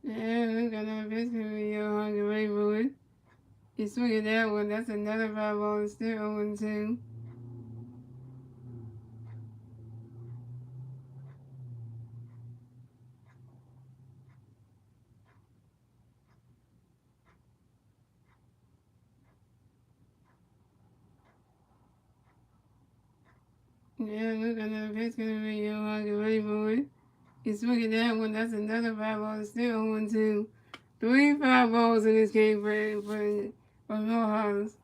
S1: Yeah, Luke got another pitch coming for Johan. Get ready for it. You swing at that one. That's another 5-0. It's still 0-2. Yeah, Luke got another pitch coming for Johan. Get ready for it. You swing at that one. That's another 5-0. It's still 0-2. 3 5-0s in this game for Rojas.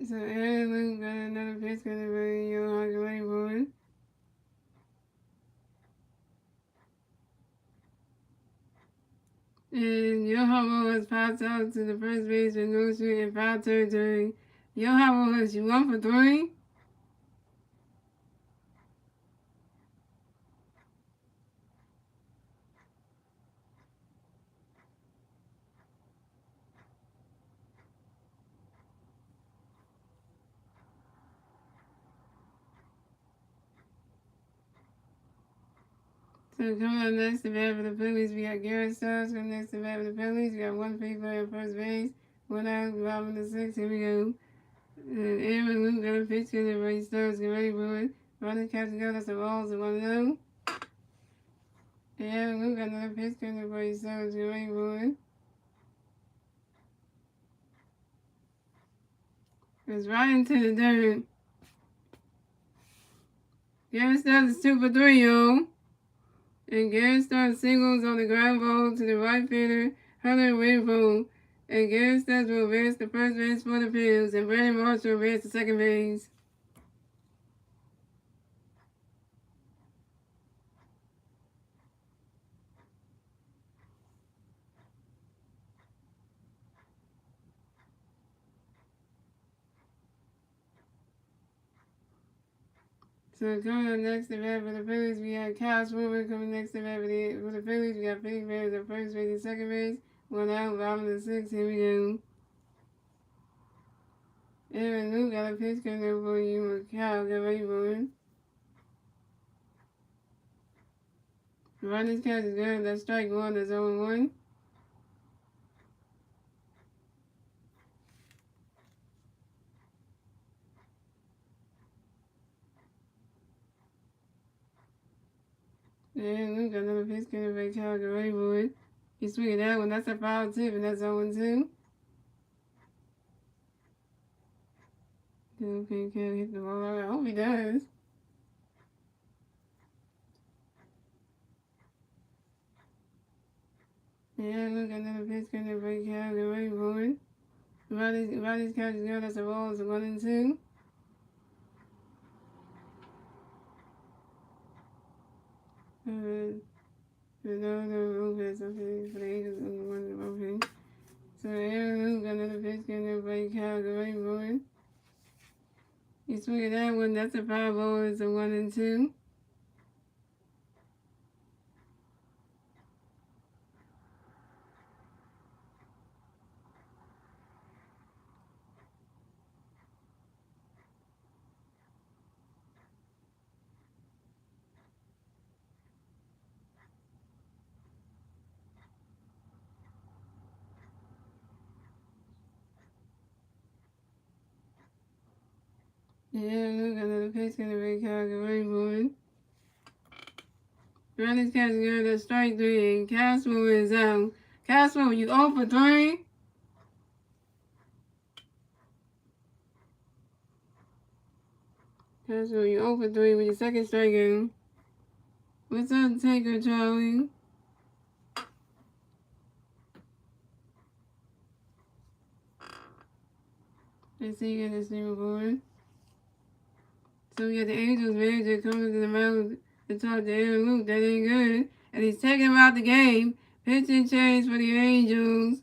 S1: So Aaron Luke got another pitch coming for Johan. Get ready for it. And Johan Rojas pops out to the first base with no shoot in foul territory. Johan Rojas, you 1 for 3. So coming up next to bat for the Phillies, we got Garrett Stubbs coming next to bat for the Phillies. We got one free player at first base. 1 out, 5-6. Here we go. And Aaron Luke got a pitch coming for Stubbs. Get ready for it. Running catch go. That's the balls. 1-0. Yeah, Luke got another pitch coming for you, so it's going on. It's right into the dirt. Garrett starts 2 for 3, yo. And Garrett starts singles on the ground ball to the right fielder, Hunter Winfrey. And Garrett starts will advance to first base for the Phillies, and Brandon Marshall will advance to second base. So coming up next to bat for the Phillies, we got Kyle Schwarber coming next to bat for the Phillies. We got Phillies Bears at first base and second base. 1 out, bottom of the 6th. Here we go. Aaron Luke got a pitch coming up for you. Kyle, get ready for it. Running catch is good. That's strike 1. That's 0-1. And Luke got another pitch coming up for Kyle. Get ready for it. He's swinging that one. That's a foul tip, and that's 0-2. Okay, Kyle hit the ball. I hope he does. Yeah, look, another pitch coming up for Kyle. Get ready for it. Riley's catch is good. That's a ball. It's a 1-2. No, okay, for the Eagles, okay. So Aaron Luke got another pitch coming up by Kyle. Get ready for it. You swing at that one. That's a foul ball. It's a 1-2. Yeah, Luke got another pitch coming up by Kyle. Get ready for it. Riley's catch is good. That's strike 3. And Caswell is out. Caswell, you 0 for 3? Caswell, you 0 for 3 with your second strikeout. What's up, Taker, Charlie? Let's see you get this thing recorded. So we got the Angels manager coming to the mound to talk to Aaron Luke. That ain't good. And he's taking him out the game. Pitching change for the Angels.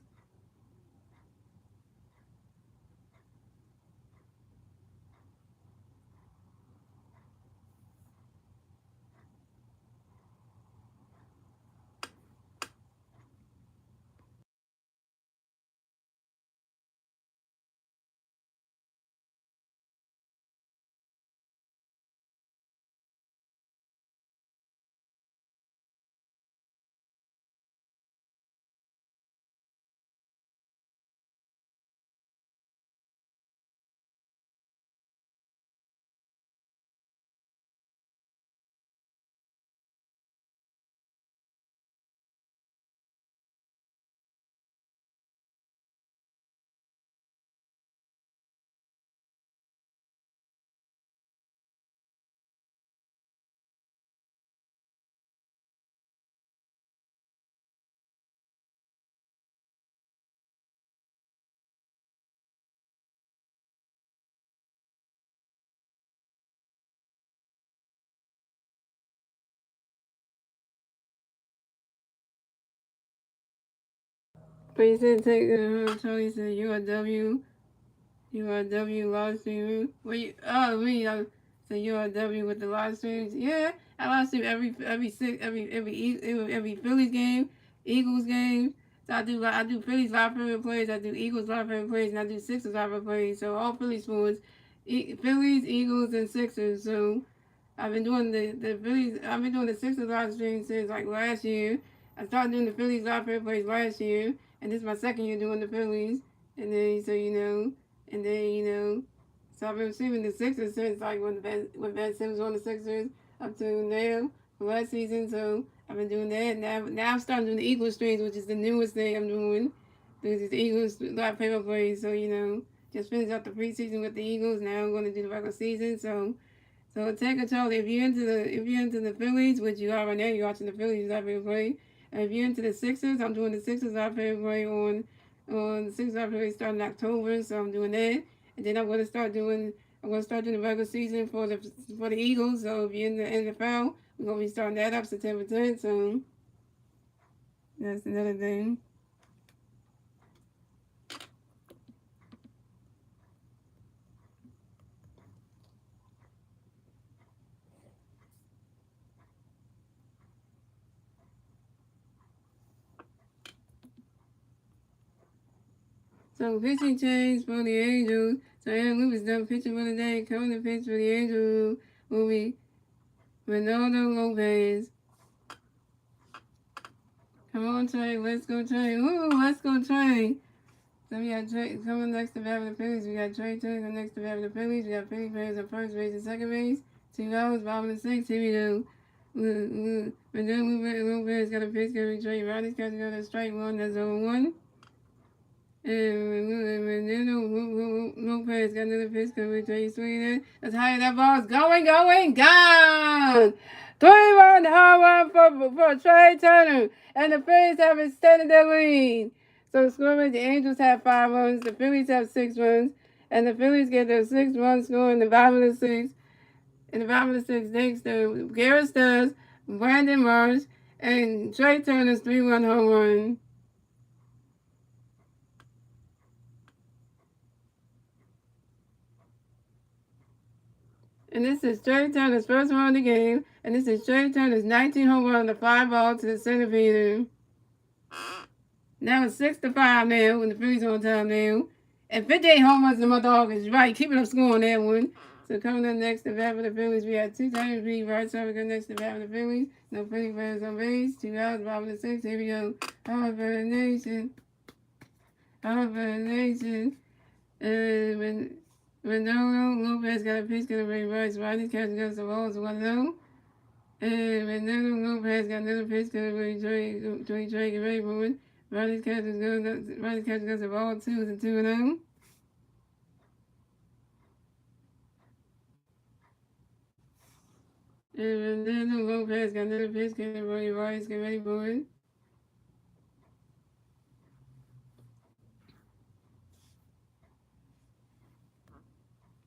S1: But he said, Tony said, URW live stream. Wait, so URW with the live streams. Yeah, I live stream every Phillies game, Eagles game. So I do Phillies live favorite plays, I do Eagles live favorite plays, and I do Sixers live favorite plays. So all Phillies sports, Phillies, Eagles, and Sixers. So I've been doing the Phillies. I've been doing the Sixers live stream since like last year. I started doing the Phillies live favorite plays last year, and this is my second year doing the Phillies. And then so and then, so I've been receiving the Sixers since like when Ben Simmons was on the Sixers up to now for last season. So I've been doing that. Now I'm starting doing the Eagles streams, which is the newest thing I'm doing. Because the Eagles, a lot of paper plays. So, just finished up the preseason with the Eagles. Now I'm going to do the regular season. So take a toll. If you're into the Phillies, which you are right now, you're watching the Phillies live play. And if you're into the Sixers, I'm doing the Sixers live play on the Sixers live play starting in October. So I'm doing that, and then I'm going to start doing the regular season for the Eagles. So if you're in the NFL, we're going to be starting that up September 10th. So that's another thing. So pitching change for the Angels. So Aaron Lewis done pitching for the day. Coming to pitch for the Angels will be Ronaldo Lopez. Come on, Trey. Let's go, Trey. Ooh, let's go, Trey. So we got Trey coming next to bat with the Phillies. We got Trey Turner next to bat with the Phillies. We got Philly players at first base and second base. 2 hours, bottom of the 6th. Here we go. Ronaldo Lopez got a pitch. Got to Trey. Ronnie's got to go to strike one. That's 0-1. And Lopez got another pitch coming. Trey swinging. That's high. That ball's going, gone. 3-1 home run for Trey Turner. And the Phillies have extended their lead. So scoring, the Angels have 5 runs. The Phillies have 6 runs. And the Phillies get their 6th run score in the bottom of the 6th. In the bottom of the 6th, thanks to Garrett Stubbs, Brandon Marsh, and Trey Turner's 3-run home run. And this is Trey Turner's first run of the game. And this is Trey Turner's 19 home run on the fly ball to the center fielder. Now it's 6-5 now, when the Phillies on time now. And 58 home runs in the month of August. Right, keeping up score on that one. So coming up next to bat for the Phillies, we have 2 times beat right. So we go next to bat for the Phillies. No Philly players on base. 2 outs, bottom of the 6th. Here we go. Home for the nation. Home for the nation. And Ronaldo Lopez got a pitch, going to bring Rice. Rodney catch goes the balls 1-0. And Ronaldo Lopez got another pitch, going to bring Trey get ready for it. Rodney's catch goes the ball 2-0. And Ronaldo Lopez got another pitch, going to bring Rice get ready for it.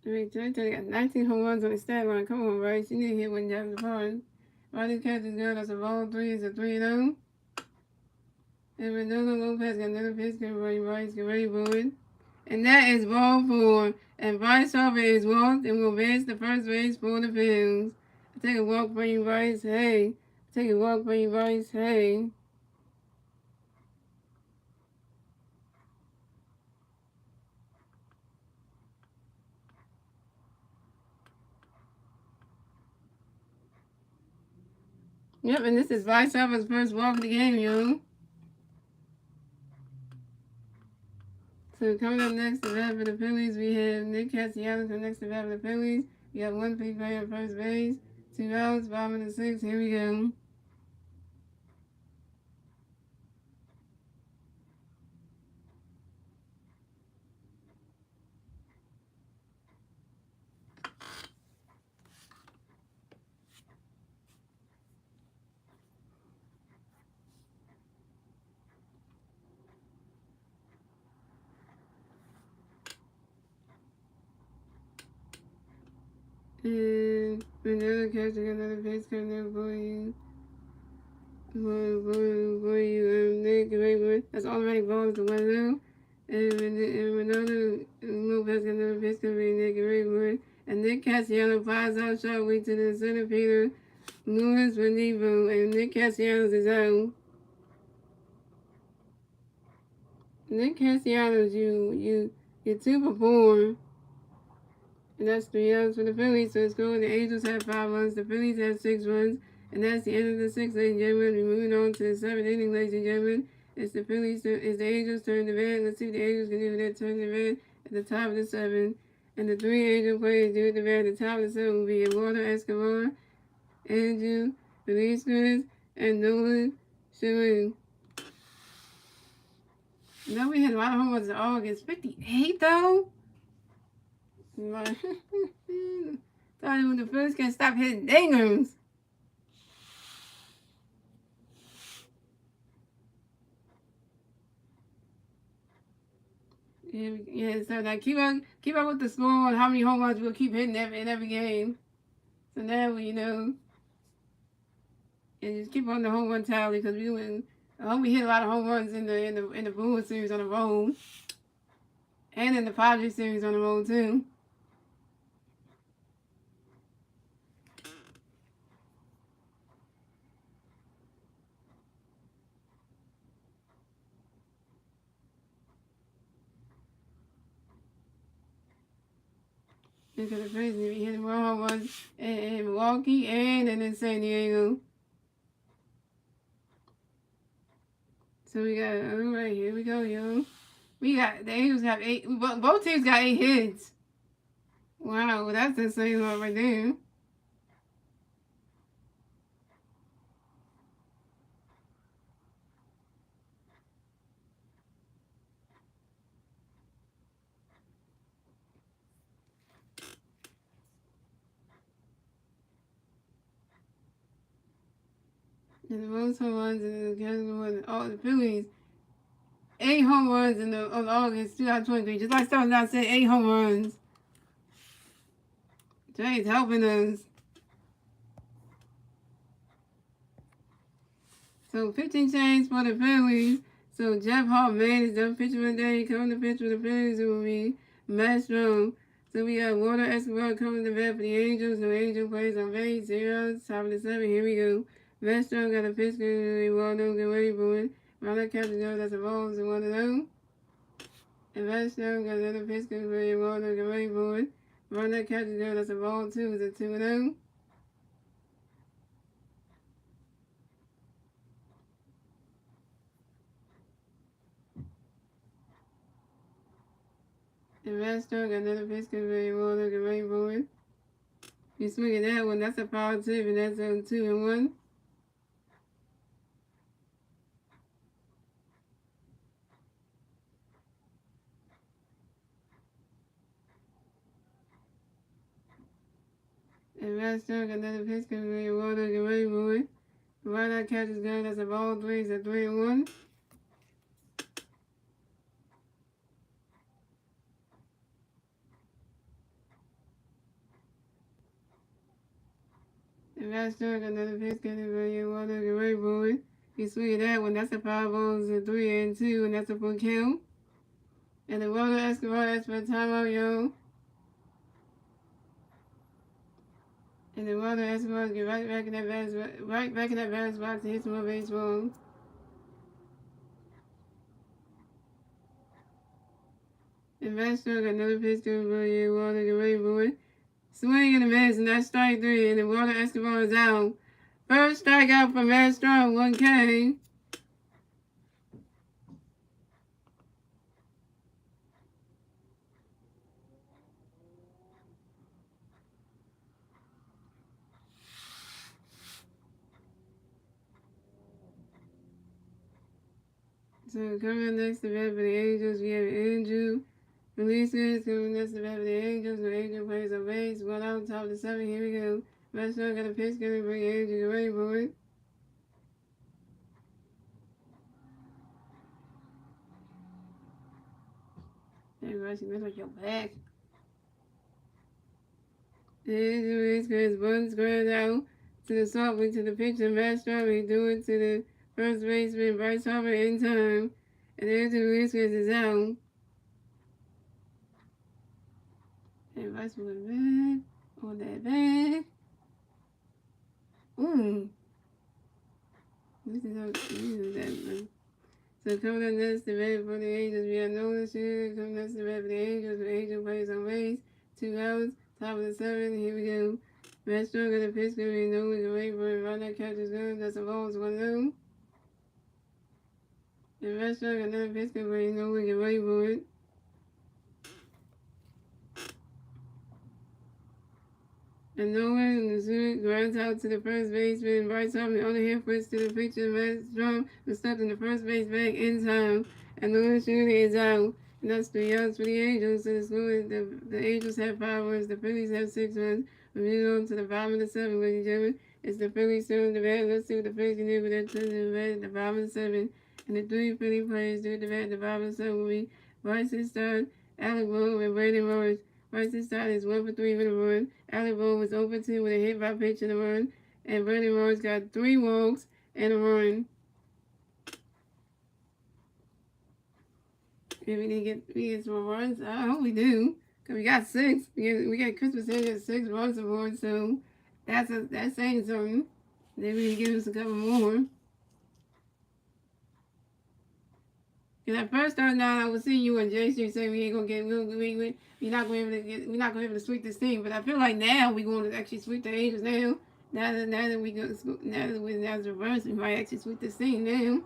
S1: Trey got 19 home runs on the stat line. Come on, Rice. You need to hit when you have the ball. Rodney's catch is good. That's a ball 3. It's a 3-0. And Ronaldo Lopez got another pitch. Get ready for it. And that is ball 4. And Bryce Harper is walked and will advance the first base for the Phillies. Take a walk for you, Bryce. Hey. Take a walk for you, Bryce. Hey. Yep, and this is Bryce Harper's first walk of the game, yo. So coming up next to bat for the Phillies, we have Nick Castellanos next to bat for the Phillies. We got 1 free player at first base. 2 outs, bottom of the 6th. Here we go. And another catch, another pitch coming up for you. Nick. That's already balls to 1-0. And Ronaldo Lopez got another pitch coming Nick Raywood. And Nick Castellanos flies out sharply to the center fielder, Luis Renivo. And Nick Castellanos is out. Nick Castellanos, you're 2 for 4. And that's 3 outs for the Phillies. So it's going. The Angels have 5 runs. The Phillies have 6 runs. And that's the end of the 6th, ladies and gentlemen. We're moving on to the 7th inning, ladies and gentlemen. It's the Angels' turn to bat. Let's see what the Angels can do with their turn to bat at the top of the 7th. And the 3 Angel players do at the bat at the top of the 7th will be Eduardo Escobar, Andrew Velasquez, and Nolan Shamoon. No, we had a lot of home runs in August. 58 though? Like, thought when the Phillies can stop hitting dingers. Yeah, so now keep up with the score and how many home runs we'll keep hitting in every game. So now we know, and just keep on the home run tally because we hit a lot of home runs in the Brewers series on the road, and in the Padres series on the road too. Because the Phillies be hitting more home runs in Milwaukee and in San Diego. So we got, all right, here we go, yo. We got, the Angels have 8, both teams got 8 hits. Wow, that's insane right there. And the most home runs in the category, all the Phillies, 8 home runs on August 2023. Just like Stone Down said, 8 home runs. Jay's helping us. So 15 chains for the Phillies. So Jeff Hartman is the pitcher of the day. Coming to pitch for the Phillies, it will be Masteryhi. So we have Water Escobar coming to bat for the Angels. The Angel plays on base. 0, top of the 7. Here we go. Masteryhi got a pitch. Waldo, get ready for it. Ronald catches goes. That's a ball. So 1-0. And Masteryhi got another pitch. Waldo, get ready for it. Ronald catches goes. That's a ball 2. It's a 2-0. And Masteryhi got another pitch. Waldo, get ready for it. You swing at that one, that's a positive, and that's a 2-1. And Master got another pitch coming in. Water, get ready for it. Right out catches gun, that's a ball 3, it's a 3-1. And Master got another pitch coming in. Water, get ready for it. You swing at that one, that's a 5 balls, a 3-2, and that's a full kill. And the Water Escobar, that's for a timeout, yo. And the Water Escobar get right back in that batter's box and hit some more baseball. And Master got another pitch coming in. Water, get ready for it. Swing and a miss, and that's strike 3, and the Water Escobar is out. First strikeout for Masteryhi, 1K. So coming next to bat for the Angels, we have Andrew Felices coming next to bat for the Angels. The Angel plays on base, 1 out, top of the 7. Here we go. Masteryhi got a pitch coming for the Angels. Get ready for it. Hey, Rusty, look like your back. The Angel is one squared out to the softly to the pitcher. Masteryhi do it to the first baseman, Bryce Harper, in time. And the Angel is out. And Bryce will go back on that back. Ooh. This is how that. So coming up next, the bat for the Angels, we have Nolan Shamoon. Coming next, the bat for the Angels. The Angel plays on base. 2 outs, top of the 7. Here we go. Masteryhi got a pitch coming. Nolan can wait for it. Right now, catches good. That's a ball. It's 1-0. And Masteryhi got another pitch coming. Nolan can wait for it. And no one in the suit grounds out to the first baseman. Bryce Harper on the hand puts to the pitcher. Masteryhi was stuck in the first base bag in time. And the shooter is out. And that's 3 outs for the Angels. So the Angels have 5 runs. The Phillies have 6 runs. We're moving on to the bottom of the 7th, ladies and gentlemen. It's the Phillies turn the bat. Let's see what the Phillies can do with that turn the bat at the bottom of the 7th. And the 3 Philly players do the bat at the bottom of the 7th will be Bryson Stott, Alec Bohm, and Brandon Morris. Bryson Stott is 1 for 3 with a run. Alec Bohm was 0 for 2 with a hit by pitch and a run. And Brandon Morris got 3 walks and a run. If we get some runs, I hope we do. Because we got 6. We got Christmas in at 6 runs aboard, so that's saying something. Then we can give us a couple more. Because at first starting out, I was seeing you and Jay Street say we ain't gonna get, we're not gonna be able to sweep this team. But I feel like now we're going to actually sweep the Angels now. Now it's reversed, we might actually sweep this team now.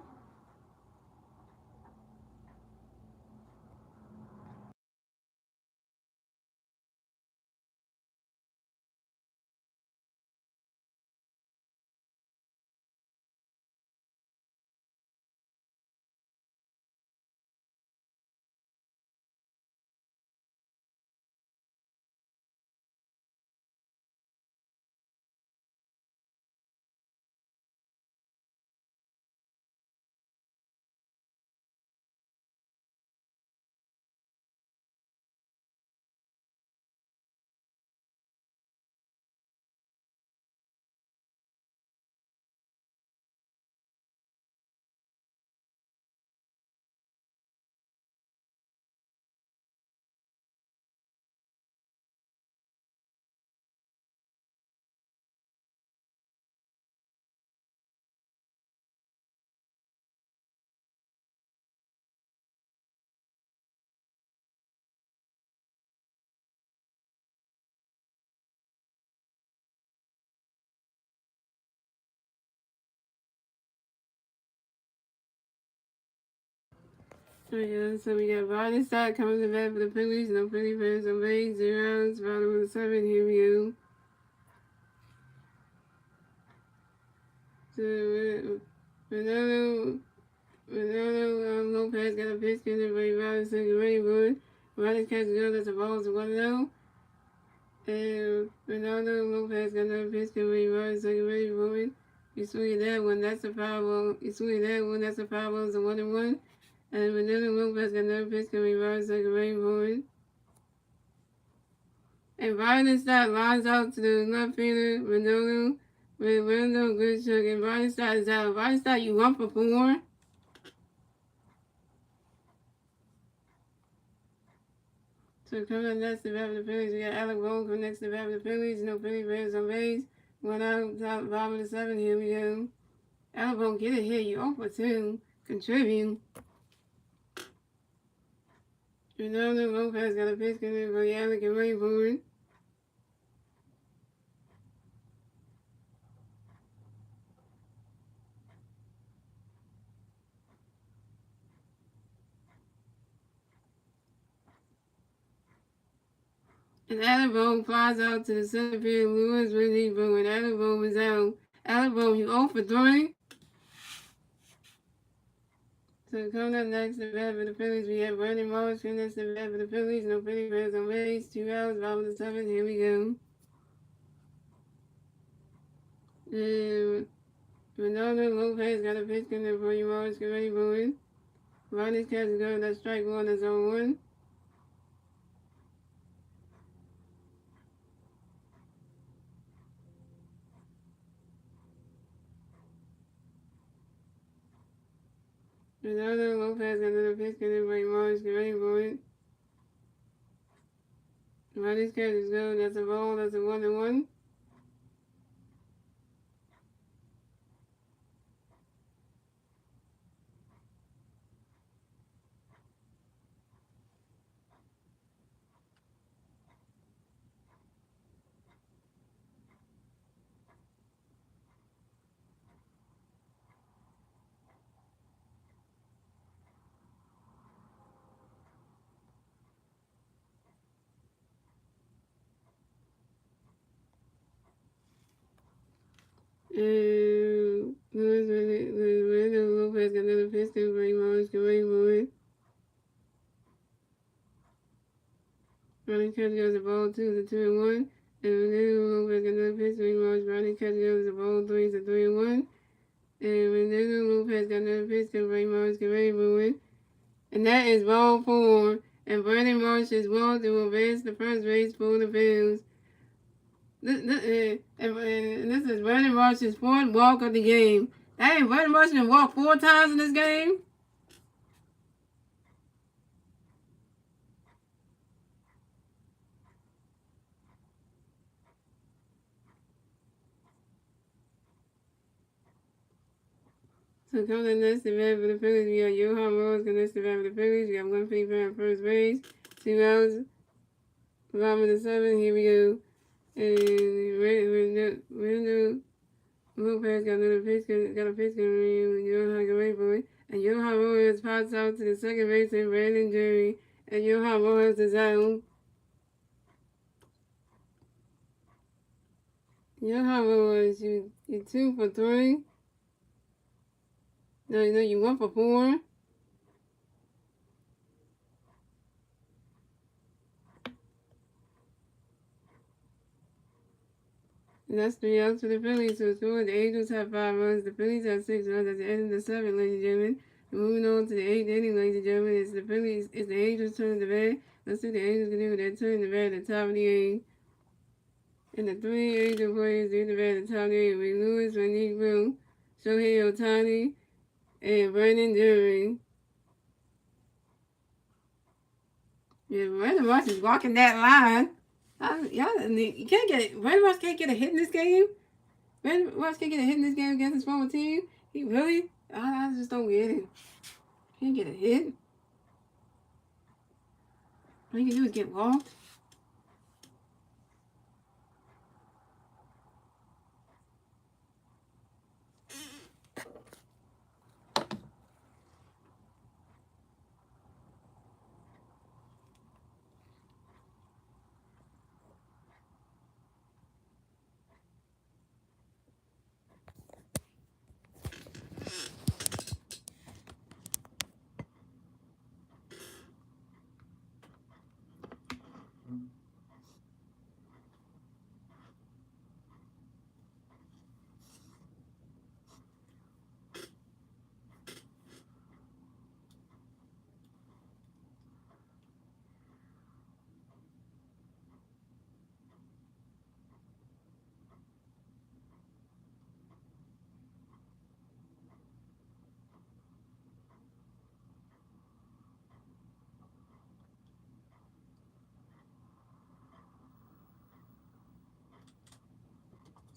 S1: So yeah, so we got Riley Stott coming to bat for the Phillies. No Philly fans on base. 0 outs. Bottom of the 7th. Here we go. So Ronaldo Lopez got a pitch in the way. Riley second ready wood. Riley catches good. That's a ball. It's 1-0. And Ronaldo Lopez got another pitch in the way. Riley second ready wood. You swing that one. That's a foul ball. You swing that one. That's a foul ball. It's a 1-1. And Ronaldo Lopez got another pitch in the way. Riley second ready wood. And Brian Stott lines out to the left fielder, Ronaldo, with Ronaldo Goodchuck, and Brian Stott is out. Brian Stott, you 1 for 4. So coming up next to bat for the Phillies, we got Alec Bohm coming next to bat for the Phillies. No Philly players on base. 1 out, top, bottom of the 7th. Here we go. Alec Bohm, get it here. You 0 for 2. Contribute. Ronaldo Lopez got a pitch coming for Alec and Rayburn. And Alec Bohm flies out to the center field. Lewis really booing. Alec Bohm is out. Alec Bohm, you 0 for 3. So coming up next, the bat for the Phillies, we have Brandon Morris coming next to the bat for the Phillies. No Philly fans on base. 2 outs, bottom of the 7th. Here we go. And Ronaldo Lopez got a pitch coming for you, Morris. Get ready for it. Ronnie's catch is good. That's strike one. That's 0-1. Ronaldo Lopez got another pitch coming for you, Morris. Get ready for it. Ronnie's catch is good. That's a ball. That's a 1-1. And Lopez got another pitch to bring Morris to Rainbow. Ronnie catch goes the ball 2 to 2-1. And Lopez got another pitch to bring Morris. Ronnie catch goes the ball 3 to 3-1. And Lopez got another pitch to bring Morris to Rainbow. And that is ball 4. And Brandon Marsh is ball to advance the first base for the Phillies. And this is Brandon Marsh's 4th walk of the game. Hey, Brandon Marsh has walked 4 times in this game. So coming in next to bat for the Phillies, we got Johan Rose coming next to bat for the Phillies. We got 155 at first base, 2 outs, bottom of the 7th. Here we go. And Randall Lopez got another pitch, got a pitch coming in. Johan can wait for it. And Johan Rose pops out to the second baseman, Brandon Drury. And Johan Rose is out. Johan Rose, you 2 for 3. No, you 1 for 4. And that's 3 outs for the Phillies. So score. The Angels have 5 runs. The Phillies have 6 runs at the end of the 7th, ladies and gentlemen. And moving on to the 8th inning, ladies and gentlemen, it's the Angels' turn to bat. Let's see what the Angels can do with their turn to bat at the top of the 8th. And the 3 Angel players do the bat at the top of the 8th. Ray Lewis, Monique Bill, Shohei Ohtani, and Brandon Drury. Yeah, Brandon Marsh is walking that line. You can't get Brandon Marsh can't get a hit in this game. Brandon Marsh can't get a hit in this game against his former team. He really? I just don't get it. Can't get a hit. All you can do is get walked.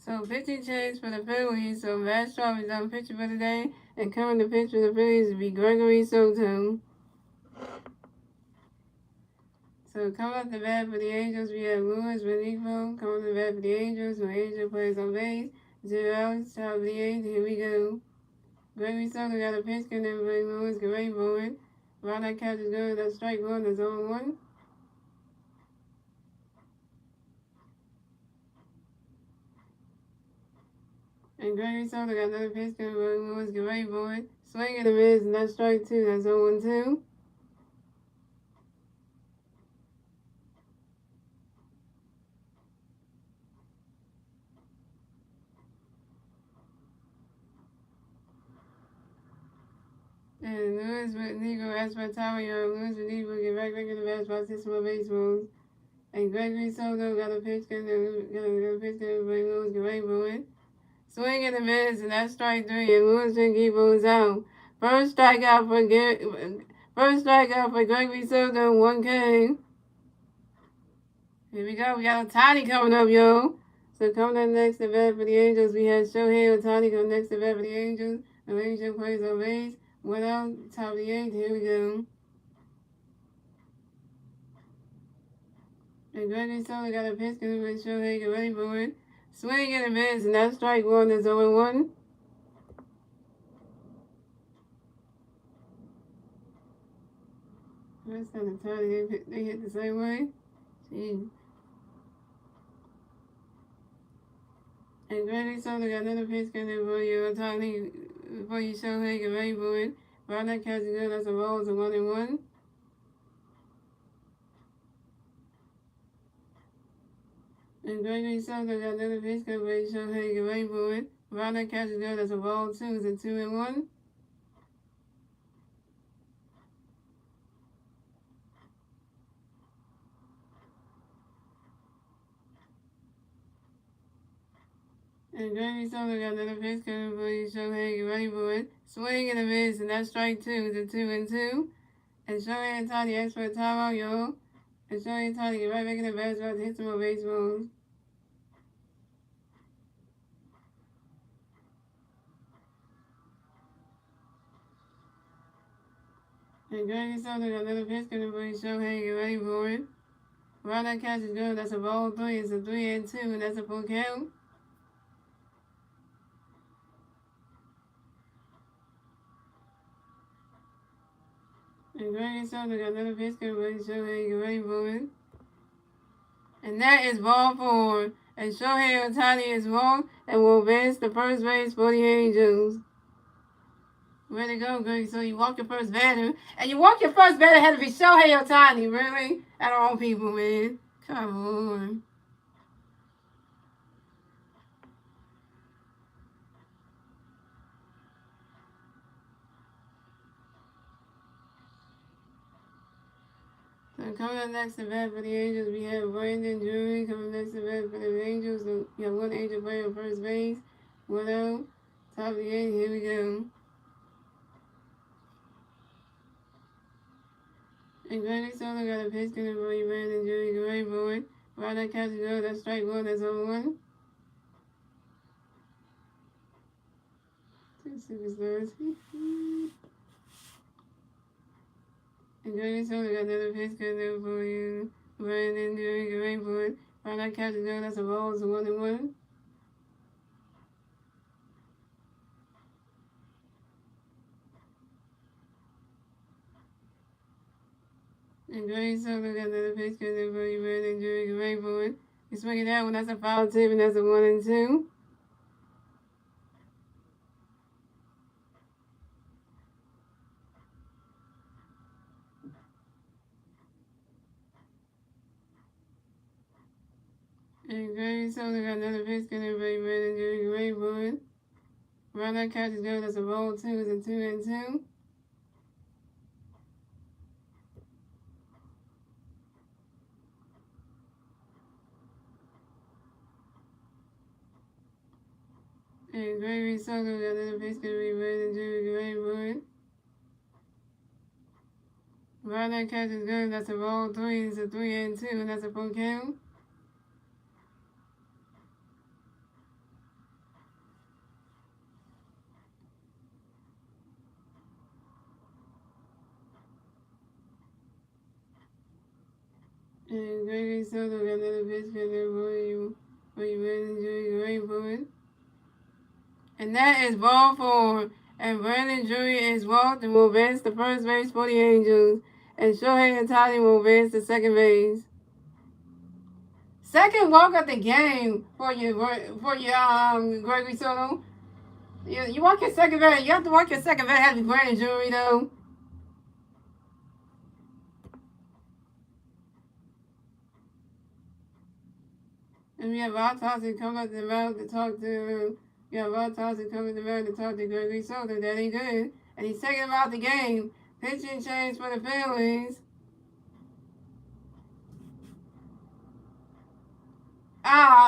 S1: So pitching change for the Phillies. So Masteryhi is on pitching for the day. And coming to pitch for the Phillies will be Gregory Soto. So coming up the bat for the Angels, we have Lewis Benigno. Coming up the bat for the Angels. So Angel plays on base. 0 outs, top of the 8th. Here we go. Gregory Soto got a pitch, and then Lewis can wait for it. While that catch is good, that's strike 1, that's 0-1. And Gregory Soto got another pitch, and Lewis can wait for it. Swing and a miss, and that's strike 2, that's 0-2. And Lewis with Negro asked for Tower Young. Lewis with Negro get back in the basketball system of baseballs. And Gregory Soto got a pitch, and got a pitch, and Lewis can wait for it. Swing and a miss, and that's strike 3, and Lewis and Gibo is out. First strikeout for Gregory Soto, 1K. Here we go. We got Ohtani coming up, yo. So coming up next to bat for the Angels, we have Shohei Ohtani coming next to bat for the Angels. The Angel plays on base. 1 out, top of the 8th. Here we go. And Gregory Soto got a pitch, and Shohei get ready for it. Swing and a miss, and that's strike 1. That's 0-1. That's not Ohtani. They hit the same way. Jeez. And Gregory Soto got another pitch coming for you. Tony, before you show Hague and Rainbow. Ronald catches good. That's a ball. It's a 1-1. And Gregory Soto got another pitch coming for you. Show Hague and Rainbow. Ronald catches good. That's a ball. 2. It's a 2-1. And Gregory Soto got another pitch coming for you. Show Hague and Rainbow. Swing and a miss. And that's strike 2. It's a 2-2. And Shohei and Tani asked for a timeout, yo. And Shohei and Tani get right back in the basketball to hit some more baseballs. And Gregory Soto got another pitch coming for you. Shohei get ready for it. Right, that catch is good. That's a ball 3. It's a 3-2, and that's a full count. And Gregory Soto got another pitch coming for you. Shohei get ready for it. And that is ball 4. And Shohei Ohtani is walked and will advance the first base for the Angels. Way to go, Greg. So you walk your first batter. And you walk your first batter had to be Shohei Ohtani, really? Out of all people, man. Come on. So coming up next to bat for the Angels, we have Brandon Drury coming next to bat for the Angels. So you have one Angel player on first base. 1-0. Top of the 8th. Here we go. And Gregory Soto got a pitch coming for you, Brandon Drury. Great boy. Right, that catch is good. That's strike 1. That's 0-1. Two superstars. And Gregory Soto got another pitch coming for you, Brandon Drury. Great boy. Right, that catch is good. That's a ball. It's a 1-1. And Gregory Soto got another pitch coming for you, Brandon Drury. Great boy. He's swinging that one. That's a foul tip, and that's a 1-2. And Gregory Soto got another pitch coming for you, Brandon Drury. Great boy. Right, that catch is good. That's a ball 2. It's a 2-2. And Gregory Soto got another pitch coming for you, Brandon Drury. Great boy. Right, that catch is good. That's a ball 3. It's a 3-2, and that's a full count. And Gregory Soto got another pitch coming for you, Brandon Drury. Great boy. And that is ball 4. And Brandon Drury is walked and will advance to first base for the Angels. And Shohei Ohtani will advance to second base. Second walk of the game for you, Gregory Soto. You walk your second base. You have to walk your second base. Have to be Brandon Drury though. And we have Rod Thompson come up the mound to talk to. Rod Thompson coming to the mound to talk to Gregory Soto. That ain't good. And he's taking him out the game. Pitching change for the Phillies.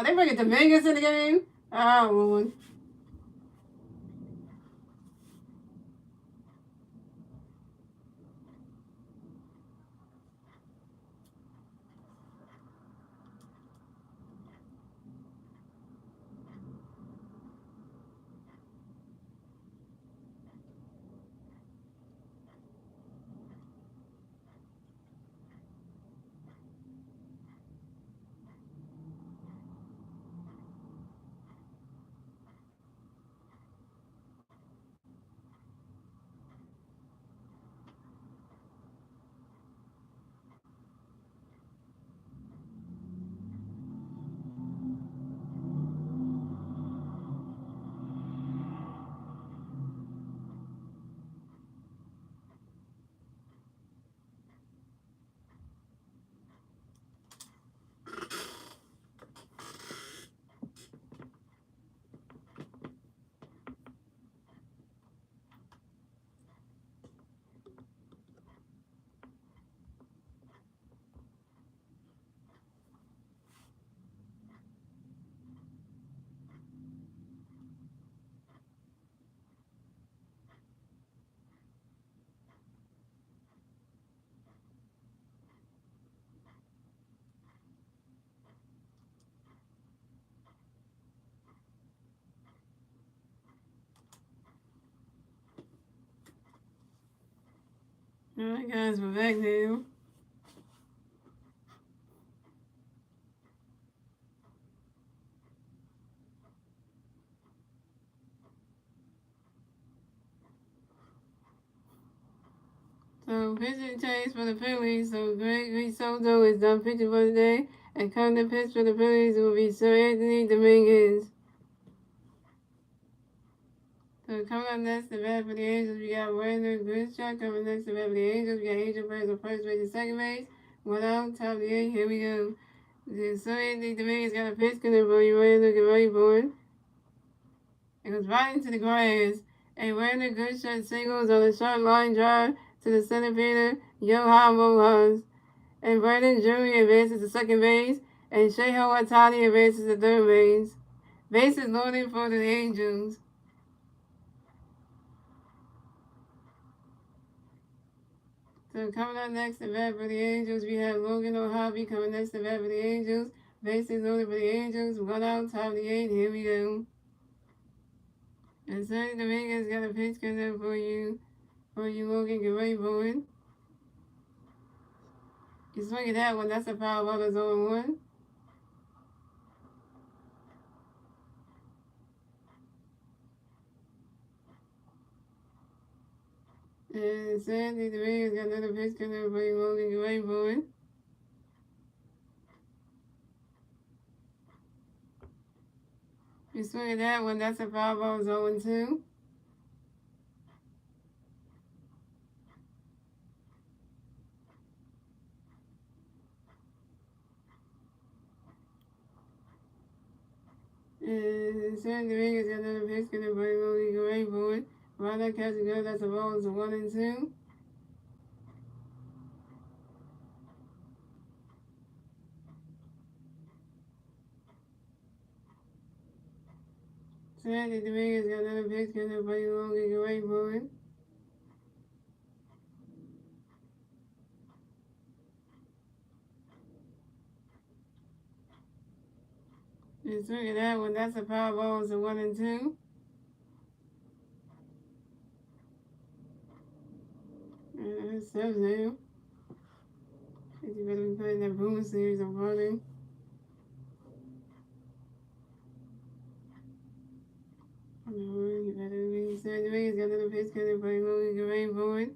S1: They bring Dominguez in the game. Lord. Alright guys, we're back now. So pitching change for the Phillies. So Greg Soto is done pitching for the day. And coming to pitch for the Phillies will be Sir Anthony Dominguez. So coming up next, the bat for the Angels, we got Werner Grischuk. Coming next, the bat for the Angels, we got Angel Perez on first base and second base. 1 out, top of the 8th, here we go. Sir Anthony Dominguez got a pitch coming for you, Werner, get ready for it. It goes right into the grass. And Werner Grischuk singles on a sharp line drive to the center fielder, Johan Rojas. And Brandon Drury advances to second base, and Shohei Ohtani advances to third base. Bases loaded for the Angels. So coming up next to bat for the Angels, we have Logan O'Hoppe coming next to bat for the Angels. Bases loaded for the Angels. 1 out, top of the 8th. Here we go. And Sonny Dominguez got a pitch coming up for you, Logan. Get ready for it. You swing at that one. That's a foul ball. That's 0-1. And Sandy Dominguez got another pitch coming up for you, Logan. Get ready for it. You swing at that one. That's a foul ball. It's 0-2. And Sandy Dominguez got another pitch coming up for you, Logan. Get ready for it. Right that catch and go. That's a ball. It's a 1-2. Sandy Dominguez got another pitch coming up for you, Logan. Get ready for it. And swing at that one. That's a power ball. It's a 1-2. And that's 7 now. I think you better be playing that Boomer series on Friday. You better be. Sandy Dominguez got another pitch coming up for you, Logan. Get ready for it.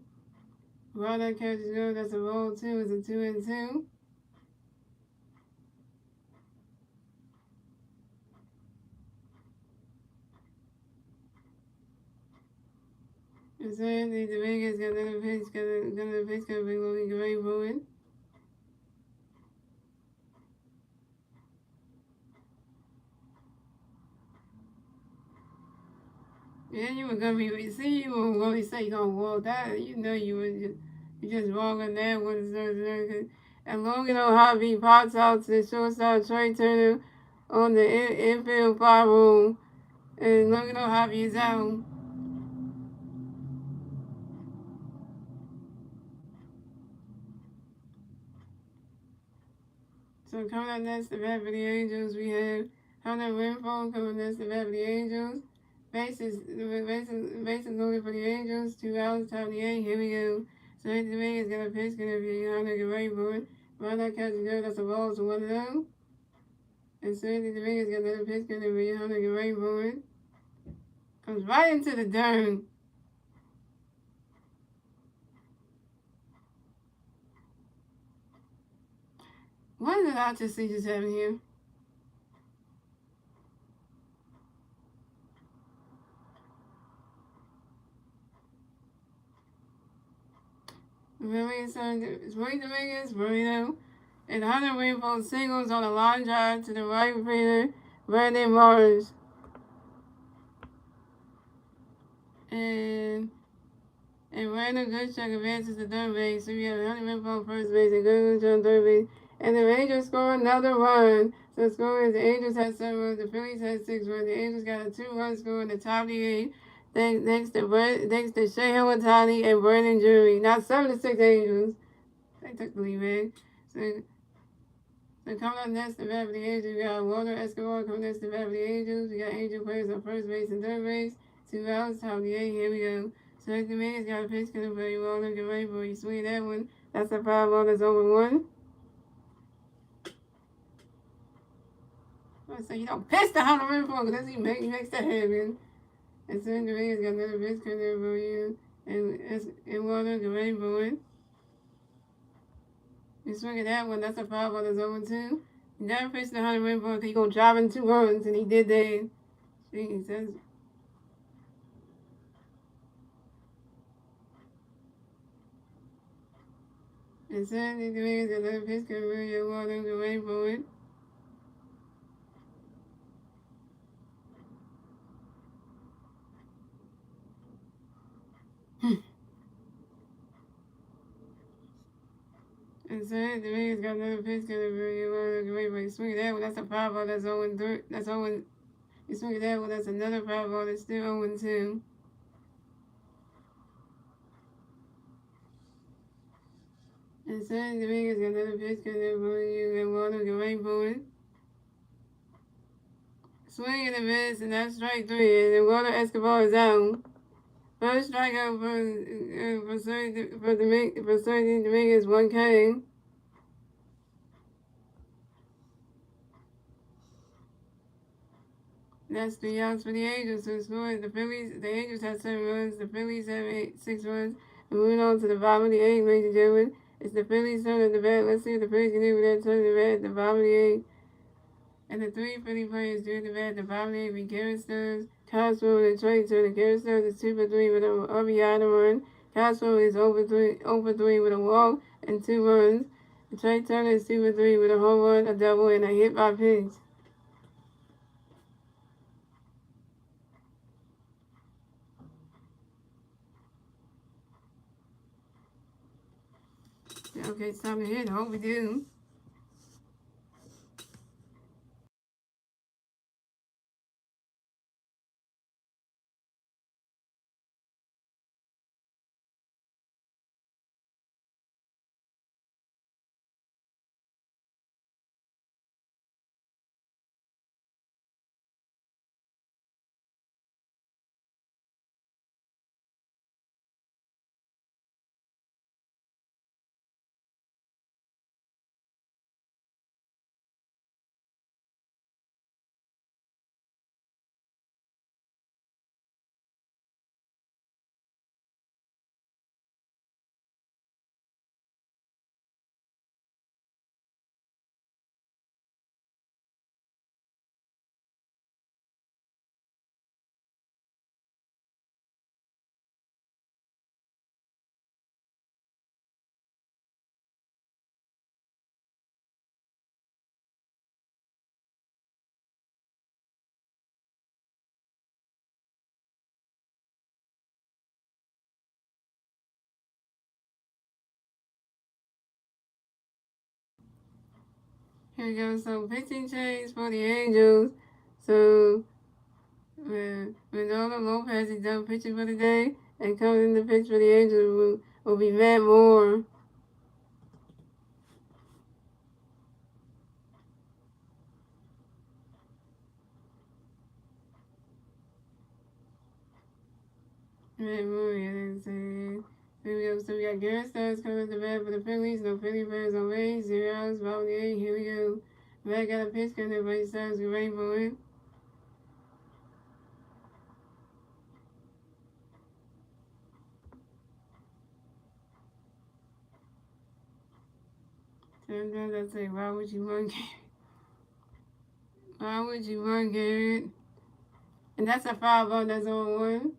S1: While that catch is go, that's a ball 2. It's a 2-2. And Sandy Dominguez got another pitch coming up for you, Logan. Get ready for it. Yeah, you were gonna be. See, you were gonna say you gonna walk that. You know you were just wrong on that one. And Logan O'Hoppe pops out to the shortstop Trey Turner on the infield foul rule, and Logan O'Hoppe is out. So coming up next, the bat for the Angels, we have Hunter Renfroe coming next, the bat for the Angels. Bases loaded for the Angels. 2 outs, top of the 8th. Here we go. So Anthony Dominguez got a pitch, gonna be Hunter, get ready for it. Right that catch is good. That's a ball. It's a 1-0. And so Anthony Dominguez got another pitch, gonna be Hunter, get ready for it. Comes right into the dirt. What did I just see just happen here? Dominguez, Burrito, and Hunter Renfroe singles on a line drive to the right fielder, Brandon Morris. And Randall Grischuk advances to third base. So we have Hunter Renfroe on first base and Grischuk on third base. And the Rangers score another run. So the score is the Angels had 7 runs, the Phillies had 6 runs. The Angels got a 2-run score in the top of the 8th. Thanks to Shohei Ohtani and Brandon Drury. Now 7-6 Angels. They took the lead, man. So coming up next, the bat for the Angels, we got Walter Escobar coming next to the bat for the Angels. We got Angel Perez on first base and third base. 2 outs, top of the 8th. Here we go. So the man's got a pitch coming for you all look away for you swing that one. That's a 5-ball that's over 1. So you don't piss the Hunter River for because he makes that happen. And so the man's got another pitch coming for you. And it won't look away for it. You swing at that one, that's a 5-ball that's over 2. You never pitched the Hunter River because he's going to drive in 2 runs, and he did that. See, he says. And so the man's got another pitch coming for you. It won't look away for it. And so the man's got another pitch coming for you. It won't look away for it. You swing at that one, that's a 5-ball that's 0-3. That's 0. You swing at that one, that's another 5-ball that's still 0-2. And so the man's got another pitch coming for you. It won't look away for it. Swing and a miss, and that's strike 3. And the Water Escobar is out. First strikeout for certain Dominguez 1K. That's 3 outs for the Angels who scored. The Angels had 7 runs. The Phillies have 6 runs. And moving on to the bottom of the 8th, ladies and gentlemen. It's the Phillies turn at the bat. Let's see what the Phillies can do with that turn of the bat at the bottom of the 8th. And the 3 Philly players doing the bat at the bottom of the 8th be Garrett Stearns, Cosmo, and Trey Turner. Garrett Stearns is 2 for 3 with an RBI and a run. Cosmo is over 3 with a walk and 2 runs. And Trey Turner is 2 for 3 with a home run, a double, and a hit by pitch. Okay, it's time to hit. I hope we do. Here we go. So pitching change for the Angels. So Reynaldo Lopez is done pitching for the day, and coming in the pitch for the Angels will be Matt Moore. Matt Moore, yeah, here we go. So we got Garrett Stars coming to bat for the Phillies. No Philly players on base. 0 outs, bottom of the 8th. Here we go. Matt got a pitch coming by his Stars. Get ready for it. Sometimes I say, why would you run, Garrett? Why would you run, Garrett? And that's a 5-ball. That's on 1.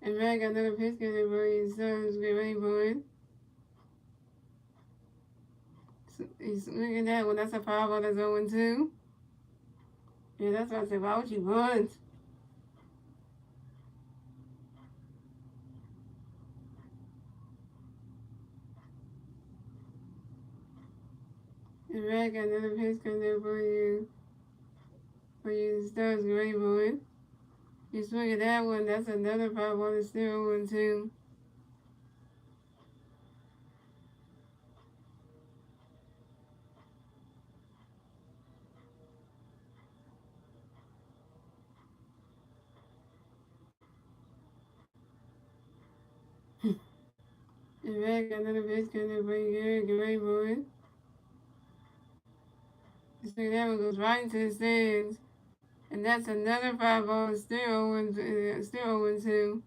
S1: And Matt got another pitch coming by his Stars. Get ready for it. He's looking at that one. That's a 5-ball. That's 0-2. Yeah, that's why I said, why would you run? And Matt got another pitch coming there for you. For you, Stars. Get ready for it. You swing at that one. That's another 5-ball. That's still 0-2. And red got another pitch coming in pretty good. Get ready for it. You see that one goes right into the stands. And that's another 5-ball. Still 0-2.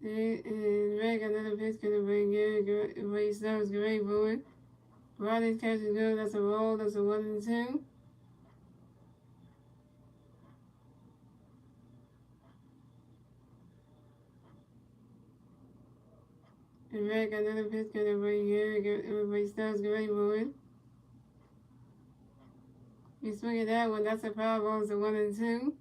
S1: And red got another pitch coming in pretty good. Ray Snow's get ready for it. Riley's catch is good. That's a roll. That's a 1-2. And red got another pitch coming in pretty good. Ray Snow's get ready for it. You swing at that one. That's a foul ball. It's a 1-2.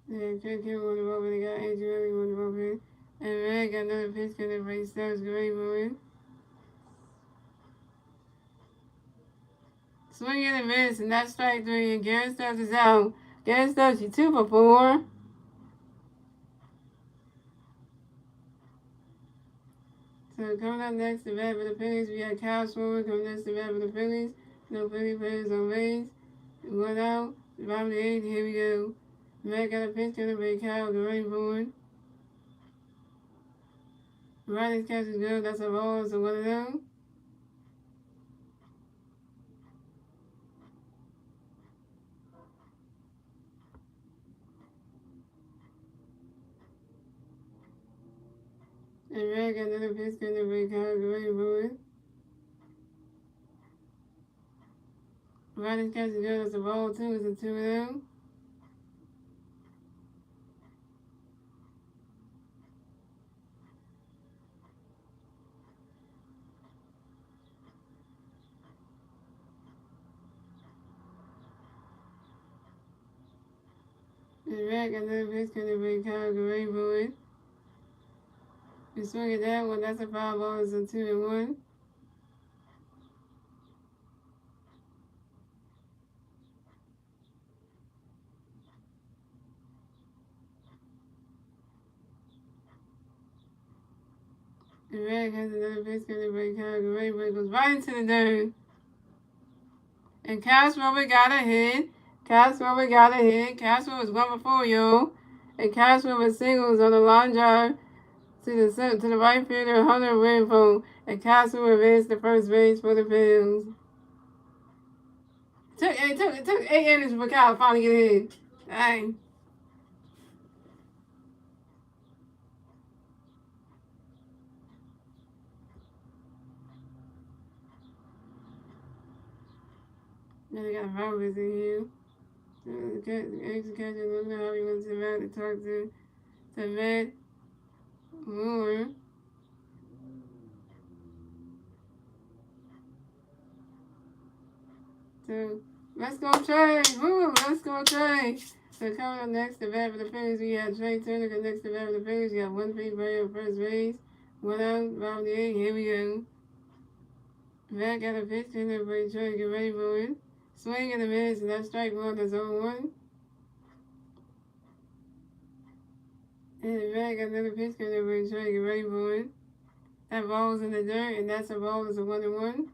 S1: And Quick hit on the rope. They got Adrian on the rope. And red got another pitch coming in. Ray Snow's get ready for it. Swing and a miss, and that's strike three, and Garrett Stubbs is out. Garrett Stubbs, you 2 for 4. So coming up next, the bat for the Phillies, we got Kyle Schwarber coming next, the bat for the Phillies. No Philly players on base. 1 out, bottom of the 8th, here we go. Matt got a pitch coming by Kyle, get ready for it. Riley's catch is good, that's a ball, it's a 1-0. And Red got another pitch coming by Kyle, get ready for it. Riley's catch is good, that's a ball too, it's a 2-0. And Red got another pitch coming by Kyle, get ready for it. You swing at that one, that's a foul ball, it's a 2-1. And Red has another pitch coming by Kyle, get ready for it, goes right into the dirt. And Caswell got a hit. Caswell got a hit. Caswell was 1 for 4, yo. And Caswell singles on the line drive to the right fielder, Hunter Renfro. And Caswell advanced to first base for the Phillies. It took 8 innings for Cal to finally get a hit. Dang. Then they got Roberts in here. The extra catcher looked how he went to the mat to talk to Matt Moore. So let's go Trey. Woo, let's go Trey. So coming up next, the bat for the Phillies, we have Trey Turner. Next, the bat for the Phillies, we have 1 free player on first base. 1 out, bottom of the 8th. Here we go. Matt got a pitch in there for Trey to get ready for it. Swing and a miss, and that's strike 1. That's 0-1. And Matt got another pitch in there for Trey to get ready for it. That ball's in the dirt, and that's a ball. It's a 1-1.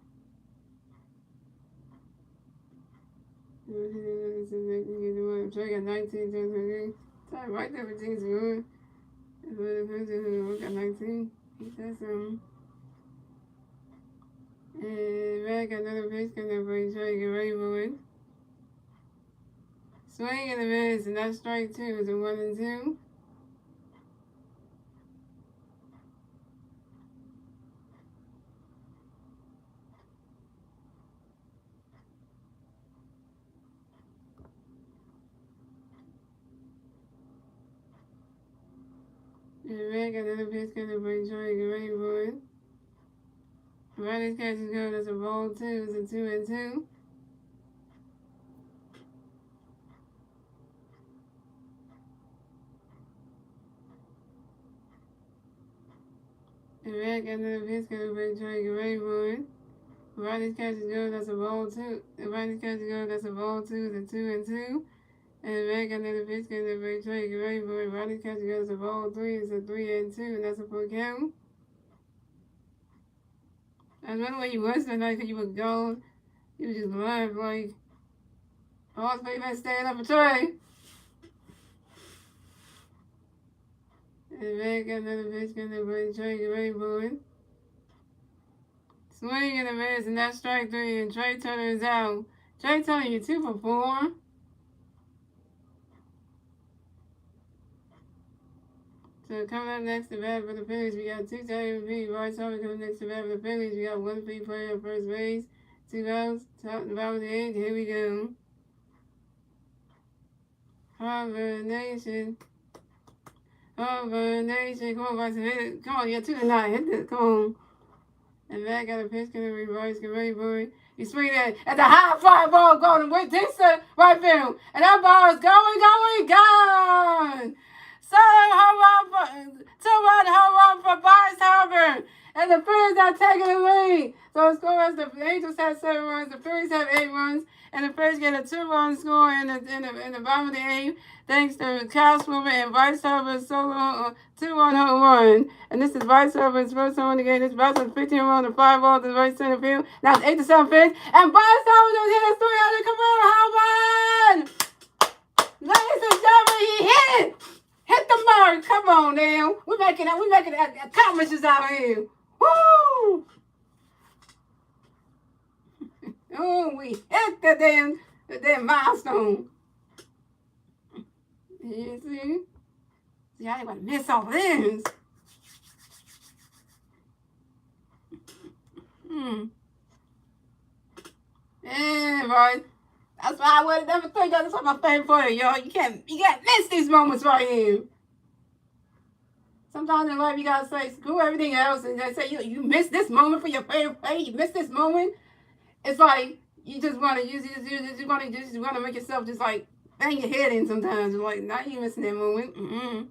S1: Trey got 19. Time right there for James Wood. Got 19. He said something. And Red got another pitch coming up for Trey to get ready for it. Swing and a miss, and that's strike 2. It's a 1-2. And Red got another pitch coming up for Trey to get ready for it. Riley's catch is good. That's a ball 2. It's a 2-2. And back under the pitch, gonna bring Trey Rayboard. Ronnie's catch is good, that's a ball two. And Ronnie's catch is good, that's a ball two, the 2-2. And back under the pitch, gonna bring Trey Rayboard. Ronnie's catch is good, that's a ball three, it's a 3-2, and that's a full count. I remember when you was tonight, because you were gone. You was just live, like, all the people staying up a Trey. And back under the pitch, gonna bring Trey Rayboard. Swing and a miss, and that's strike three, and Trey Turner is out. Trey Turner, you 2 for 4. So coming up next to bat for the Phillies, we got 2 times MVP. Royce Harper coming next to bat for the Phillies. We got 1 free player at first base, 2 outs, top and bottom of the 8th. Here we go. Harvard Nation. Harvard Nation. Come on, Bryson, hit it. Come on, you got 2 to 9. Hit this. Come on. And back got a pitch gonna be Royce. Get ready, boy. You swing that at the high fly ball going with this right field. And that ball is gone. So home run for Bryce Harper. And the Phillies are taking the lead. So the score is the Angels have 7 runs, the Phillies have 8 runs, and the Phillies get a 2-run score in the bottom of the 8th, thanks to Kyle Swimmer and Bryce Harper's solo 2-run home run. And this is Bryce Harper's first home run of the game. This is Bryce Harper's 15-run to 5 balls to the right center field. Now it's 8-7 pitch, and Bryce Harper just hit a 300 career home run. Ladies and gentlemen, he hit it. Hit the mark. Come on now. We're making accomplishments out here. Woo! Oh, we hit the damn milestone. You see? See, I ain't gonna miss all this. Yeah, boy. That's why I would never think that's what my favorite for you, y'all. You can't miss these moments right here. Sometimes in life you gotta say screw everything else and just say you miss this moment for your favorite play. You miss this moment. It's like you just wanna make yourself just like bang your head in sometimes. You're like, now you missing that moment.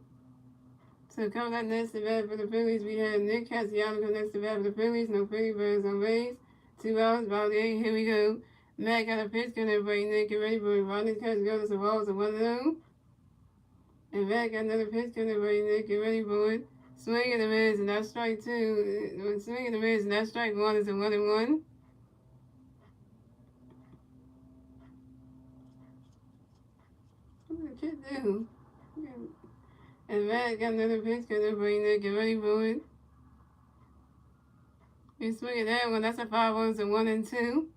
S1: So coming up next to bat for the Phillies, we have Nick Castellanos come next to bat for the Phillies. No Philly birds on base. 2 outs, bottom 8. Here we go. Matt got a pitch, gonna everybody Nick get ready for Ronnie's catch goes to balls and 1-0. And Matt got another pitch, gonna everybody Nick get ready for it. Swing and a miss, and that's strike 2. Swing and a miss, and that's strike 1. It's a 1-1. What did the kid do? And Matt got another pitch, gonna everybody Nick get ready for it. You swing at that one, that's a 5-1. It's a 1-2.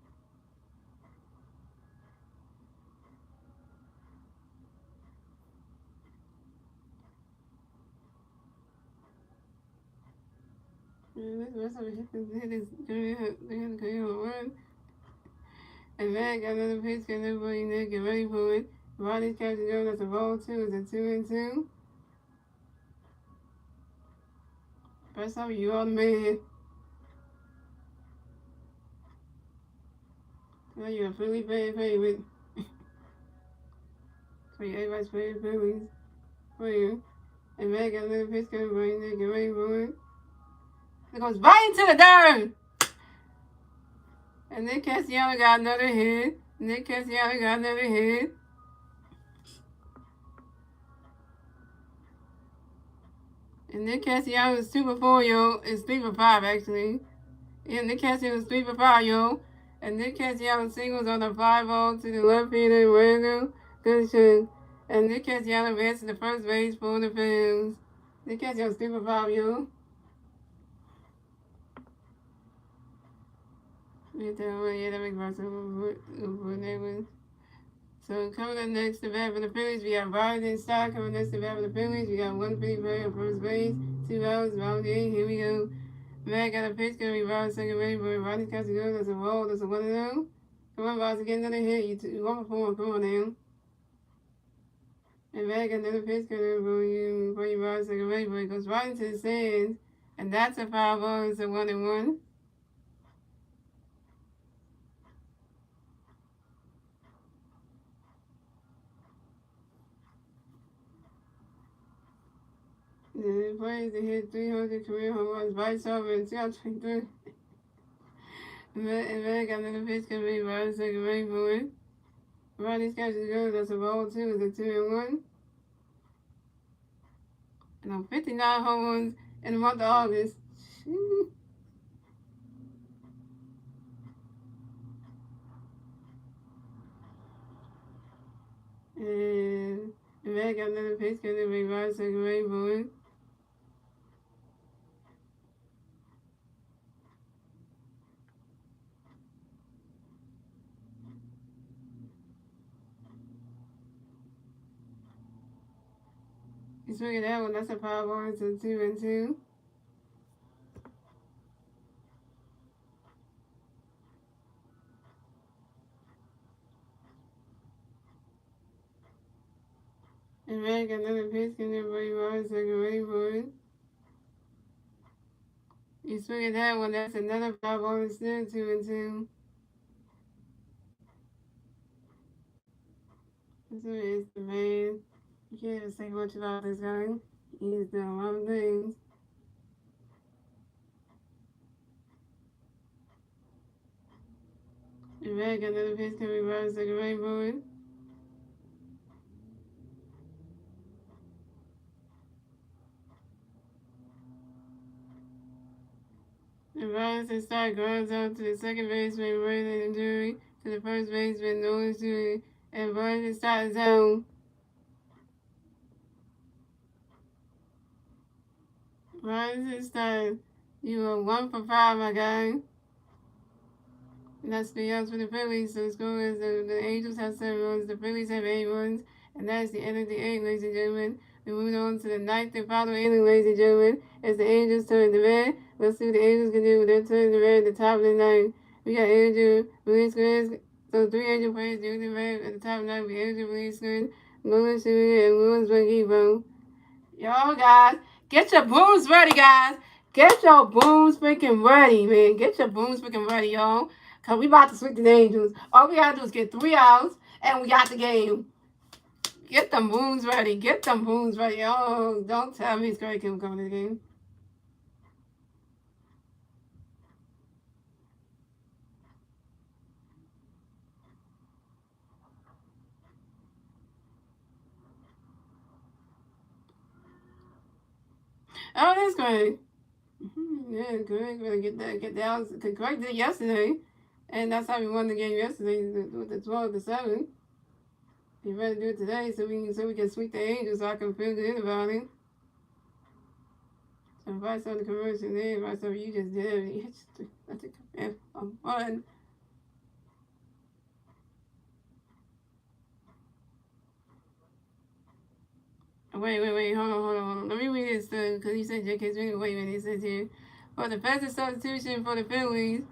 S1: And Matt got another pitch, got everybody in there, get ready for it. Ronnie's catch is going, that's a ball 2, it's a 2-2. First time you all the man. Well, you're a Philly favorite. So you everybody's favorite Phillies for you. And Matt got another pitch, got everybody in there, get ready for it. It goes right into the dirt. And Nick Castellanos got another hit. And Nick Castellanos is 2 for 4, yo. It's 3 for 5, actually. Yeah, Nick Castellanos is 3 for 5, yo. And Nick Castellanos singles on the 5-0 to the left fielder, Randall Goodson. And Nick Castellanos advances to the first base for the Phillies. Nick Castellanos 3 for 5, yo. Yeah, that makes sense. So coming up next to bat for the Phillies, we got Ryden Stock coming next to bat for the Phillies. We got 1 Philly player at first base, 2 outs, bottom 8. Here we go. Matt got a pitch, gonna be Ryden second base, but Rodney catch it good. That's a roll. That's a 1-0. Come on, Ryden, get another hit. You 1 for 4. Come on now. And Matt got another pitch, gonna be Ryden second base, but it goes right into the stands. And that's a 5-0. It's a 1-1. The plays to hit 300 career home runs by over in 2023. And then got another pitch can be right second rate for it. Ronnie's catches good. That's a ball too. It's a 2-1. And I'm 59 home runs in the month of August. And then got another pitch can be right second rate for it. He's swinging that one. That's a power ball. It's a 2-2. And then got another pitch can be right second rate for it. He's swinging that one. That's another power ball. It's still 2-2. So it's the man. You can't even say much about this guy. He's done a lot of things. And then got another pitch coming right second rate for it. And Robinson start grounds out to the second baseman, Braden injury, to the first baseman, no injury, and Robinson starts zone. Robinson starts. You are 1 for 5, my guy. And that's the odds for the Phillies. So the score is the Angels have 7 runs, the Phillies have 8 runs, and that's the end of the 8th, ladies and gentlemen. We move on to the 9th and final inning, ladies and gentlemen, as the Angels turn the red. Let's see what the Angels can do with their turn the red at the top of the 9th. We got Andrew Willis, so 3 Angel players doing the red at the top of the 9th. We Andrew Willis, Louis Shooter, and Louis McGeebo. Y'all guys, get your booms ready, guys. Get your booms freaking ready, man. Get your booms freaking ready, y'all. Because we about to sweep the Angels. All we got to do is get 3 outs, and we got the game. Get them booms ready. Get them booms ready. Oh, don't tell me it's Greg Kim coming to the game. Oh, that's Greg. Yeah, Greg gonna get down. Because Greg did it yesterday. And that's how we won the game yesterday with the 12-7. He better do it today so we can sweep the Angels so I can feel good about it. So if I saw the commercial there, if I saw you just did it, you just let it come in fun. Wait, hold on. Let me read this because you said J.K.'s reading. Wait a minute, it says here. For the defensive substitution for the Phillies,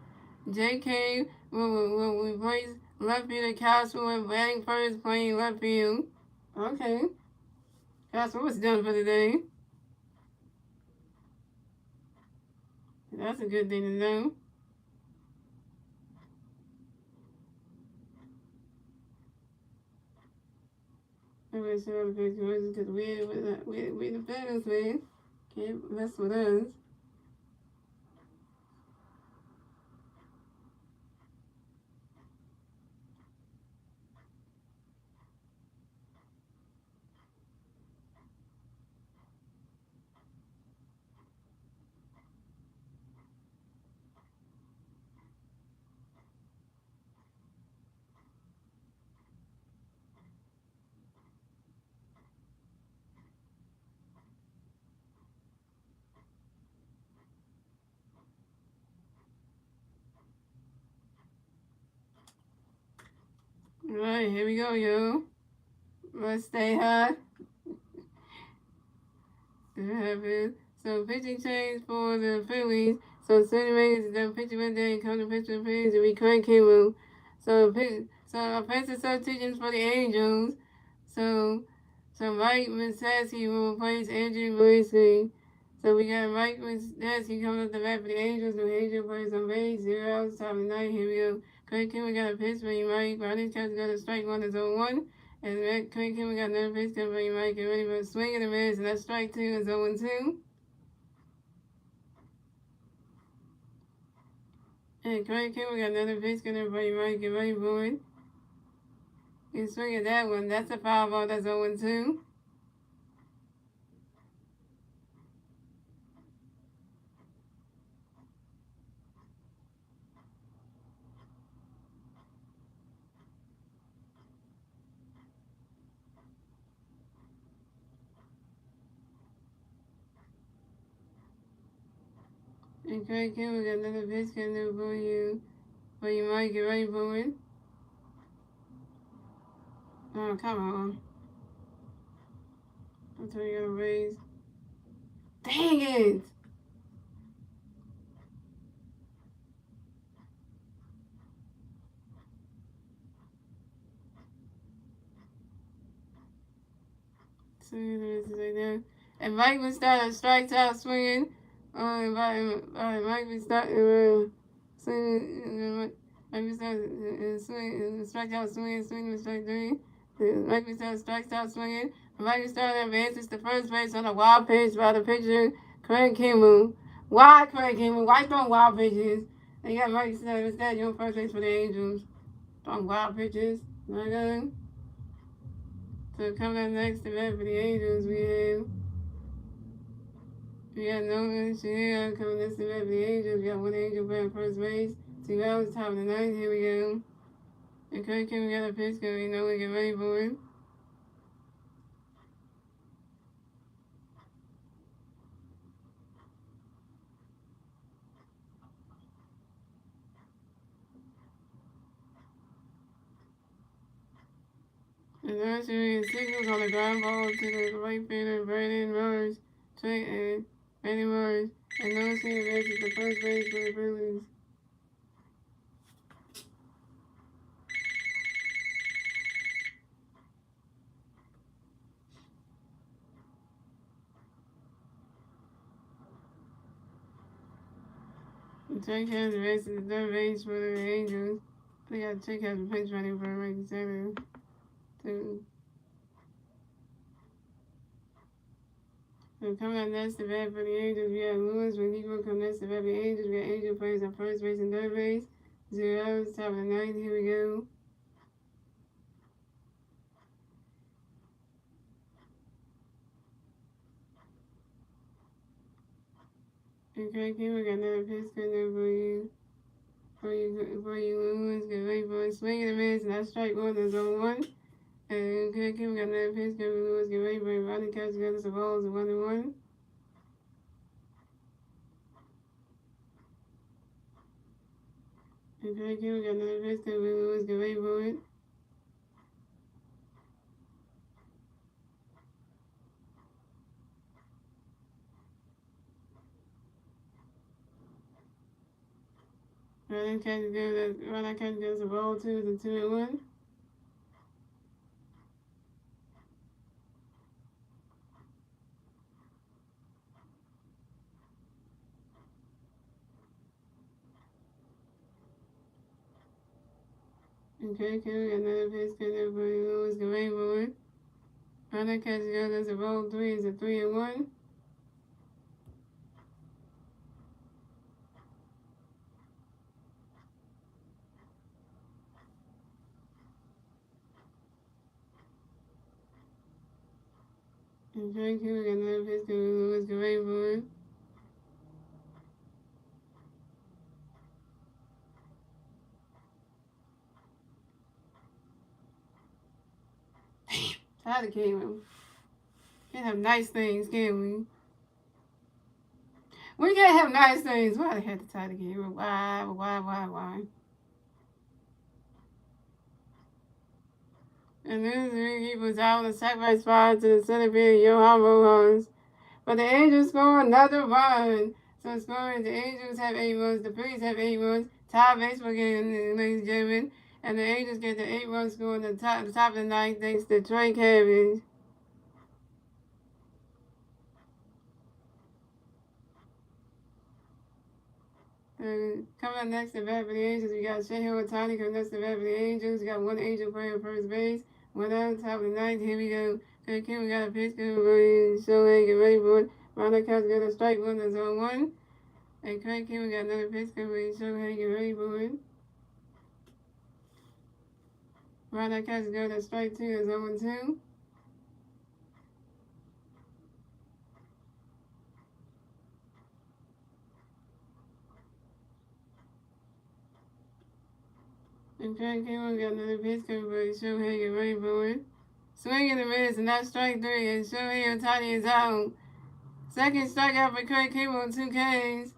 S1: J.K. will replace left fielder Castle and batting first, playing left field. Okay. Castle was done for the day. That's a good thing to know. I'm going to show the picture because we the Phillies, man. Can't mess with us. Alright, here we go, yo. Let's stay hot. So pitching change for the Phillies. So Sonny Reyes, the pitcher went there and come to pitch for the Phillies and we Craig Kimbrell. So offensive substitutions for the Angels. So Mike Masteryhi will replace Andrew Masteryhi. So we got Mike Masteryhi coming up the bat for the Angels. The Angels plays on base, 0 outs, top of the 9th. Here we go. Craig Kimbrell got a pitch for you, Mike. Ronnie Chester got a strike 1 is 0-1. And Craig Kimmy got another base cover. You might get ready for a swing and a miss, and that's strike 2 is 0-2. And Craig Kimmy got another base cover. You might get ready for it. You swing at that one. That's a foul ball. That's 0-2. And Craig Kimmy got another base cover for you. But you might get ready for it. Oh, come on. That's what you gotta raise. Dang it! And Mike was starting strikes out swinging. Mike was starting swinging. Mike was starting swinging, strike out swinging, swinging strike 3. Mike was starting strikes out swinging. Mike was starting advances to first base on a wild pitch by the pitcher Craig Kimmel. Why Craig Kimmel? Why throwing wild pitches? And you got Mike starting instead. You're on first base for the Angels. Throwing wild pitches. My God. So coming up next to bat for the Angels, we got Nolan Shania coming next to bat for the Angels. We got one Angel playing first base. 2 outs, top of the ninth. Here we go. And Kirk Kim got a pitch because we know we get ready for it. And the series signals on the ground ball to the right fielder, Brandon Rose. And Brandon Rose. And Nolan Shania advances to first base for the Phillies. And Jake has advances to third base for the Angels. They got Jake has a pitch running for right center. So coming up next to bat for the Angels, we have Lewis. When Negro comes next to bat for the Angels, we got Angel players on first base and third base. 0 outs, top of the ninth. Here we go. Okay, we got another pitch coming for you. For you, Lewis. Get ready for a swing and a miss, and that's strike 1. That's 0-1. And okay, we got another pitch coming for Lewis. Get ready for a running catch against the balls. 1-1. Okay, we got another pitch coming for Lewis. Get ready for it. Running catch against the ball. 2 is a 2-1. Okay, we got another pitch coming for Lewis. Get ready for it. Runner catch goes as a roll 3 is a 3-1. And Drake Hill got another pitch to Lewis. Get ready for it. Tired of Caitlin. Can't have nice things, can we? We can't have nice things. Why the heck the tired of Caitlin? Why? And then he was out on the sacrifice spot to the center field, Johan Rojas. But the Angels score another run. So scoring, the Angels have 8 runs, the Phillies have 8 runs. Tie baseball game, ladies and gentlemen. And the Angels get the 8-run score at the top of the ninth thanks to Trey Cabbage. Coming up next to bat for the Angels, we got Shohei Ohtani coming next to bat for the Angels. We got one Angel playing first base. One on top of the ninth. Here we go. Craig Kimbrell got a pitch. Shohei, get ready for it. Ronald Castro got a strike one. That's on one. And Craig Kimbrell got another pitch. Shohei, get ready for it. Ronald Castro got a strike two. That's on 2. And Craig Kimbrell got another pitch. Shohei, get ready for it. Swing and a miss, and that's strike 3. And Shohei Ohtani is out. Second strikeout for Craig Kimbrell on 2 Ks.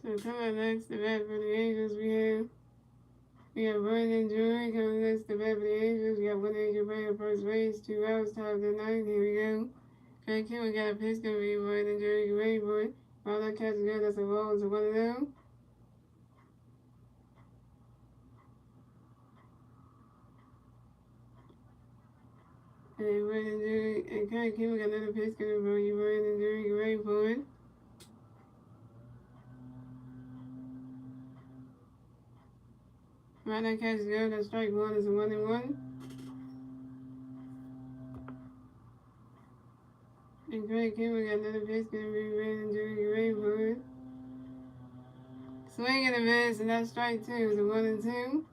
S1: So coming next to bat for the Angels, we have Vernon Drury coming next to bat for the Angels. We got one Angel playing first base, 2 outs, top of the ninth. Here we go. Craig Kimbrell got a pitch, gonna be Vernon Drury, get ready for it. All that catch is good, that's a ball, it's a 1-0. And Vernon Drury, and Craig Kimbrell got another pitch, gonna be Vernon Drury, get ready for it. Right now, catch is good, that's strike 1, it's a 1-1. And Craig Kimbrell got another pitch, gonna be Vernon Drury, get ready for it. Swing and a miss, and that's strike 2, it's a 1-2.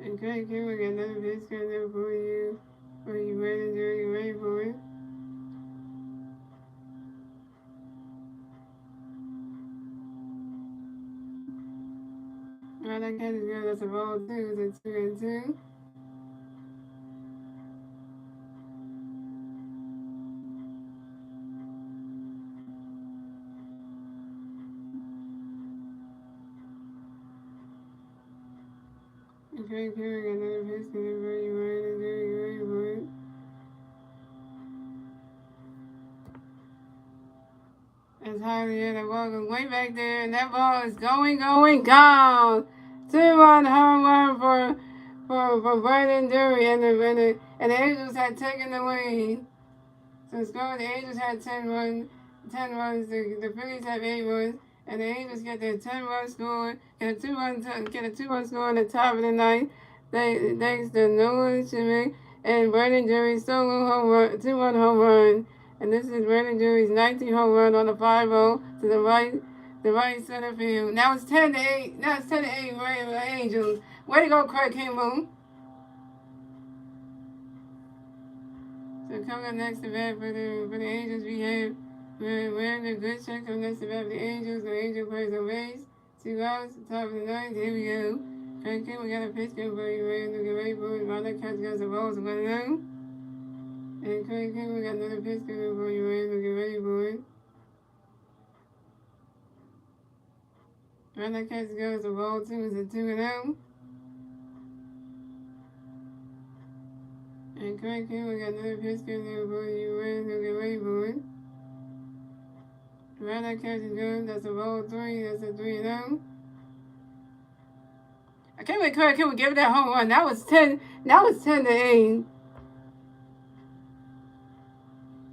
S1: And Craig Kimbrell got another pitch coming up for you Vernon Drury, get ready for it. Right, that catch is good, that's a ball 2, it's a 2-2. And Craig Kimbrell got another pitch coming up for you Vernon Drury, get ready for it. That's highly in. That ball goes way back there, and that ball is going, gone. 2-1 home run for Vernon Drury, and the Angels had taken the lead. So score, the Angels had 10 runs. The Phillies have 8 runs, and the Angels get their 10-run score, get a 2-run score in the top of the ninth. Thanks to Noah Schmidt and Vernon Drury's solo home run, 2-run home run. And this is Vernon Drury's 19th home run on the 5-0 to the right center field. Now it's 10-8. Now it's 10-8 for the Angels. Way to go, Craig Kimbrell. So coming up next to bat for the Angels, we're in a good check. Coming next to bat for the Angels. The Angel plays on base. 2 outs, top of the ninth. Here we go. Craig Kimbrell got a pitch good for you. Ready to get ready for it. Ronald Castro got the balls to 1-0. And Craig Kimbrell got another pitch good for you. Ready to get ready for it. Ronald Castro goes the ball 2 is a 2-0. And Craig Kimbrell got another pitch good for you. Ready to get ready for it. Right, that catch is good. That's a ball 3. That's a 3-0. I can't believe Craig Kimbrell give it that home run. That was 10. That was 10-8.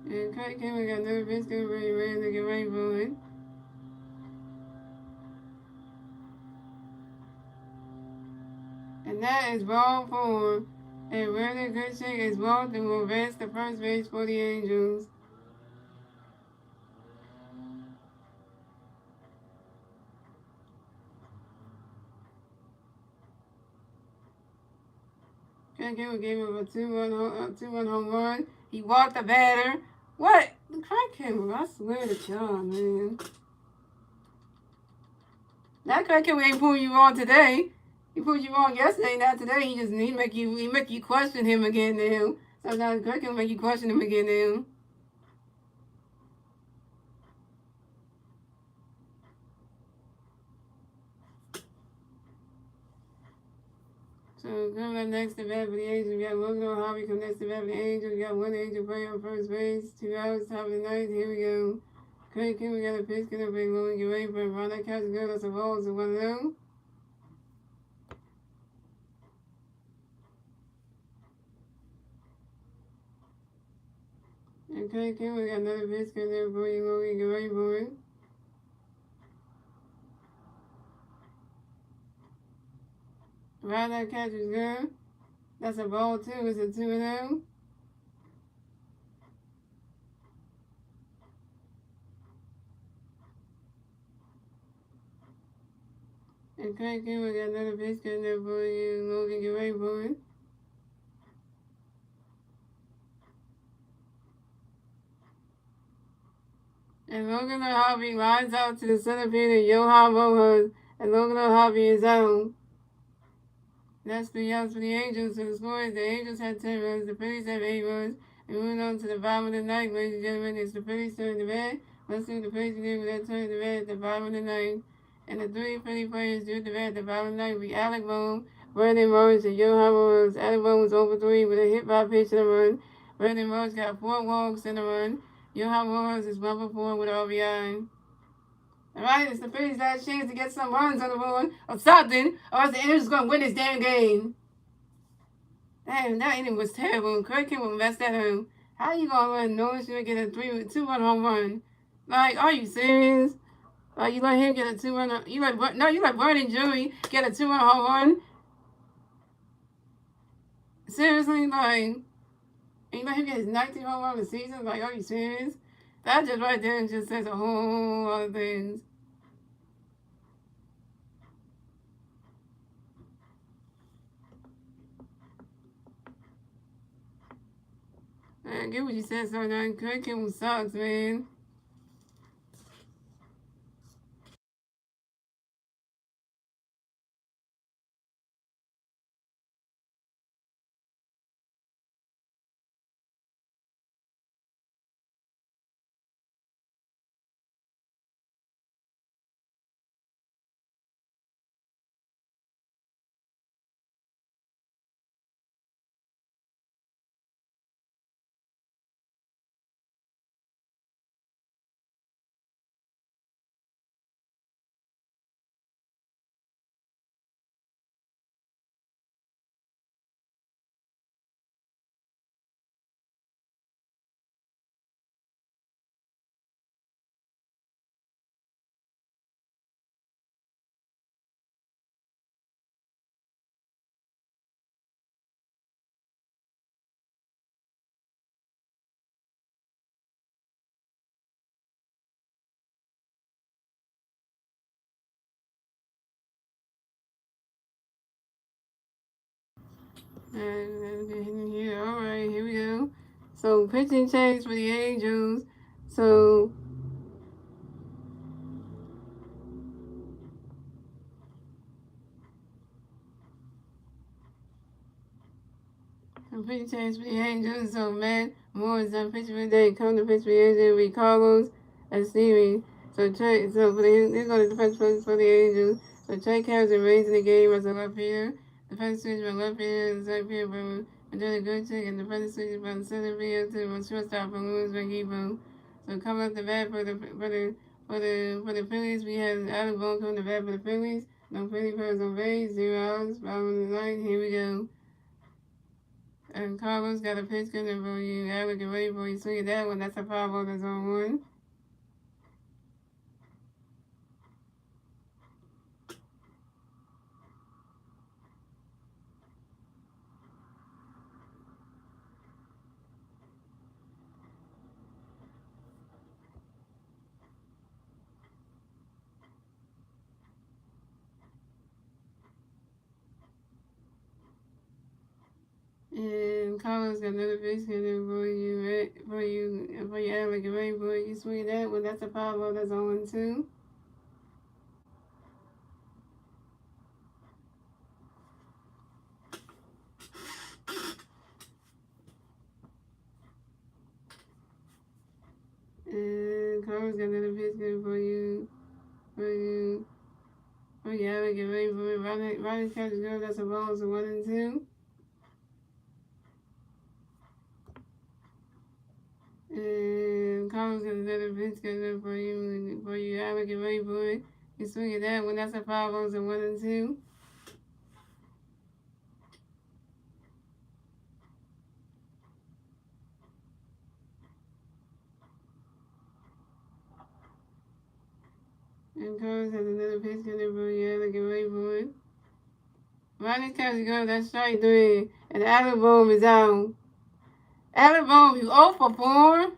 S1: And Craig Kimbrell got another pitch good for you. Ready to get ready for it. And that is ball 4. And really good shake is ball 2 will advance to first base for the Angels. Craig Kimbrell gave him a 2-1 home run. He walked the batter. What? Craig Kimbrell, I swear to God, man. That Craig Kimbrell ain't pulling you on today. He put you on yesterday, not today. He make you question him again now. So now Craig Kimbrell make you question him again now. So coming up next to bat for the Angels, we got Logan Harvey coming next to bat for the Angels. We got one Angel playing on first base. 2 outs, top of the ninth. Here we go. Craig Kim, we got a pitch, gonna bring Logan, get ready for him. Ron, that catch is good. That's a ball. It's a 1-0. And Craig Kim, we got another pitch, gonna bring Logan, get ready for him. Ron, that catch is good. That's a ball, too. It's a 2-0. And Craig Kim, we got another pitch, gonna bring Logan, get ready for him. And Logan Harvey lines out to the center fielder, Johan Rojas, and Logan Harvey is out. That's 3 outs for the Angels. So the score is the Angels had 10 runs, the Phillies have 8 runs. And moving on to the bottom of the ninth, ladies and gentlemen, it's the Phillies turn to bat. Let's see what the Phillies do with that turn to bat at the bottom of the ninth. And the 3 Philly players do the bat at the bottom of the ninth. We Alec Bohm, Brandon Morris, and Johan Rojas. Alec Bohm was over 3 with a hit by pitch and a run. Brandon Morris got 4 walks and a run. Johan Rojas is 1 for 4 with RBI. Alright, it's the Phillies' last chance to get some runs on the board or something, or else the Angels going to win this damn game. Damn, that inning was terrible. Craig Kim will mess that up. How you going to run notice you get a 2-run home run? Like, are you serious? Like, you let him get a 2-run, you let Vernon Jury get a 2-run home run? Seriously, like, and you let him get his 19th home run of the season? Like, are you serious? That just right there just says a whole lot of things. Man, get what you said, so now Craig Kim sucks, man. And here, all right, here we go. So pitching change for the Angels. So pitching change for the Angels. So Matt Moore is on pitch for the day. Come to pitch for the Angels. We Carlos and Stevie. So Trey. So for the they're going to defense for the Angels. So Trey Carroll's raising the game as a left fielder. Defense switch from left fielder to right fielder from Madonna Gucci, and defense switch from center field to shortstop from Louis McGeebo. So coming up the bat for the Phillies, we have Alec Bohm coming to bat for the Phillies. No Philly players on base, 0 outs. Bottom of the ninth. Here we go. And Carlos got a pitch coming for you. Alec, get ready for you. Swing at that one. That's a foul ball. That's on 1. And Carlos got another pitch coming for you. Alec, get ready for you. Swing at that one. That's a foul ball. That's on 1 too. And Carlos got another pitch coming for you. For Yeah, get ready for it. Riley's catches girl that's a balls of 1 and 2. And Carlos got another pitch good for you. Yeah, get ready for it. You swing it that one. That's a 5 balls and 1 and 2. And Carlos has another pitch good for you. Yeah, get ready for it. Riley's catches girl. That's strike 3. And the Allen Boom is out. Allen Boom, you 0 for 4.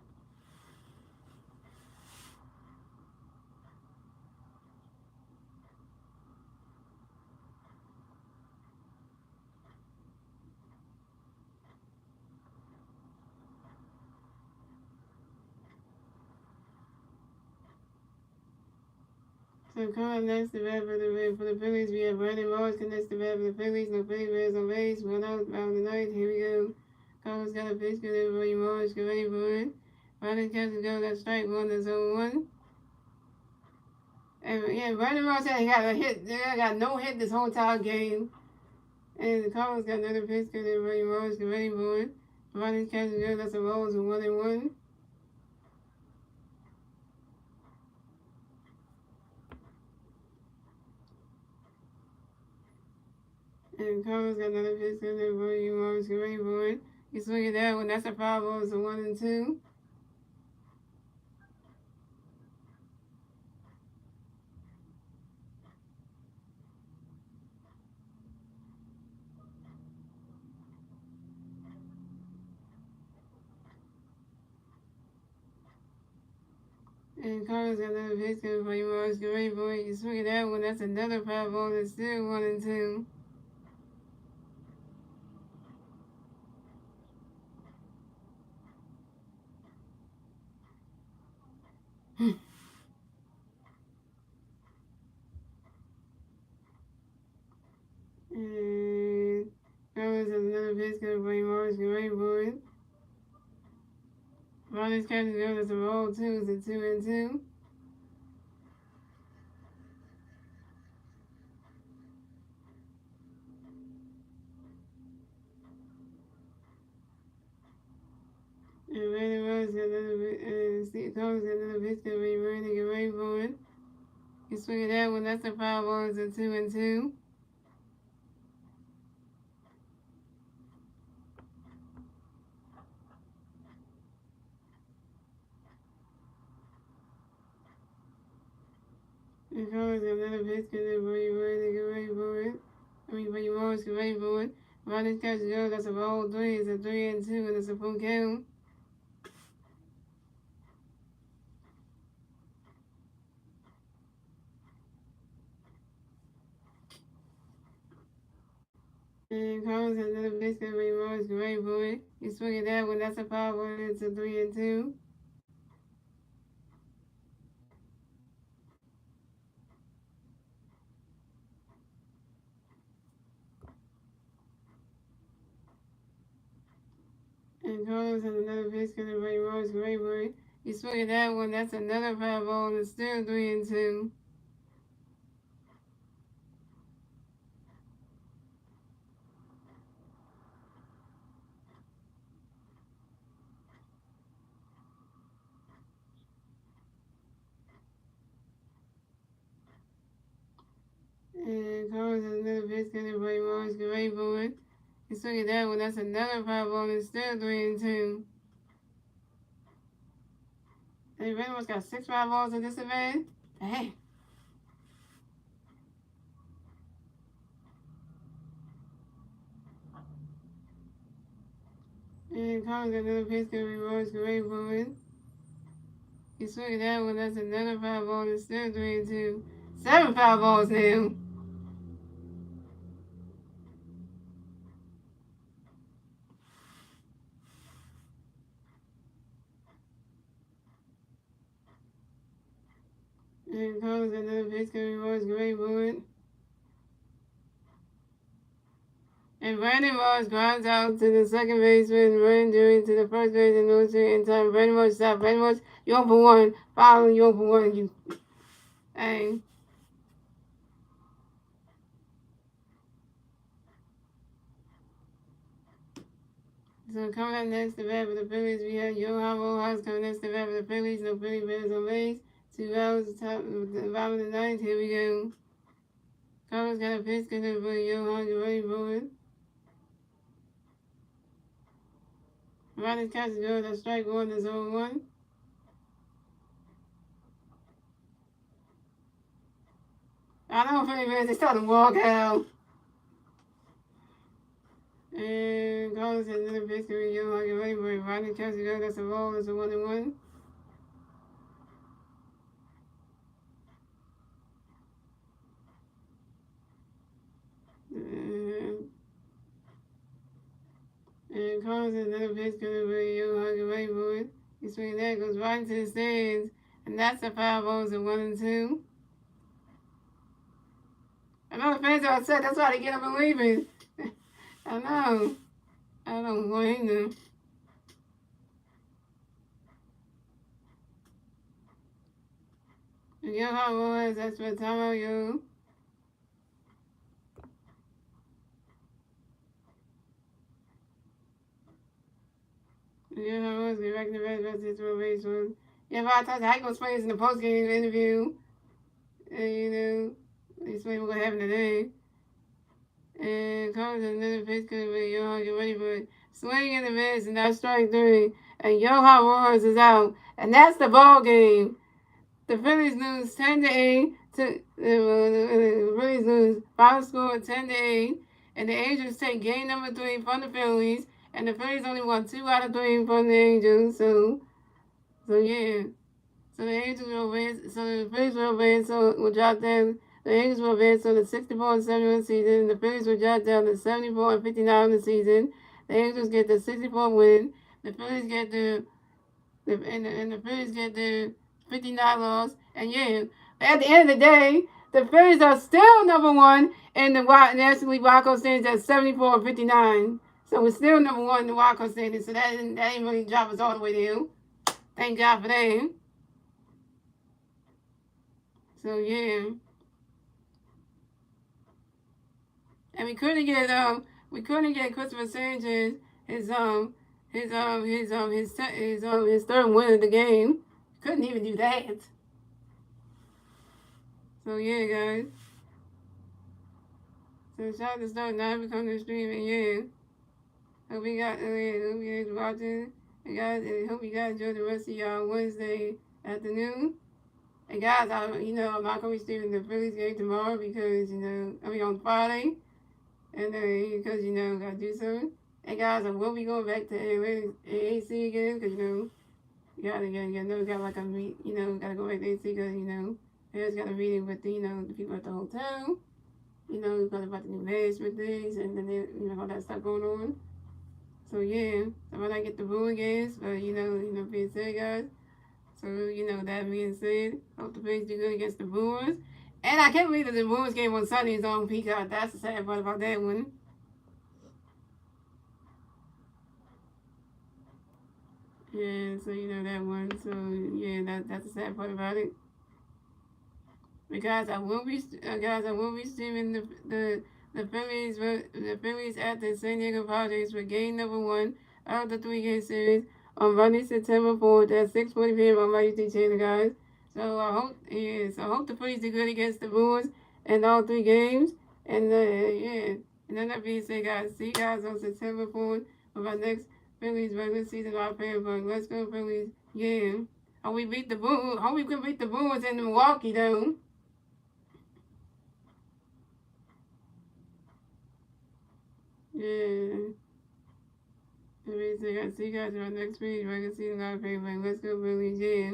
S1: So coming next to bat for the Phillies, we have Brandon Morris connects to bat for the Phillies. No Philly Bears on base. 1 out, bottom of the ninth. Here we go. Carlos got a pitch good everybody Morris. Get ready for it. Brandon catches go. Got strike 1. That's 0-1. And yeah, Brandon Morris had got a hit. They got no hit this whole entire game. And Carlos got another pitch good everybody Morris. Get ready for it. Brandon catches go. That's a roll. So 1-1. And Carlos got another pitch good everybody Morris. Get ready for it. He's swinging that one. That's a 5 balls. So 1-2. And Carlos got another pitch coming for you, Morris. Get ready for it. You swing that one. That's another 5 ball. It's still 1-2. And Carlos has another pitch coming for you, Morris. Get ready for it. Ronnie's catching go. That's a roll 2. It's a 2-2. And Randy Rose got another Steve Carlos got another pitch coming for you, Randy. Get ready for it. You swing that one. That's a 5 ball. It's a 2-2. And Carlos got another pitch coming for you, Randy. Get ready for it. For you, Morris. Get ready for it. Ronnie's catching go. That's a roll 3. It's a 3-2. And it's a full count. And Carlos has another pitch coming for you, Morris. Get ready for it. You swing it that one. That's a 5 1. It's a 3-2. And Carlos has another pitch coming for you, Morris. Get ready for it. You swing it that one. That's another 5 ball. And it's still 3-2. And Carlos has another pitch coming for you, Morris. Get ready for it. You swing it that one. That's another 5 ball. And it's still 3-2. Hey, Reynolds got 6 5 balls in this event. Hey. And Carlos got another pitch coming for you, Morris. Get ready for it. You swing that one. That's another 5 ball. It's still 3-2. 7 5 balls now. And Carlos got another pitch coming for us. Get ready for it. And Brandon Moss grounds out to the second baseman, running Dewey to the first base and military in time. Brandon Moss stop. Brandon Moss, you 0 for 1. Following you 0 for 1. You. Hey. So coming up next, the bat for the Phillies, we have Johan Rojas coming next, the bat for the Phillies. No Philly bears on base. 2 hours, top of the bottom of the ninth. Here we go. Carlos got a pitch, good for Johan. You're ready for it. Ronnie catches goes. That's strike one. That's 0-1. I know Philly bears. They started to walk out. And Carlos has another pitch, good for Johan. You're ready for it. Ronnie catches goes. That's a roll. That's a 1-1. And Carlos has another pitch coming for Johan. You're ready for it. He swings that, goes right into the stands. And that's a 5 balls at 1-2. I know the fans are upset. That's why they get up and leaving. I know. I don't blame them. And you know how it was. That's what time of you. You know how it was. Get back to the best versus to a race one. Yeah, but I talked to Heiko Springs in the post-game interview. And, you know, they explained what's going to happen today. And Carlos has another pitch coming for Johan. Get ready for it. Swing in the miss, and that's strike 3. And Johan Rojas is out. And that's the ball game. The Phillies lose 10-8 to the Phillies lose final score 10-8, and the Angels take game number 3 from the Phillies, and the Phillies only won 2 out of 3 from the Angels. So yeah. So the Angels will win. So the Phillies will win. So will drop down. The Angels will win. So the 64-71 season, and the Phillies will drop down to 74-59 the season. The Angels get the 64 win. The Phillies get the Phillies get the 59 loss. And yeah, at the end of the day, the Phillies are still number 1 in the National League wildcard standings at 74-59. So we're still number 1 in the wildcard standings. So that ain't really drop us all the way down. Thank God for that. So yeah. And we couldn't get Christopher Sanchez his third win of the game. Couldn't even do that. So yeah, guys. So shout out to Start Now become the stream, and yeah. Hope you guys watching. And guys, and hope you guys enjoy the rest of y'all Wednesday afternoon. And guys, I'm not gonna be streaming the Phillies game tomorrow because on Friday, and because gotta do something. And guys, I will be going back to AAC again because gotta like a meet, gotta go back to AAC because I just got a meeting with the people at the hotel. About the new management things and then all that stuff going on. So yeah, I might not get the Brewers games, but being said, guys. So that being said, hope the Phillies do good against the Brewers. And I can't believe that the Brewers game on Sunday is on Peacock. That's the sad part about that one. Yeah, so that one. So yeah, that's the sad part about it. Because I will be streaming the Phillies at the San Diego Padres for game number 1 of the 3-game series on Monday, September 4th at 6:40 p.m. on my YouTube channel, guys. So I hope the Phillies do good against the Brewers in all 3 games. And yeah, and then that being said, guys, see you guys on September 4th for my next Phillies regular season live pair. But let's go Phillies, yeah. Hope we beat the Brewers. Hope we can beat the Brewers in Milwaukee though. Yeah. I see you guys on the next page. I can see a lot of people. Let's go, Phillies. Yeah.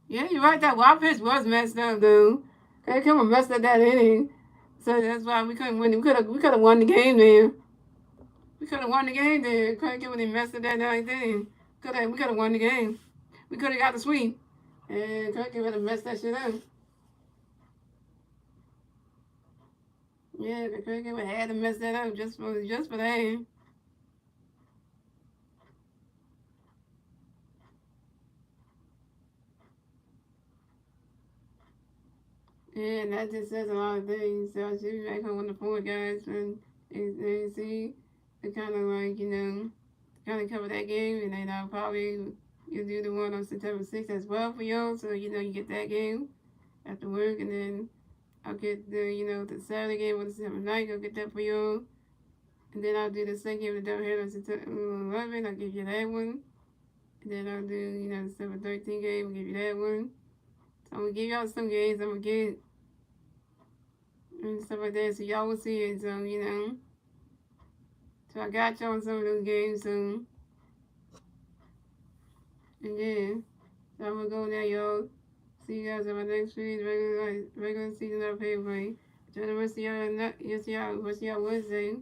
S1: Yeah, you're right. That wild pitch was messed up, though. They come and messed up that inning. So that's why we couldn't win. We could have won the game there. We could have won the game there. Couldn't get when they messed up that ninth inning. We could have won the game. We could have got the sweep. And Kirky would have messed that shit up. Yeah, Kirky would have had to mess that up just for that. Yeah, and that just says a lot of things. So I should be back home on the 4, guys, and see. to kind of like, kind of cover that game. And then I'll probably you'll do the one on September 6th as well for y'all. So, you get that game after work. And then I'll get the Saturday game on December 9th. I'll get that for y'all. And then I'll do the second game of the Doubleheader on September 11th. I'll give you that one. And then I'll do, the December 13th game. I'll give you that one. So I'm going to give y'all some games. I'm going to get and stuff like that. So y'all will see it. So, So I got y'all some of those games. So, and yeah. So I'm going to go now, y'all. See you guys on my next stream. Regular season of Pay Enjoy the rest of y'all Wednesday.